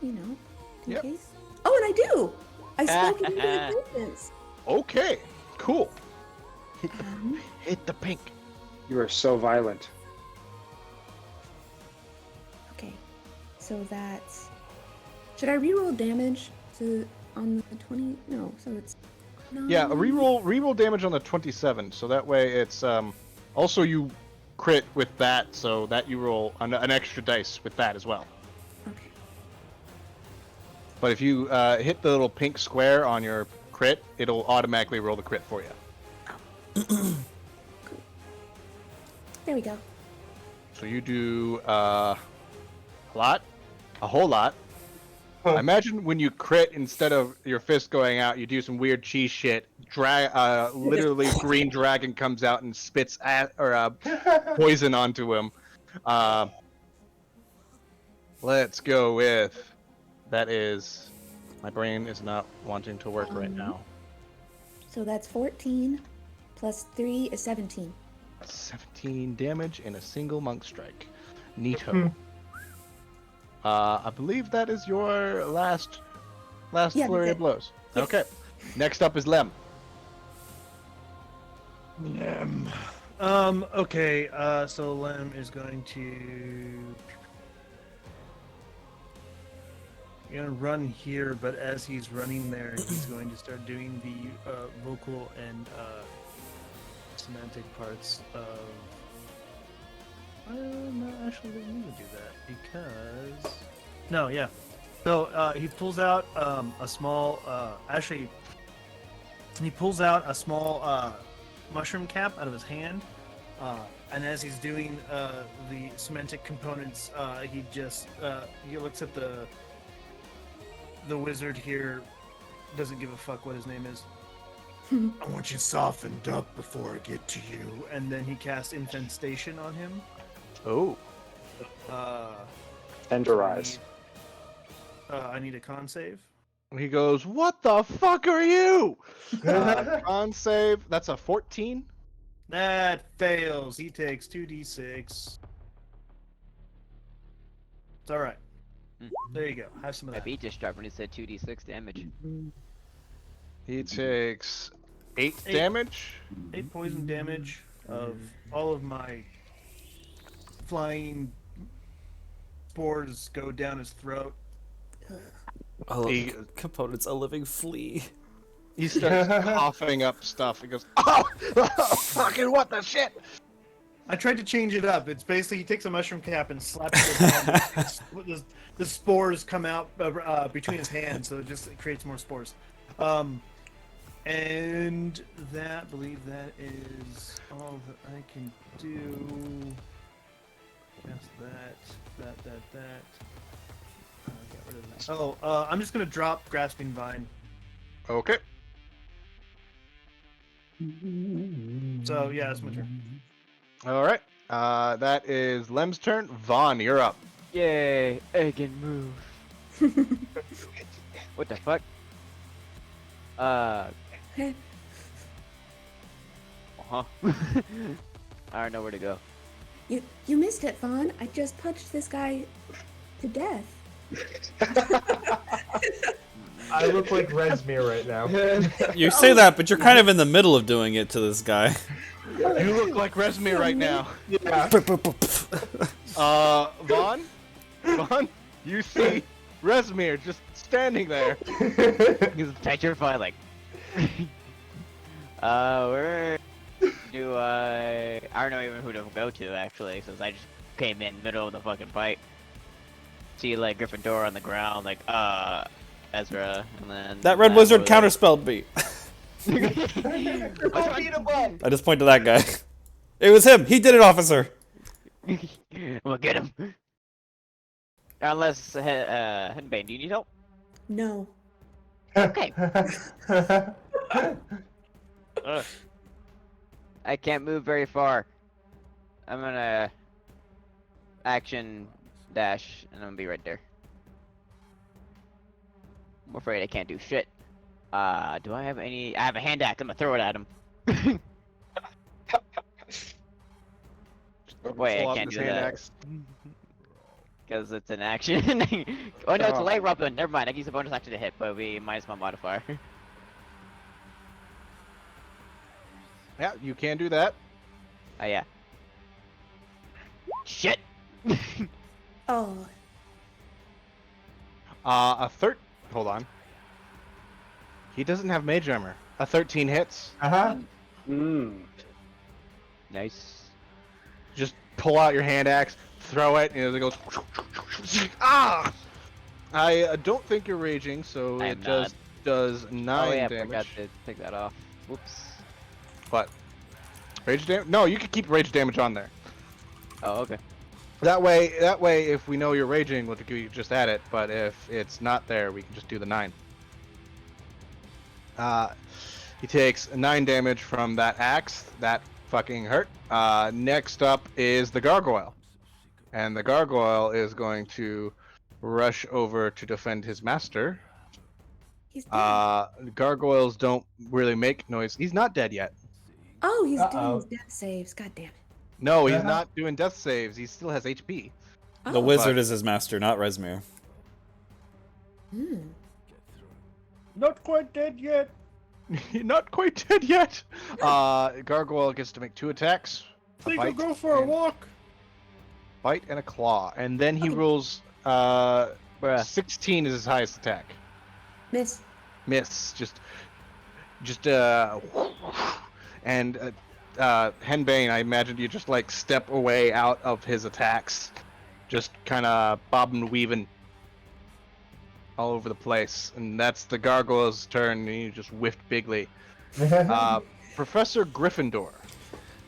You know, in case. Oh, and I do! I spoke into existence. Okay, cool. Um, Hit the pink. You are so violent. Okay, so that's. Should I reroll damage on the 20? No, so it's. Yeah, a 9. reroll damage on the 27, so that way it's also you crit with that, so that you roll an extra dice with that as well. Okay. But if you hit the little pink square on your crit, it'll automatically roll the crit for you. Cool. There we go. So you do a whole lot. I imagine when you crit, instead of your fist going out, you do some weird cheese shit. Literally green dragon comes out and spits poison onto him. Let's go with that is. My brain is not wanting to work right now. So that's 14 plus 3 is 17. 17 damage in a single monk strike. Neato. I believe that is your last Yeah, flurry that's of it. blows. Yes. Okay. Next up is Lem. Okay, so Lem is going to run here, but as he's running there, he's going to start doing the vocal and semantic parts of. No, actually, I didn't need to do that because. No, yeah. So he pulls out a small. He pulls out a small mushroom cap out of his hand, and as he's doing the semantic components, he looks at the wizard here. Doesn't give a fuck what his name is. I want you softened up before I get to you. And then he casts infestation on him. Oh. Tenderize. I need a con save. He goes, "What the fuck are you?" Con save. That's a 14. That fails. He takes 2d6. It's all right. There you go. Have some of My that. beat just dropped when he said 2d6 damage. He takes 8 8. damage. 8 poison damage of all of my flying spores go down his throat. Component's a living flea. He starts coughing up stuff. He goes, "Oh, fucking what the shit!" I tried to change it up. It's basically he takes a mushroom cap and slaps it with his hand. The spores come out between his hands, so it creates more spores. And that, I believe that is all that I can do. That's that. Get rid of that. Oh, I'm just gonna drop Grasping Vine. Okay. So yeah, that's my turn. All right. That is Lem's turn. Vaughn, you're up. Yay! I can move. What the fuck? huh? I don't know where to go. You missed it, Vaughn. I just punched this guy to death. I look like Resmir right now. You say that, but you're kind of in the middle of doing it to this guy. You look like Resmir right now. Yeah. Vaughn, you see Resmir just standing there. He's petrified, like. Where do I don't know even who to go to actually, since I just came in middle of the fucking fight. See like Gryffindor on the ground, like Ezra, and then That red wizard counterspelled me. I just point to that guy. It was him. He did it, officer. We'll get him. Unless Henbane, do you need help? No. Okay. I can't move very far. I'm gonna action dash, and I'm gonna be right there. I'm afraid I can't do shit. Do I have any? I have a hand axe. I'm gonna throw it at him. Wait, Pull I off can't his do hand that axe. because it's an action. Oh no, it's a light weapon. Never mind. I can use a bonus action to hit, but we minus my modifier. Yeah, you can do that. Oh yeah. Shit. Oh. Hold on. He doesn't have mage armor. A 13 hits. Uh-huh. Nice. Just pull out your hand axe, throw it, and it goes. Ah! I don't think you're raging, so I it am just does 9 oh yeah, I damage. forgot to take that off. Whoops. What? Rage damage? No, you can keep rage damage on there. Oh okay. That way, if we know you're raging, we can just add it. But if it's not there, we can just do the 9. He takes 9 damage from that axe. That fucking hurt. Next up is the gargoyle, and the gargoyle is going to rush over to defend his master. He's dead. Gargoyles don't really make noise. He's not dead yet. Oh, he's doing Uh-oh. his death saves. God damn it. No, he's not doing death saves. He still has HP. The Oh. wizard is his master, not Resmir. Hmm. Not quite dead yet. Not quite dead yet. Gargoyle gets to make 2 attacks. A Think I'll bite go for a and- walk. Bite and a claw, and then he Okay. rolls. Bruh. 16 is his highest attack. Miss. Miss. Just. And Henbane, I imagine you just like step away out of his attacks, just kind of bobbing and weaving all over the place, and that's the gargoyle's turn. And you just whiffed bigly. Professor Gryffindor.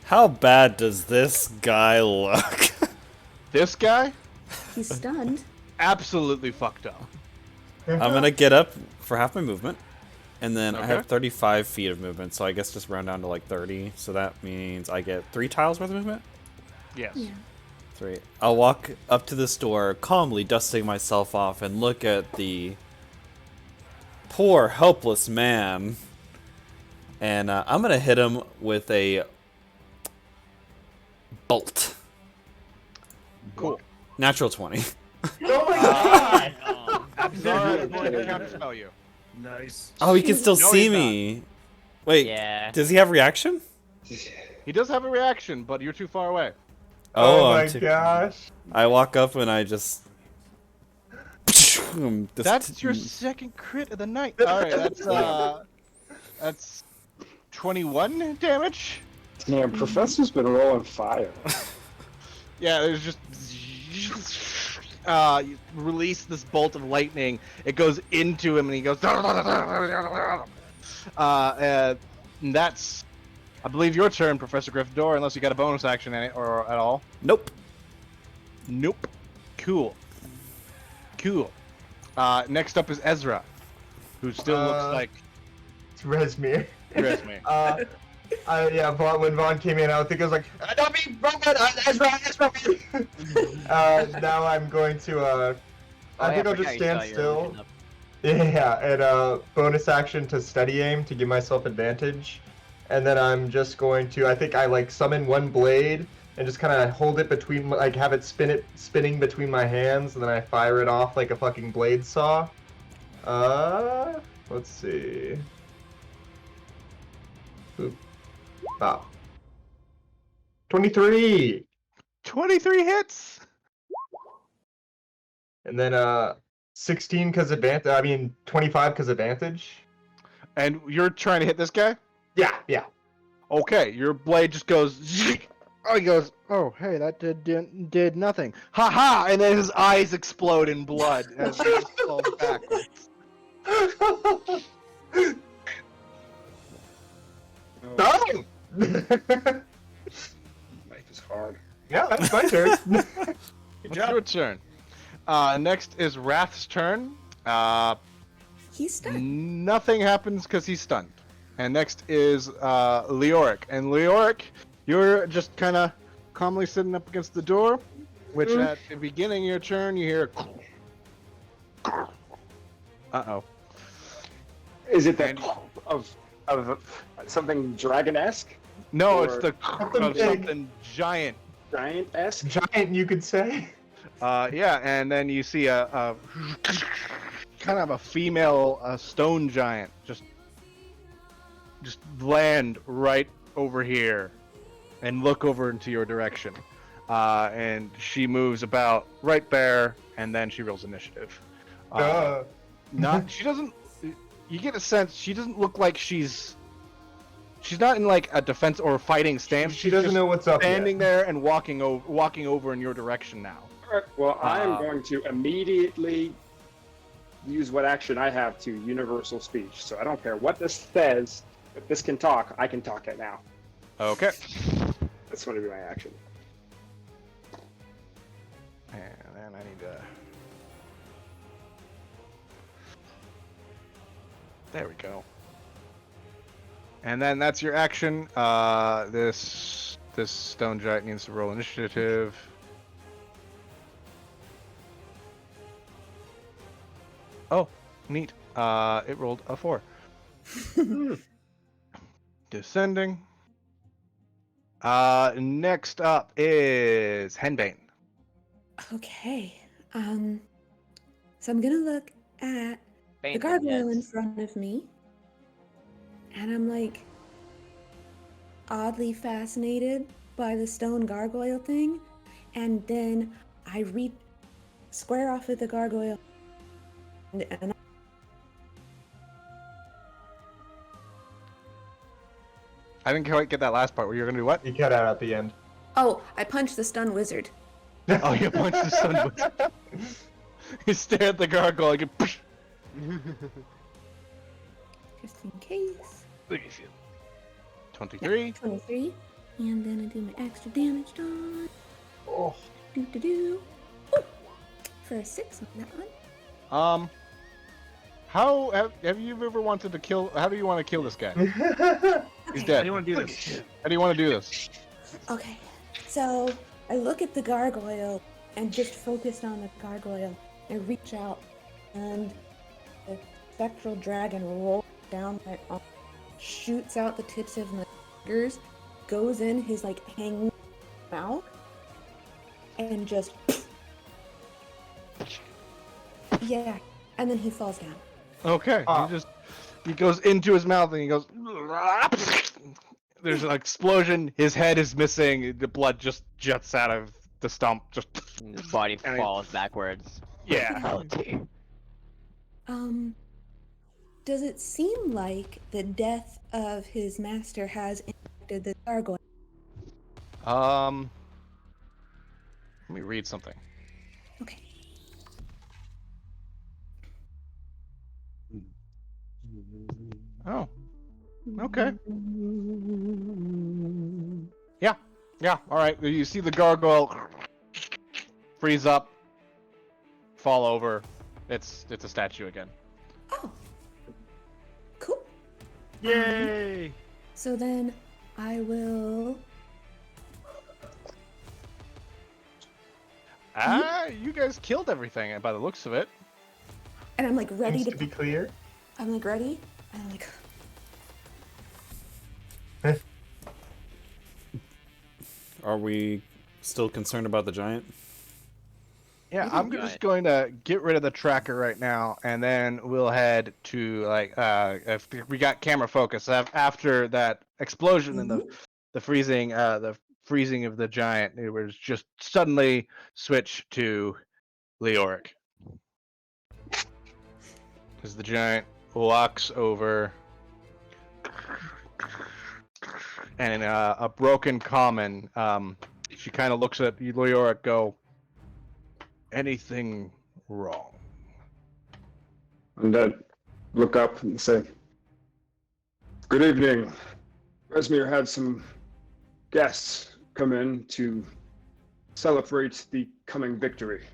How bad does this guy look? This guy, He's stunned. absolutely fucked up. I'm gonna get up for half my movement, and then I Okay. have 35 feet of movement, so I guess just round down to like 30. So that means I get 3 tiles worth of movement. Yes. Yeah. 3. I'll walk up to this door, calmly dusting myself off, and look at the poor, helpless man. And I'm gonna hit him with a bolt. Cool. Natural 20. Oh my god! Zara is going to counterspell you. Nice. Oh, he can still No, see he's not. me. Wait, Yeah. does he have reaction? He does have a reaction, but you're too far away. Oh I'm my too- gosh. I walk up and I just. That's your second crit of the night. All right, that's 21 damage. Damn, Professor's been rolling fire. Yeah, there's just you release this bolt of lightning. It goes into him, and he goes. And that's, I believe, your turn, Professor Gryffindor. Unless you got a bonus action in it or at all. Nope. Nope. Cool. Next up is Ezra, who still looks like It's Resmir. Resmir. Yeah, when Vaughn came in, I think I was like, not me, wrong one, Ezra. Now I'm going to, I think I'll just stand still. Yeah, and bonus action to steady aim to give myself advantage. and then I'm just going to, I think I like summon one blade and just kind of hold it between, like have it spinning between my hands, and then I fire it off like a fucking blade saw. Let's see. Boop. Bop. 23! 23 hits. And then 16 because advantage. I mean 25 because advantage. And you're trying to hit this guy? Yeah. Okay, your blade just goes. Oh, he goes. Oh, hey, that did nothing. Ha ha! And then his eyes explode in blood as he just falls backwards. No! Life is hard. Yeah, that's my turn. It's your turn. Next is Wrath's turn. He's stunned. Nothing happens because he's stunned. And next is Leoric. And Leoric, you're just kind of calmly sitting up against the door, which at the beginning of your turn, you hear. Uh-oh. Is it the of something dragon-esque? No, Or it's the Something of big. something giant. Giant-esque? Giant, you could say. Yeah, and then you see a kind of a female stone giant just land right over here and look over into your direction. And she moves about right there, and then she rolls initiative. She doesn't. You get a sense she doesn't look like she's not in like a defense or fighting stance. She She's doesn't just know what's up standing yet. there and walking over in your direction now. Alright, well, I'm going to immediately use what action I have to universal speech. So I don't care what this says. If this can talk, I can talk it now. Okay. That's going to be my action. And then I need to. There we go. And then that's your action. This stone giant needs to roll initiative. Oh, neat. It rolled a 4. Descending. Next up is Henbane. Okay. So I'm gonna look at the Faint gargoyle in heads. front of me, and I'm like oddly fascinated by the stone gargoyle thing, and then I square off at the gargoyle, and I didn't quite get that last part. Where you're gonna do what? You cut out at the end. I punch the stun wizard. Oh, you punched the stone wizard. You stare at the gargoyle. You get. Just in case. 23. 23. And then I do my extra damage on. Oh. Ooh, for a 6 on that one. How have you ever wanted to kill? How do you want to kill this guy? He's Okay. dead. How do you want to do this? How do you want to do this? Okay, so I look at the gargoyle and just focused on the gargoyle. I reach out and the spectral dragon rolls down my arm, shoots out the tips of my fingers, goes in his like hanging mouth, and just yeah, and then he falls down. Okay. He goes into his mouth and he goes. There's an explosion. His head is missing. The blood just jets out of the stump. Just And his body falls backwards. yeah. Fatality. Does it seem like the death of his master has impacted the gargoyle? Let me read something. Okay. Oh. Okay. Yeah. Yeah. All right. You see the gargoyle freeze up, fall over. It's a statue again. Oh. Cool. Yay! So then I will. You guys killed everything by the looks of it. And I'm like ready Seems to. to be clear. I'm like ready. And I'm like. Are we still concerned about the giant? Yeah, I I'm think just going to get rid of the tracker right now, and then we'll head to if we got camera focus after that explosion and the freezing of the giant. It was just suddenly switch to Leoric as the giant walks over, and in a broken common, she kind of looks at Leoric, go, anything wrong? And look up and say, "Good evening. Resmir had some guests come in to celebrate the coming victory.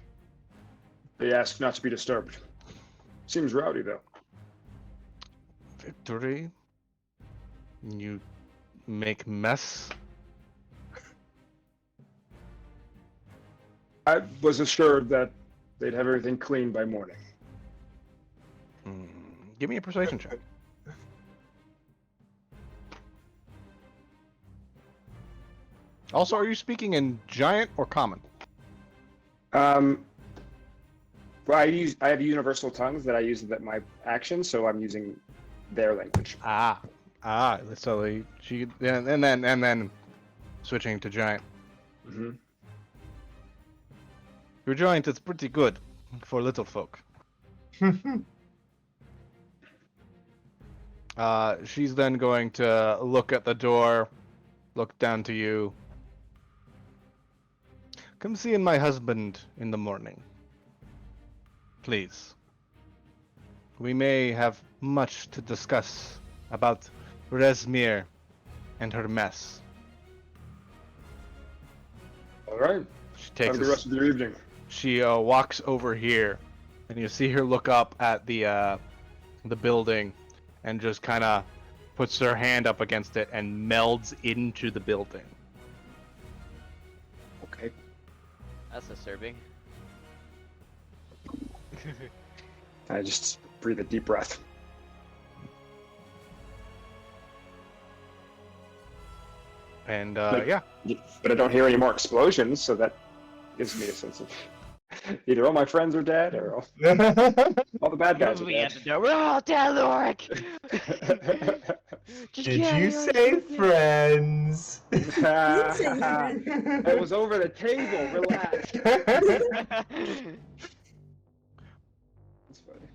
They asked not to be disturbed. Seems rowdy, though." Victory? You make mess? I was assured that they'd have everything clean by morning. Give me a persuasion check. Also, are you speaking in giant or common? Well, I have universal tongues that I use at my action, so I'm using their language. So she and then switching to giant. Mm-hmm. Your giant is pretty good for little folk. She's then going to look at the door, look down to you. Come see my husband in the morning. Please. We may have much to discuss about Resmir and her mess. All right. She takes Have the rest of your evening. She walks over here, and you see her look up at the building, and just kind of puts her hand up against it and melds into the building. Okay. That's disturbing. I just breathe a deep breath. And Like- yeah, But I don't hear any more explosions, so that gives me a sense of either all my friends are dead or all the bad guys are We at dead. the door. Oh, Dad Loric! Just Did get you out of say here. friends? It was over the table. Relax. That's funny.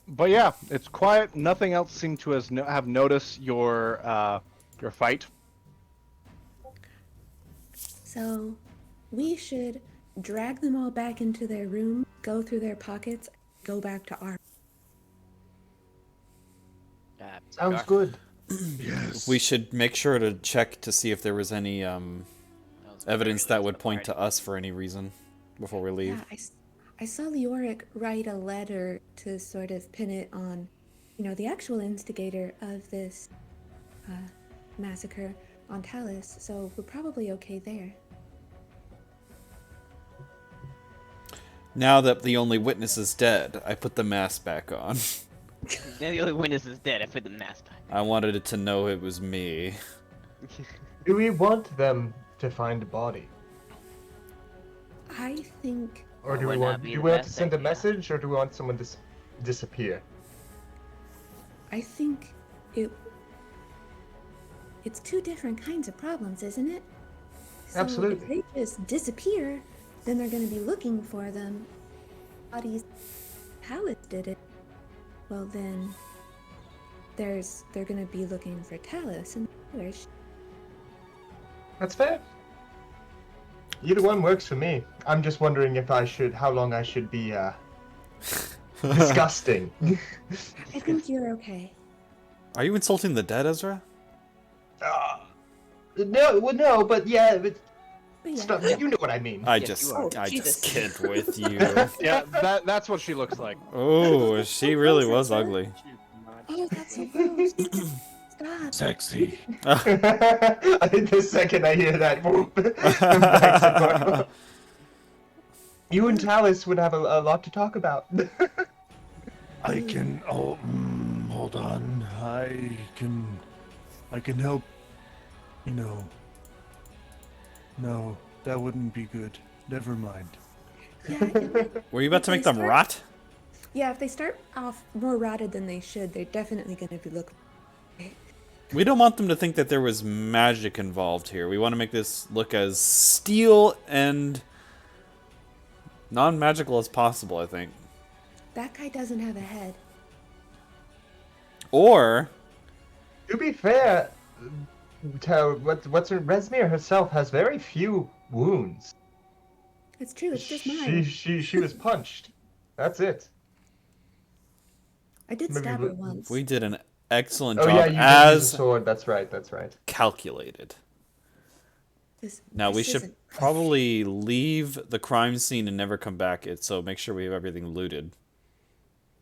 but yeah, it's quiet. Nothing else seemed to have noticed your fight. So, we should drag them all back into their room, go through their pockets, go back to our. Sounds Gar- good. Yes. We should make sure to check to see if there was any that was evidence very that would nice point party. to us for any reason before we leave. Yeah, I saw Leoric write a letter to sort of pin it on, the actual instigator of this massacre on Talus, so we're probably okay there. Now that the only witness is dead, I put the mask back on. Now the only witness is dead. I put the mask back. I wanted it to know it was me. Do we want them to find a body? I think Or That do we would not want be do the we want to best send a idea. message, or do we want someone to disappear? it's two different kinds of problems, isn't it? So Absolutely. if they just disappear, then they're going to be looking for them. Bodies. Talus did it. Well, then they're going to be looking for Talus, and where she. That's fair. Either one works for me. I'm just wondering if how long I should be disgusting. I think you're okay. Are you insulting the dead, Ezra? No, but yeah, but But yeah, stuff. You know what I mean. I Yes, just you are. I Jesus. just kid with you. Yeah, that's what she looks like. Oh, she really was ugly. oh, that's so gross. Stop. Sexy. I think the second I hear that, whoop, I'm back to normal. You and Talus would have a lot to talk about. I can. Oh, hold on. I can help. No, that wouldn't be good. Never mind. Yeah, Were you about to make them rot? Yeah, if they start off more rotted than they should, they're definitely going to be looking. We don't want them to think that there was magic involved here. We want to make this look as steel and non-magical as possible, I think. That guy doesn't have a head. Or To be fair, what's her Resmir herself has very few wounds. It's true. It's just mine. She was punched. That's it. I did Maybe stab her once. we did an excellent Oh job yeah, you did use a as sword. That's right. That's right. calculated. This, Now we this should isn't- probably leave the crime scene and never come back. So make sure we have everything looted.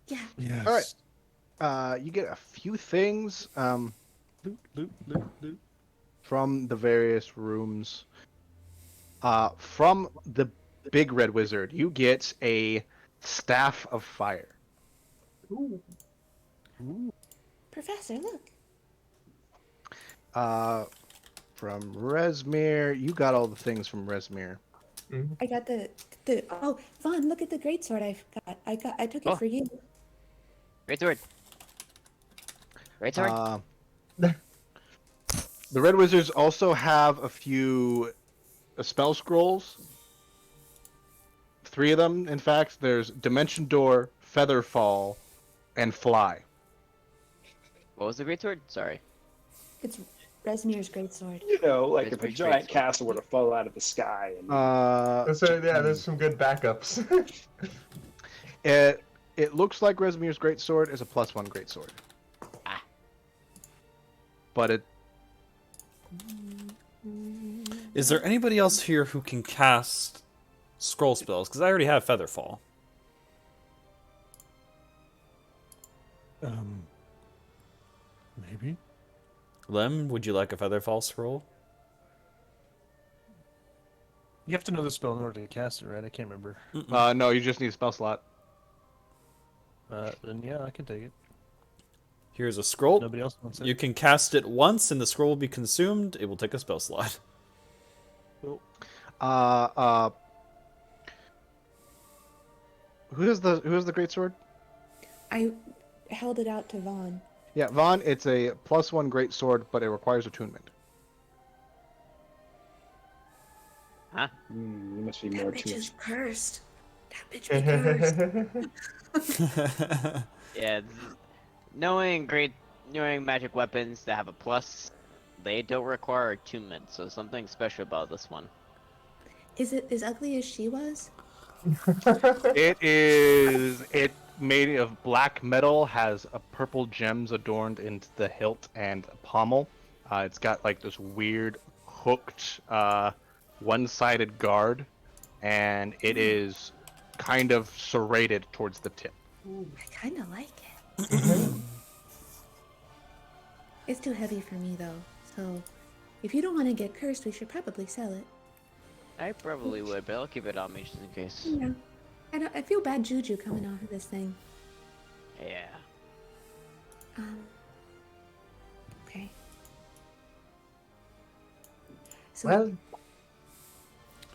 Yeah. Yes. All right. You get a few things, loot, from the various rooms. From the big red wizard, you get a staff of fire. Ooh. Professor, look. From Resmir, you got all the things from Resmir. I got the oh, Vaughn, look at the greatsword I got. I took it Oh. for you. Great sword. Great sword. The red wizards also have a few spell scrolls. 3 of them, in fact. There's Dimension Door, Feather Fall, and Fly. What was the great sword? Sorry. It's Resmir's greatsword. You know, like It's if a pretty giant great. castle were to fall out of the sky. And So yeah, there's some good backups. It looks like Resmir's greatsword is a +1 greatsword. Ah. But it Is there anybody else here who can cast scroll spells? Because I already have Featherfall. Maybe. Lem, would you like a Featherfall scroll? You have to know the spell in order to cast it, right? I can't remember. no, you just need a spell slot. Then yeah, I can take it. Here's a scroll. Nobody else wants it. You can cast it once and the scroll will be consumed. It will take a spell slot. Who has the greatsword? I held it out to Vaughn. Yeah, Vaughn, it's a +1 greatsword, but it requires attunement. Huh? you must be That more bitch too. is cursed. That bitch be cursed. Yeah. Knowing magic weapons that have a plus, they don't require attunement. So something special about this one. Is it as ugly as she was? It made of black metal, has a purple gems adorned into the hilt and pommel. It's got like this weird hooked one-sided guard, and it is kind of serrated towards the tip. I kind of like it. It's too heavy for me though, so if you don't want to get cursed, we should probably sell it. I probably would, but I'll keep it on me just in case. Yeah. I feel bad juju coming off of this thing. Yeah. Okay. So Well, And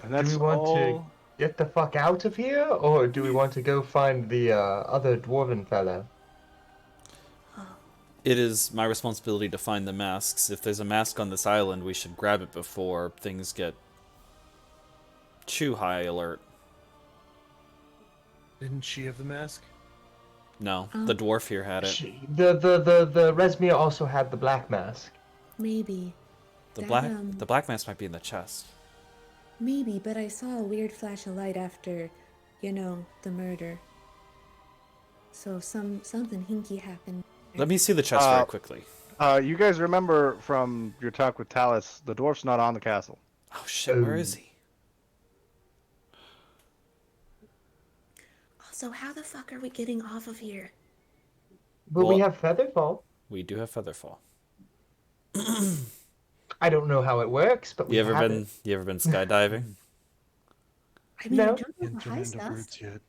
do that's we want all. to get the fuck out of here, or do we want to go find the other dwarven fellow? It is my responsibility to find the masks. If there's a mask on this island, we should grab it before things get too high alert. Didn't she have the mask? No, the dwarf here had it. The Resmir also had the black mask. maybe. The That, black mask might be in the chest. Maybe, but I saw a weird flash of light after, the murder. So something hinky happened. Let me see the chest very quickly. You guys remember from your talk with Talus, the dwarf's not on the castle. Oh shit, where is he? Also, how the fuck are we getting off of here? But we Well- have Featherfall. We do have Featherfall. I don't know how it works, but we You ever have been it. skydiving? I mean, No. I don't know Can't the turn high into stuff. birds yet.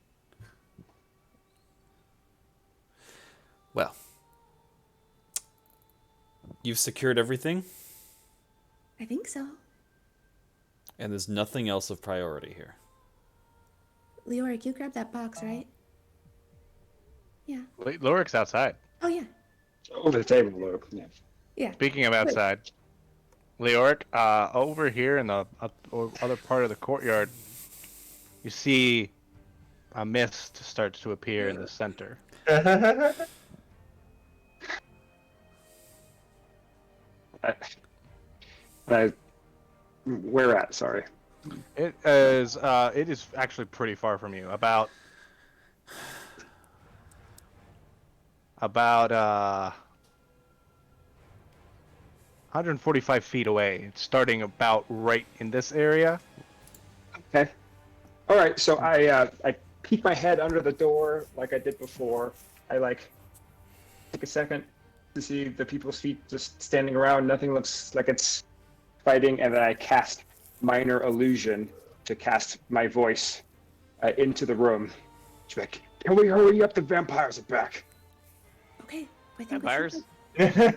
Well, you've secured everything. I think so. And there's nothing else of priority here. Leoric, you grabbed that box, right? Yeah. Lorik's outside. Oh yeah. Over the table, Luke. Yeah. Yeah. Speaking of outside, Leoric, over here in the other part of the courtyard, you see a mist starts to appear in the center. Where at? Sorry. It is actually pretty far from you. About 145 feet away. It's starting about right in this area. Okay. All right. So I peek my head under the door like I did before. I take a second to see the people's feet just standing around. Nothing looks like it's fighting, and then I cast minor illusion to cast my voice into the room. She's like, "Can we hurry up? The vampires are back." Okay. I think Vampires? Yeah.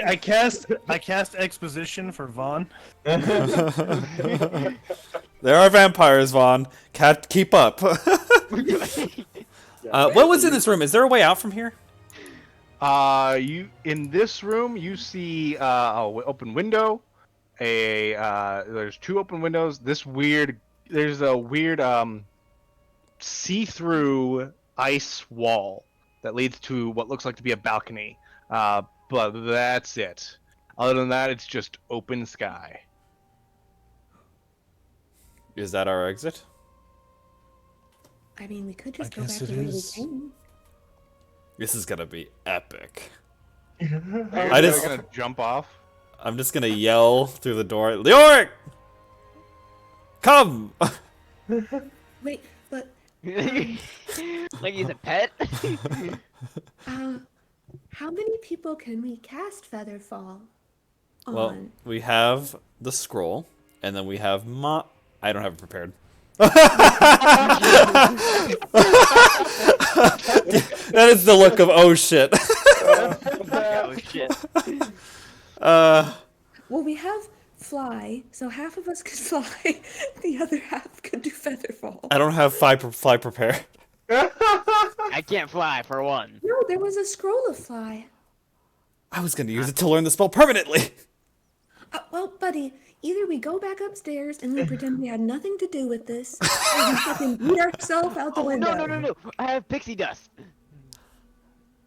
I cast exposition for Vaughn. There are vampires, Vaughn. Keep up. What was in this room? Is there a way out from here? You in this room you see a open window. There's two open windows. There's a weird see-through ice wall that leads to what looks like to be a balcony. But that's it. Other than that, it's just open sky. Is that our exit? I mean, we could just I go back guess to it where we is. came. This is gonna be epic. I just- gonna jump off. I'm just gonna yell through the door, Leoric! Come! Wait, but Like he's a pet? how many people can we cast Featherfall on? Well, we have the scroll, and then we have I don't have it prepared. That is the look of oh shit. Oh shit. Well, we have fly, so half of us could fly. The other half could do Featherfall. I don't have fly prepared. I can't fly for one. No, there was a scroll of fly. I was gonna use it to learn the spell permanently. Well, buddy, either we go back upstairs and we pretend we had nothing to do with this, or we fucking beat ourselves out the Oh window. no! I have pixie dust.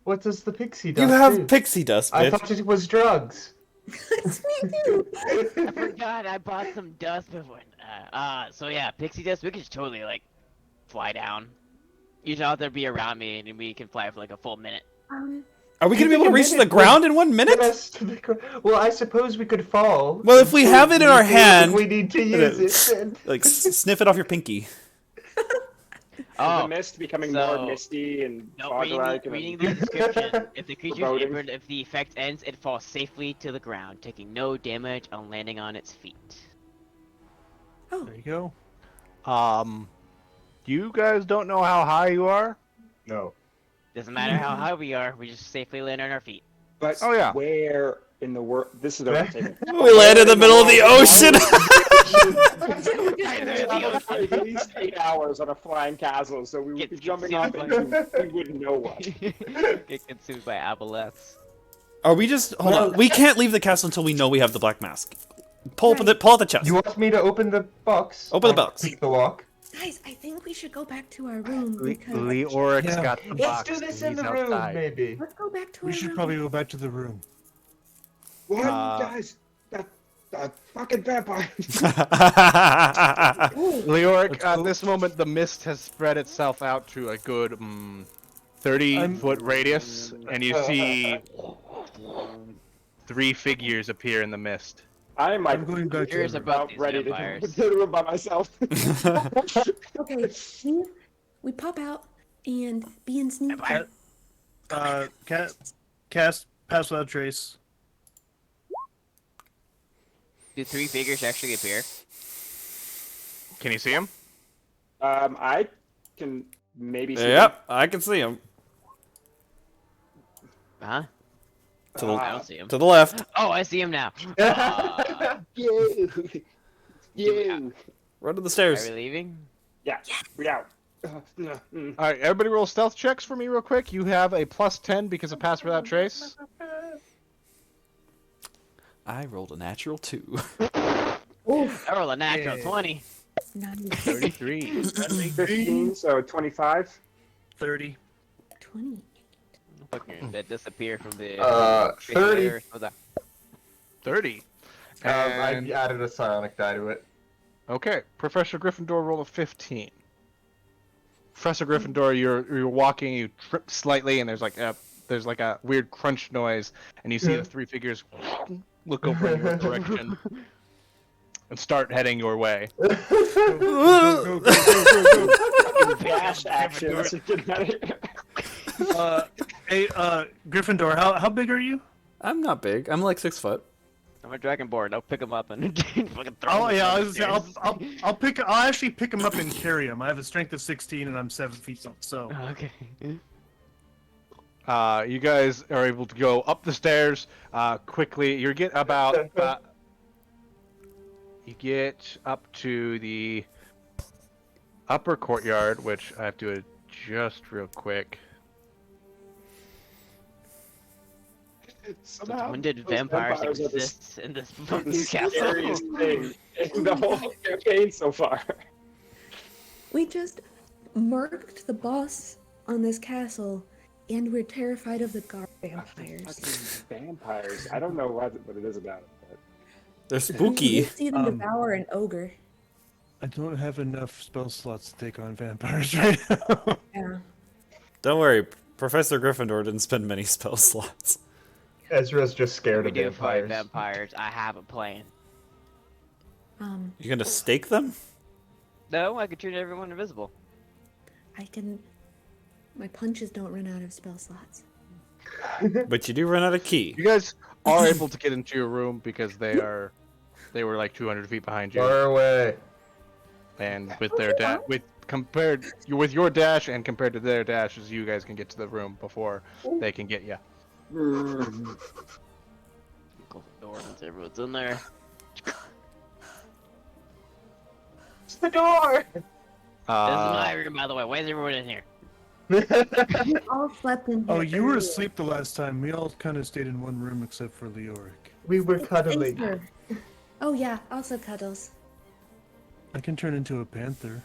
What does the pixie You dust have do? pixie dust, I bitch. thought it was drugs. It's me too. I forgot I bought some dust before. So yeah, pixie dust. We could just totally like fly down. You don't have to be around me, and we can fly for like a full minute. Are we gonna be able to reach the minute ground in 1 minute? Well, I suppose we could fall. Well, if we have it in our hand, we need to use it. Then. like sniff it off your pinky. Oh, The mist becoming so- more misty and no, fog-like. reading the description. If the creature's foreboding. injured, if the effect ends, it falls safely to the ground, taking no damage on landing on its feet. Oh, There you go. You guys don't know how high you are? No. Doesn't matter how high we are, we just safely land on our feet. But Oh, yeah. where in the world? This is over the table. We land in the middle of the ocean. At least 8 hours on a flying castle, so we would be Get jumping off consumed and we wouldn't know what. Get consumed by aboleths. Are we just hold on? We can't leave the castle until we know we have the black mask. Pull out the chest. You want me to open the box? Open the Or box. Take the lock. guys, I think we should go back to our room because Leoric's Yeah. got the Let's box. do this and in the he's room, outside. maybe. let's go back to We our should room. probably go back to the room. What, guys? That fucking vampire. Leoric, at this moment, the mist has spread itself out to a good 30-foot radius, and you see 3 figures appear in the mist. I'm like I'm going back to Curious the room. about about these ready to vampires. go to the room by myself. Okay, we pop out and be in sneak. Cast pass without trace. Do 3 figures actually appear? Can you see him? I can maybe see. Yep, I can see him. Huh? To the, I don't see him. to the left. Oh, I see him now. You. You. Run to the Are stairs. we leaving? Yeah. We out. All right, everybody roll stealth checks for me real quick. You have a +10 because of pass without trace. I rolled a natural 2. Oof. I rolled a natural Yeah. 20. Nice. 33. 15, so 25. 30. 20. Fucking that disappear from the. 30. Or that. 30. I And, added a psionic die to it. okay, Professor Gryffindor rolled a 15. Professor Gryffindor, you're walking, you trip slightly, and there's like a weird crunch noise, and you see the three figures look over in your direction and start heading your way. Dash actions. Hey, Gryffindor, how big are you? I'm not big. I'm like 6 foot. I'm a dragonborn. I'll pick him up and fucking throw Oh him yeah, I down was the gonna stairs. say, I'll actually pick him up and carry him. I have a strength of 16 and I'm 7 feet tall. So Okay. You guys are able to go up the stairs quickly. You get about you get up to the upper courtyard, which I have to adjust real quick. Somehow, When did those vampires are the exist in this the fucking castle? scariest thing in the whole campaign so far. We just murked the boss on this castle, and we're terrified of the guard vampires. Fucking vampires. I don't know what it is about it. But... They're We spooky. see them devour an ogre. I don't have enough spell slots to take on vampires right now. Yeah. Don't worry, Professor Gryffindor didn't spend many spell slots. Ezra's just scared We of do fight vampires. vampires. I have a plan. You gonna stake them? No, I could turn everyone invisible. I can. My punches don't run out of spell slots. But you do run out of key. You guys are able to get into your room because they were like 200 feet behind you, Far away. and with their with your dash and compared to their dashes, you guys can get to the room before they can get you. Close the door once everyone's in there. It's the door! This is my room, by the way. Why is everyone in here? We all slept in here. Oh, you were earlier. asleep the last time. We all kind of stayed in one room except for Leoric. We were Thanks, cuddling. sir. Oh yeah, also cuddles. I can turn into a panther.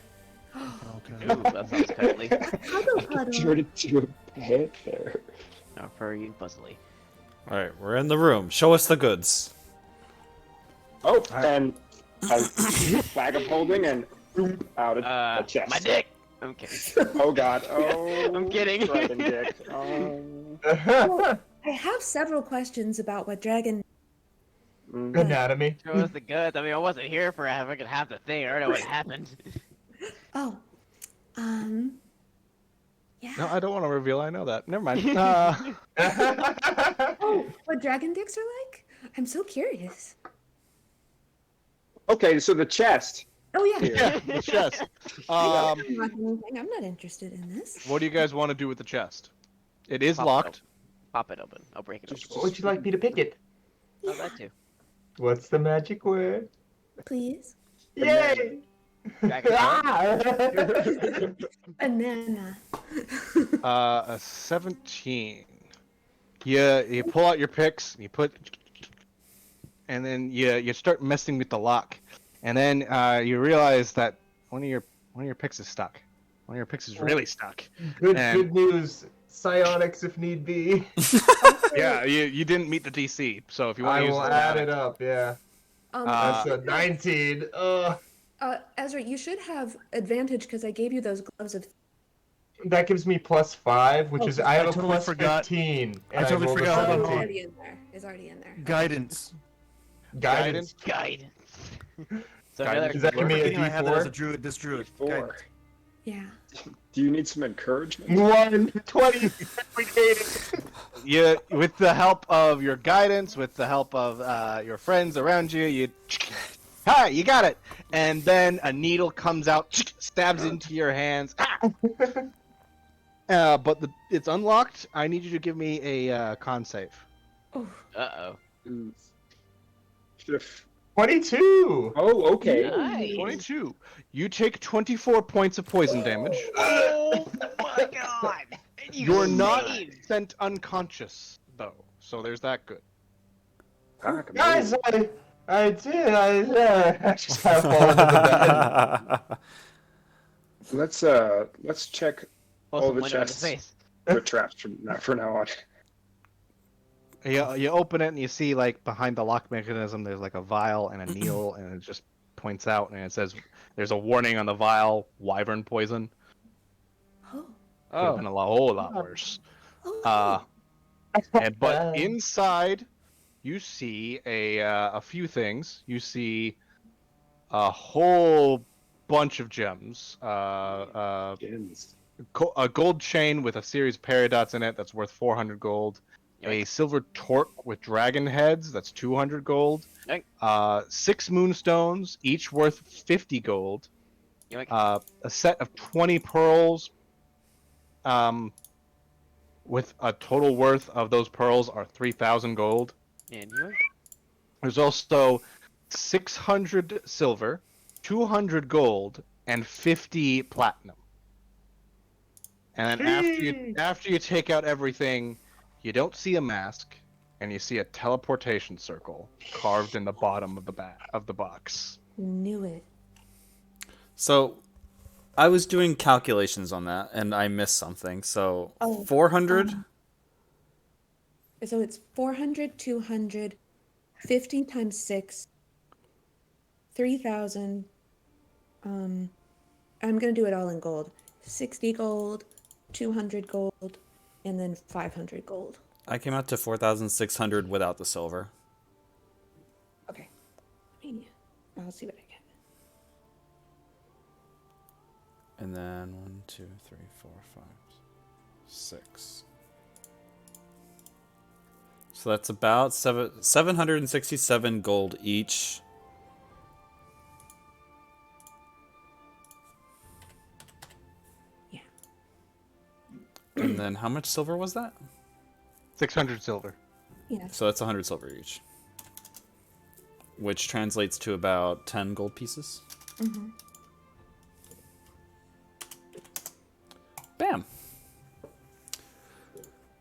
Ooh, Okay. that sounds cuddly. Cuddle cuddle. Turn into a panther. Now for you, Puzzly. Alright, we're in the room. Show us the goods. Oh, and a flag of holding and boom, out of the chest. My dick! I'm kidding. Oh god. Oh. I'm kidding. Dragon dick. Oh. I have several questions about what dragon. Anatomy. Show us the goods. I mean, I wasn't here for fucking half the thing. I don't know what happened. Oh, yeah. No, I don't want to reveal. I know that. Never mind. Oh, what dragon dicks are like? I'm so curious. Okay, so the chest. Oh yeah. Yeah, the chest. I'm not anything. I'm not interested in this. What do you guys want to do with the chest? It is Pop it locked. Pop it open. I'll break it open. Would you like me to pick it? Oh, that too. What's the magic word? Please. Yay! Dragon Ah! Banana. A 17. You pull out your picks, you put, and then you start messing with the lock, and then you realize that one of your picks is stuck. One of your picks is really stuck. Good news. Psionics if need be. Yeah, you didn't meet the DC, so if you want I to use will the add psionic- it up, yeah. Uh, That's a 19. Ezra, you should have advantage because I gave you those gloves of. That gives me +5, which Oh, is I have I a totally forgot. 15. I and totally rolled a forgot. Hold on, It's 17. already in there. It's already in there. Guidance. Guidance. Guidance. So Guidance. another Is that gonna be a Forgetting I had that as a D4? druid. This druid. Four. Guidance. Yeah. Do you need some encouragement? 1, 20. We made it. you with the help of your guidance, with the help of your friends around you, hi, you got it. And then a needle comes out, stabs into your hands. But it's unlocked. I need you to give me a con save. Oh, Uh-oh. Should have. 22. Oh, okay. Nice. 22. You take 24 points of poison damage. Oh my god! And you You're not saved! sent unconscious, though. So there's that good. Guys, I did. I just kind of fall into the bed. Let's check Oh, all some the window in his chests face. for traps from now on. You open it and you see, like, behind the lock mechanism, there's like a vial and a needle, and it just points out and it says there's a warning on the vial: wyvern poison. oh, Could have been a whole lot worse. oh. But inside, you see a few things. You see a whole bunch of gems. Gens. A gold chain with a series of peridots in it that's worth 400 gold. A Yoink. silver torque with dragon heads that's 200 gold. Yoink. 6 moonstones, each worth 50 gold. Yoink. A set of 20 pearls. With a total worth of those pearls are 3,000 gold. And yoink. There's also 600 silver, 200 gold, and 50 platinum. And then after you take out everything, you don't see a mask, and you see a teleportation circle carved in the bottom of the box. Knew it. So, I was doing calculations on that, and I missed something. So, Oh, 400? So it's 400, 200, 50 times 6, 3,000. I'm going to do it all in gold. 60 gold, 200 gold, and then 500 gold. I came out to 4,600 without the silver. Okay. I'll see what I get. And then 1, 2, 3, 4, 5, 6. So that's about 767 gold each. Yeah. And then how much silver was that? 600 silver. Yeah. So that's 100 silver each. Which translates to about 10 gold pieces. Mm-hmm. Bam.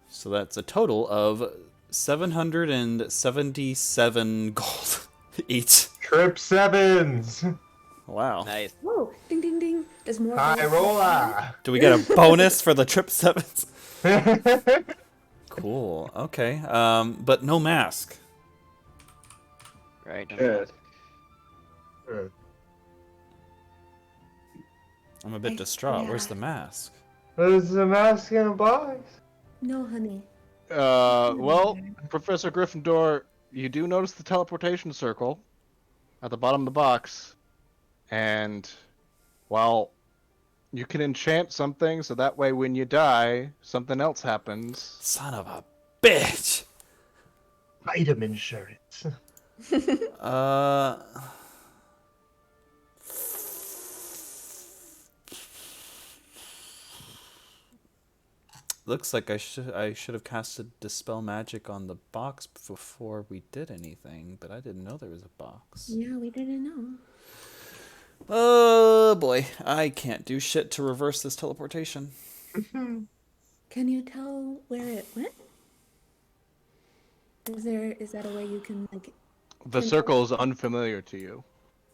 So that's a total of 777 gold each. Trip sevens. Wow. Nice. Whoa! Ding, ding, ding. Does more. High roller. Do we get a bonus for the trip sevens? Cool. Okay. But no mask. Right. Good. I'm a bit distraught. Where's the mask? There's a mask in a box. No, honey. Well, Professor Gryffindor, you do notice the teleportation circle at the bottom of the box, and while you can enchant something so that way when you die, something else happens. Son of a bitch. Item insurance. Looks like I should have casted Dispel Magic on the box before we did anything, but I didn't know there was a box. Yeah, we didn't know. Oh boy, I can't do shit to reverse this teleportation. Can you tell where it went? Is that a way you can like? The circle is unfamiliar to you.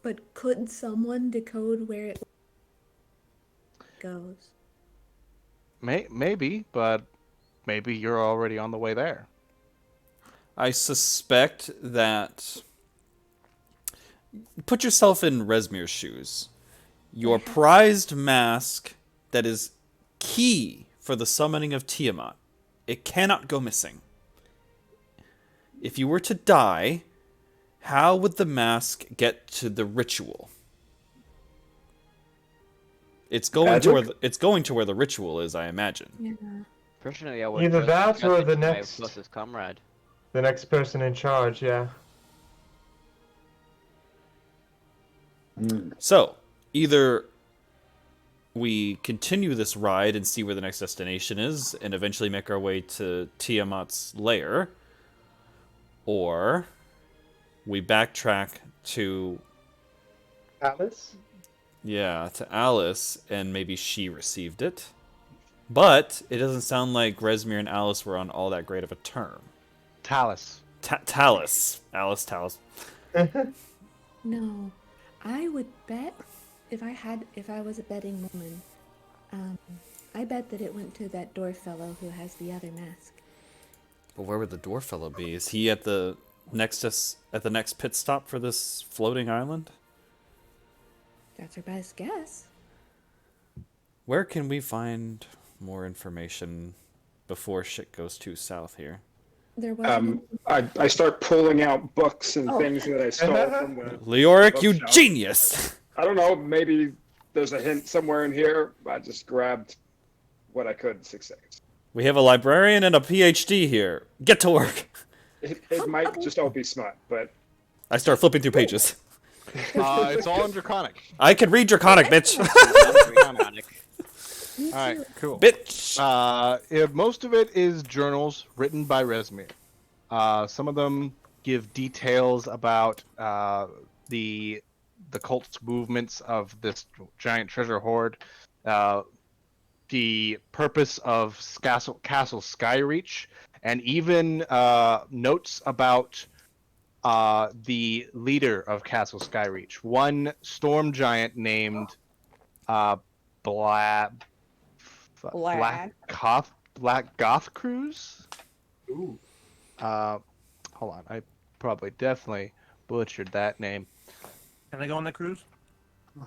But could someone decode where it goes? Maybe, but maybe you're already on the way there. I suspect that... Put yourself in Resmir's shoes. Your prized mask that is key for the summoning of Tiamat. It cannot go missing. If you were to die, how would the mask get to the ritual? It's going to where the ritual is, I imagine. Yeah. Personally, I would Either trust that or the my next- closest comrade. The next person in charge, yeah. So, either we continue this ride and see where the next destination is, and eventually make our way to Tiamat's lair, Or we backtrack to Alice? to Alice, and maybe she received it. But it doesn't sound like Rezmir and Alice were on all that great of a term. Talus. Talus. Alice Talus. No, I would bet if I was a betting woman, I bet that it went to that dwarf fellow who has the other mask. But where would the dwarf fellow be? Is he at the next pit stop for this floating island? That's her best guess. Where can we find more information before shit goes too south here? There wasn't. I start pulling out books and things that I stole from the Leoric, you bookshelf. genius! I don't know, maybe there's a hint somewhere in here. I just grabbed what I could in 6 seconds. We have a librarian and a PhD here. Get to work. It might just all be smut, but I start flipping through pages. It's all in Draconic. I can read Draconic, bitch. All right, cool. Bitch. Most of it is journals written by Rezmir. Some of them give details about the cult's movements of this giant treasure hoard, the purpose of Castle Skyreach, and even notes about the leader of Castle Skyreach, one storm giant named Black Goth Cruise. Ooh. Hold on, I probably definitely butchered that name. Can I go on the cruise?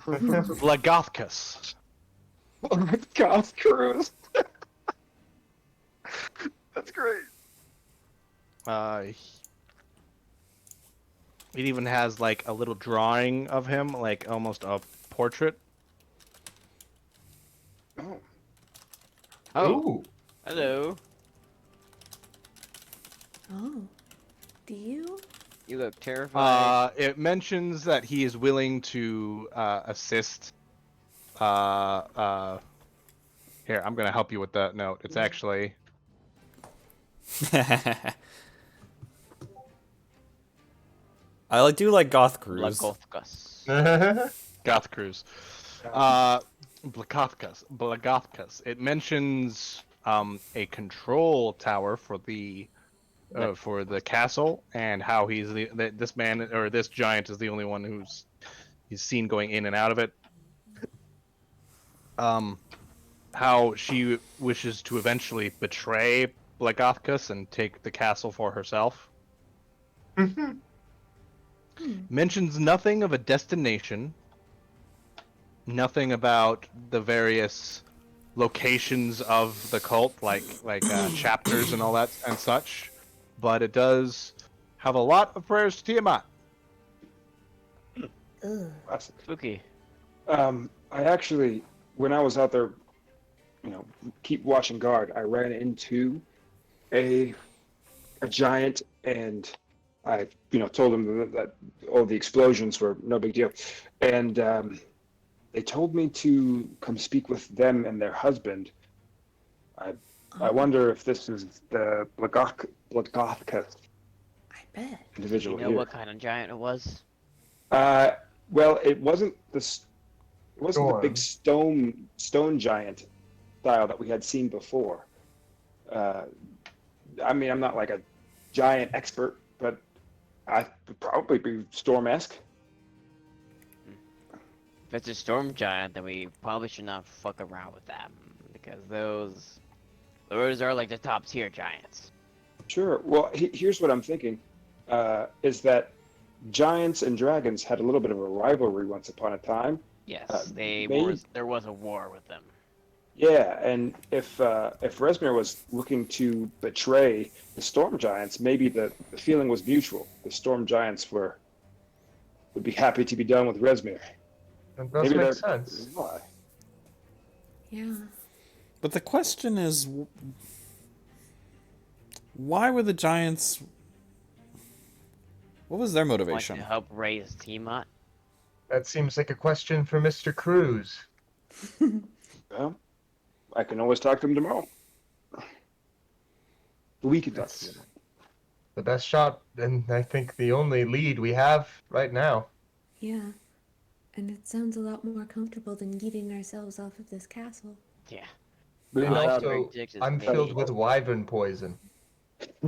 Blagothcus. Goth Cruise. That's great. It even has like a little drawing of him, like almost a portrait. Oh. Oh, hello. Oh, do you? You look terrified. It mentions that he is willing to assist. Here, I'm gonna help you with that note. It's actually I do like Goth Cruise. Blagothcus. Goth Cruise. Blagothcus. It mentions a control tower for the castle, and how this man or this giant is the only one he's seen going in and out of it. How she wishes to eventually betray Blagothcus and take the castle for herself. Mentions nothing of a destination. Nothing about the various locations of the cult, like chapters and all that and such. But it does have a lot of prayers to Tiamat. Classic. Spooky. I actually, when I was out there, keep watching guard, I ran into a giant, and I, told them that all the explosions were no big deal, and they told me to come speak with them and their husband. I wonder if this is the Blagothcus I bet. individual You know here. what kind of giant it was? Well, it wasn't the big stone giant style that we had seen before. I mean, I'm not like a giant expert, but I would probably be Storm-esque. If it's a storm giant, then we probably should not fuck around with them, because those are like the top tier giants. Sure. Well, here's what I'm thinking, is that giants and dragons had a little bit of a rivalry once upon a time. Yes, maybe- there was a war with them. Yeah, and if Rezmir was looking to betray the storm giants, maybe the feeling was mutual. The storm giants would be happy to be done with Rezmir. That does Maybe make that's sense. why. Yeah. But the question is, why were the giants? What was their Want motivation? to help raise Tiamat? That seems like a question for Mr. Cruz. Well, I can always talk to him tomorrow. We can talk to him. The best shot And I think the only lead we have right now. Yeah. And it sounds a lot more comfortable than eating ourselves off of this castle. Yeah. And All I can also, predict is I'm maybe filled with wyvern poison.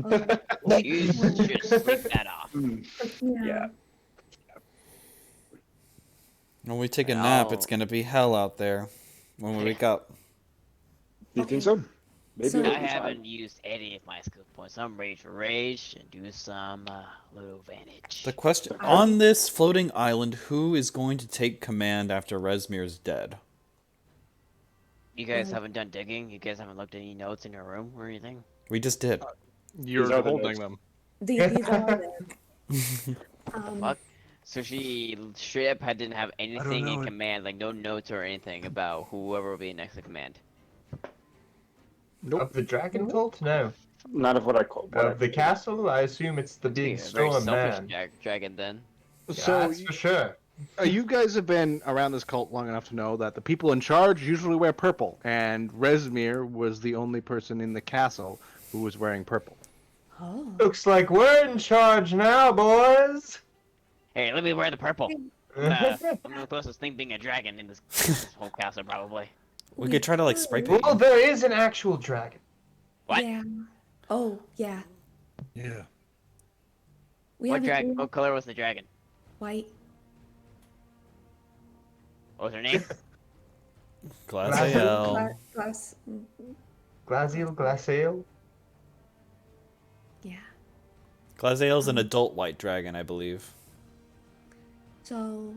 Oh, you should sleep that off. yeah. Yeah. When we take a And nap, it's I'll- gonna be hell out there when we wake up. Do you Okay. think so? Maybe So- it'll I be fine. haven't used any of my skill points. I'm ready to rage and do some little advantage. The question on this floating island, who is going to take command after Resmir's dead? You guys Well- haven't done digging? You guys haven't looked at any notes in your room or anything? We just did. You're are the holding notes. them. These are all there. Fuck. So she straight up didn't have anything know in it. command, like no notes or anything about whoever will be next in command. Of the dragon cult? No. Not of what I call. What Of the castle? I assume it's the Must be big a very storm selfish man. dragon then. Yeah, So that's for sure. you guys have been around this cult long enough to know that the people in charge usually wear purple, and Resmir was the only person in the castle who was wearing purple. Oh. Looks like we're in charge now, boys. Hey, let me wear the purple. I'm the closest thing being a dragon in this whole castle, probably. We could try to like spray paint. Well, there is an actual dragon. What? Yeah. Oh, yeah. Yeah. We What haven't dragon? really- What color was the dragon? White. What was her name? Glaziel. Glass. Glaziel, Glacial. Yeah. Glaziel's an adult white dragon, I believe. So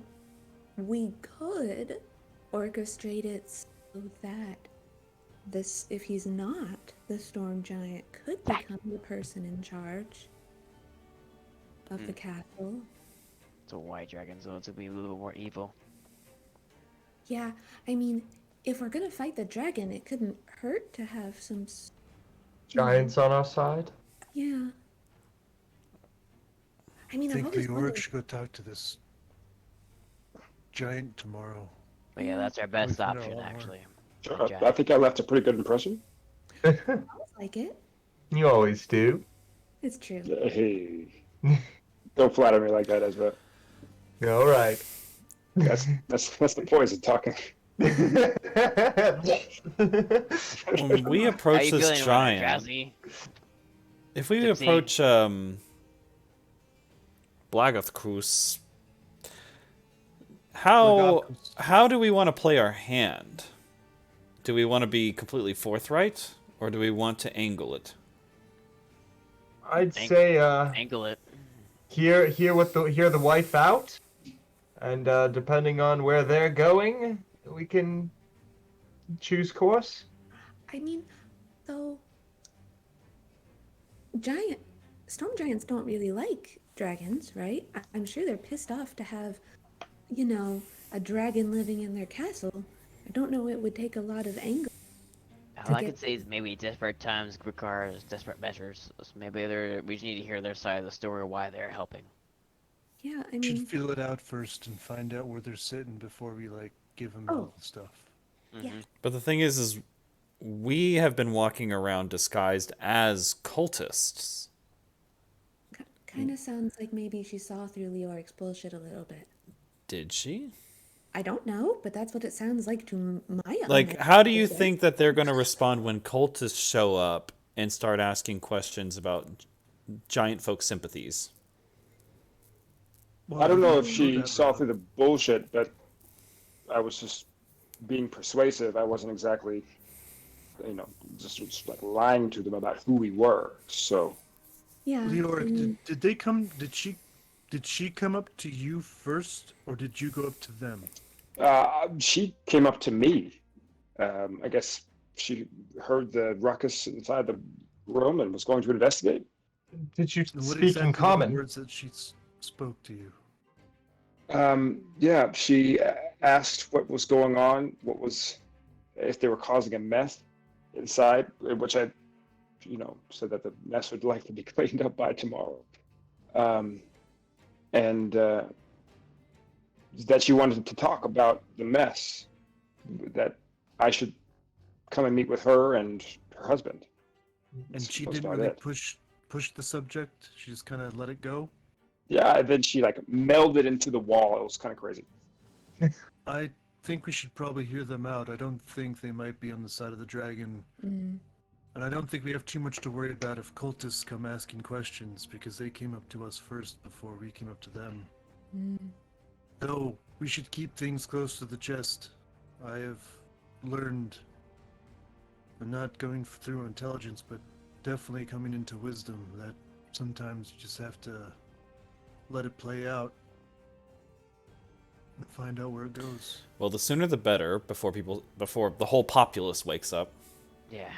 we could orchestrate it so that this, if he's not the storm giant, could become the person in charge of the castle. It's a white dragon, so it's gonna be a little more evil. Yeah, I mean, if we're gonna fight the dragon, it couldn't hurt to have some. Giants on our side. Yeah. I mean, I I've think always the wondered. orc should go talk to this giant tomorrow. But yeah, that's our best find out a option, lot more. actually. Sure, Jack. I think I left a pretty good impression. Sounds like it. You always do. It's true. Hey, don't flatter me like that, Ezra. All right. That's the poison talking. When we How approach you this feeling, giant, Drowsy? if we Tipsy? approach Blagathkrus, how do we want to play our hand? Do we want to be completely forthright, or do we want to angle it? I'd say Angle it. hear the wife out, and depending on where they're going, we can choose course. I mean, though, storm giants don't really like dragons, right? I'm sure they're pissed off to have, a dragon living in their castle. I don't know, it would take a lot of anger. All I can say is maybe desperate times requires desperate measures. So maybe we just need to hear their side of the story, why they're helping. Yeah, I We should mean, feel it out first and find out where they're sitting before we give them Oh. all the stuff. yeah. But the thing is we have been walking around disguised as cultists. Kind of sounds like maybe she saw through Leoric's bullshit a little bit. Did she? I don't know, but that's what it sounds like to my Like, uneducated how do you ears. think that they're going to respond when cultists show up and start asking questions about giant folk sympathies? Well, I don't know we if she that saw route. through the bullshit, but I was just being persuasive. I wasn't exactly, just like lying to them about who we were. So Yeah. Leoric, I mean, did they come? Did she come up to you first, or did you go up to them? she came up to me. I guess she heard the ruckus inside the room and was going to investigate. Did you And what speak exactly in were the common? words that she spoke to you? Yeah, she asked what was going on, if they were causing a mess inside, which I, said that the mess would likely be cleaned up by tomorrow. And that she wanted to talk about the mess, that I should come and meet with her and her husband. And That's she about didn't really it. push push the subject? She just kind of let it go? Yeah, and then she like melded into the wall. It was kind of crazy. I think we should probably hear them out. I don't think they might be on the side of the dragon. Mm. And I don't think we have too much to worry about if cultists come asking questions, because they came up to us first before we came up to them. Mm. Though, we should keep things close to the chest. I have learned, and not going through intelligence, but definitely coming into wisdom, that sometimes you just have to let it play out and find out where it goes. Well, the sooner the better before the whole populace wakes up.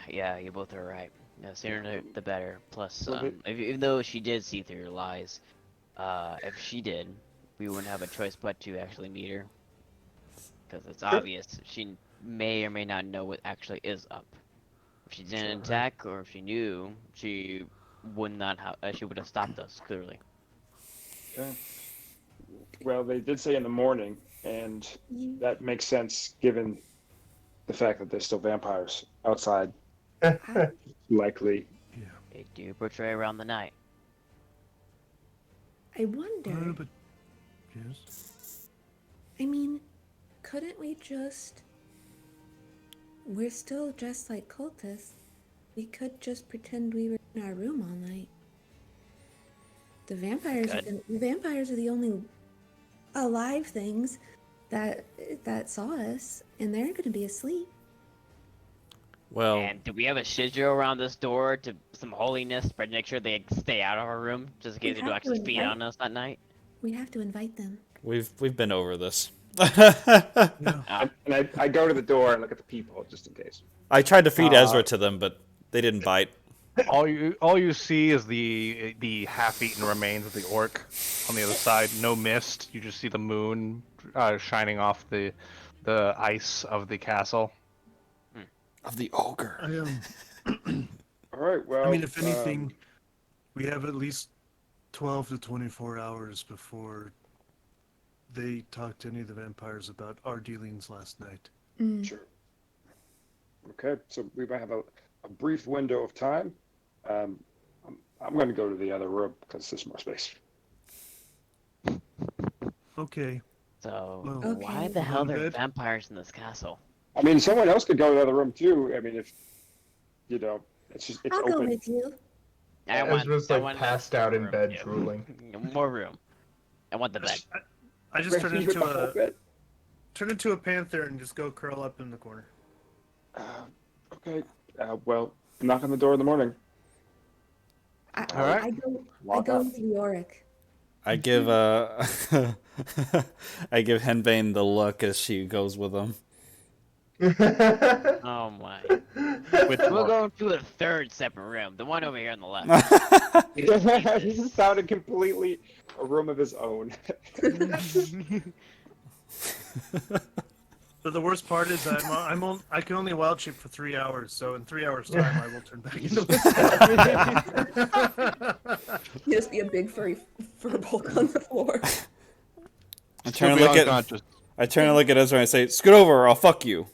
Yeah, you both are right. The sooner the better. Plus, Well, even though she did see through your lies, if she did, we wouldn't have a choice but to actually meet her. Because it's obvious she may or may not know what actually is up. If she didn't attack, or if she knew, she would not have. She would have stopped us clearly. Okay. Well, they did say in the morning, and that makes sense given the fact that there's still vampires outside. Likely. Yeah. They do portray around the night. I wonder. But yes. I mean, couldn't we just? We're still dressed like cultists. We could just pretend we were in our room all night. The vampires are the only alive things that saw us, and they're gonna be asleep. Well, And do we have a sigil around this door to some holiness, but make sure they stay out of our room, just in We case they do have to actually feed invite- on us that night? We have to invite them. we've been over this. Ah, And I go to the door and look at the people just in case. I tried to feed Ezra to them, but they didn't bite. All you see is the half-eaten remains of the orc on the other side. No mist. You just see the moon shining off the ice of the castle. Of the ogre. All right. Well, I mean, if anything, we have at least 12 to 24 hours before they talk to any of the vampires about our dealings last night. sure. Okay, so we might have a brief window of time. I'm going to go to the other room because there's more space. Okay. so Well, why Okay. the hell are there Good. vampires in this castle? I mean, someone else could go to the other room too. I mean, if it's I'll go open. with you. Ezra's I like want passed out in room, bed, yeah. drooling. More room. I want the bed. I just turn You with into the whole a bit? panther and just go curl up in the corner. Okay. Well, knock on the door in the morning. All right. I go Walk with up. Yorick. I give I give Henbane the look as she goes with him. Oh my. Which We'll one? go to a third separate room, the one over here on the left. He sounded completely a room of his own. But the worst part is I can only wild shape for 3 hours, so in 3 hours time I will turn back into You just be a big furry fur bulk on the floor. I Still turn be to look at unconscious. Ezra and I say, "Scoot over, or I'll fuck you."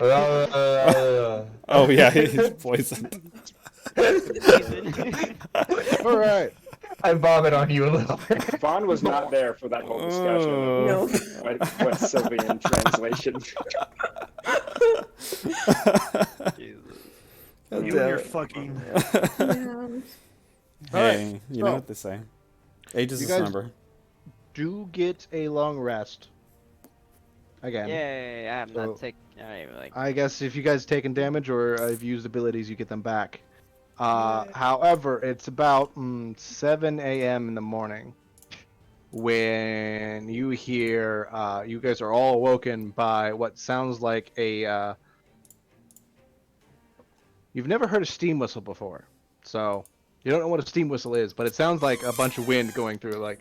Uh, Oh yeah, he's poisoned. All right. I vomit on you a little bit. Vaughn was not there for that whole discussion. No. What Sylvian translation? you and your fucking. Yeah. Hey, you know so- what they say. Age is You a guys- number. Do get a long rest. Again. Yay, I'm So- not taking. I even like. I guess if you guys taken damage or have used abilities, you get them back. However, it's about 7 a.m. in the morning when you hear you guys are all awoken by what sounds like a. You've never heard a steam whistle before, so you don't know what a steam whistle is, but it sounds like a bunch of wind going through. Like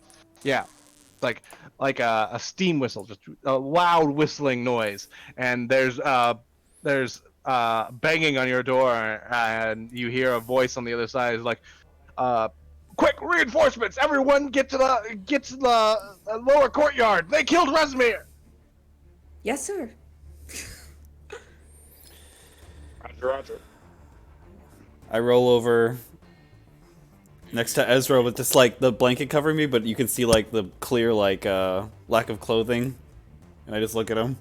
a steam whistle, just a loud whistling noise, and there's banging on your door, and you hear a voice on the other side is like, "Quick, reinforcements! Everyone, get to the lower courtyard. They killed Resmir." Yes, sir. Roger. I roll over Next to Ezra with just like the blanket covering me, but you can see like the clear like lack of clothing, and I just look at him.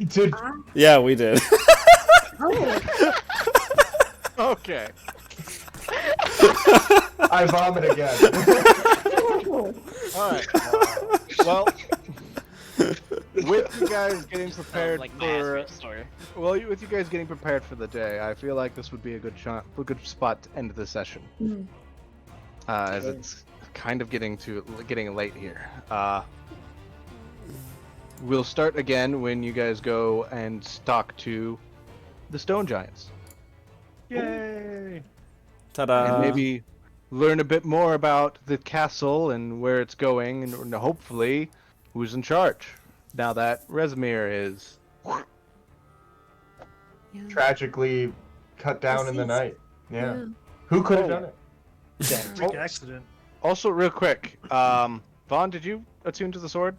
Dude, Yeah, we did. Oh, Okay. I vomit again. All right. Well, with you guys getting prepared like for story. with you guys getting prepared for the day, I feel like this would be a good good spot to end the session, as it's kind of getting late here. We'll start again when you guys go and talk to the stone giants, Yay! Ta-da! and maybe learn a bit more about the castle and where it's going, and hopefully who's in charge now that Rezmir is. yeah. Tragically cut down in the Deceased. night. Yeah. Yeah. Who could have Oh. done it? Freak accident. Also, real quick, Vaughn, did you attune to the sword?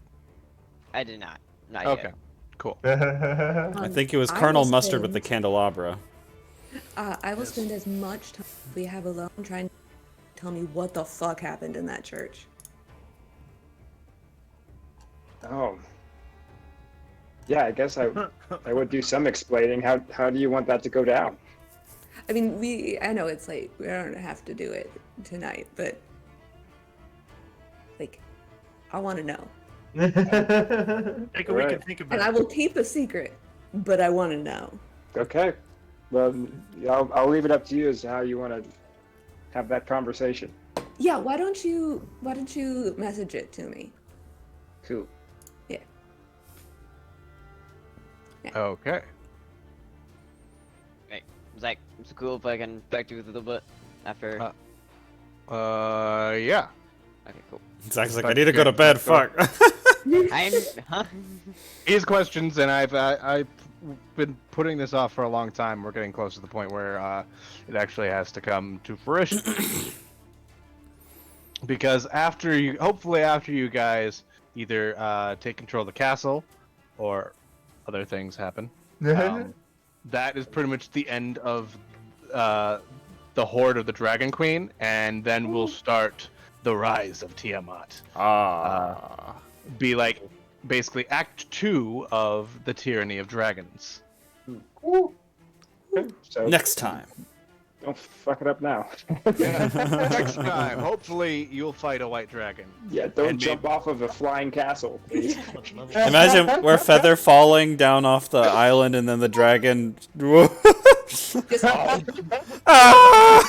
I did not. Not Okay, yet. cool. I think it was I Colonel will Mustard with the spend- candelabra. I will spend as much time we have alone trying to tell me what the fuck happened in that church. Oh. Yeah, I guess I would do some explaining. How do you want that to go down? I mean, I know it's late. We don't have to do it tonight, but like, I want to know, Take a week Right. and think about and it. I will keep a secret, but I want to know. Okay. Well, I'll leave it up to you as to how you want to have that conversation. Yeah, why don't you message it to me? Cool. Okay. Zach, it's cool if I can back to you a little bit after. Yeah. Okay, cool. Zach's like, I But need to go to yeah, bed. go. Fuck. Huh? These questions, and I've been putting this off for a long time. We're getting close to the point where it actually has to come to fruition. Because hopefully after you guys either take control of the castle, or other things happen, that is pretty much the end of the horde of the Dragon Queen, and then we'll start the rise of Tiamat. Be like basically Act 2 of the Tyranny of Dragons. So Next time. don't fuck it up now. Next time, hopefully you'll fight a white dragon. Yeah, don't And jump off of a flying castle, please. Imagine we're feather falling down off the island and then the dragon. Just Ah!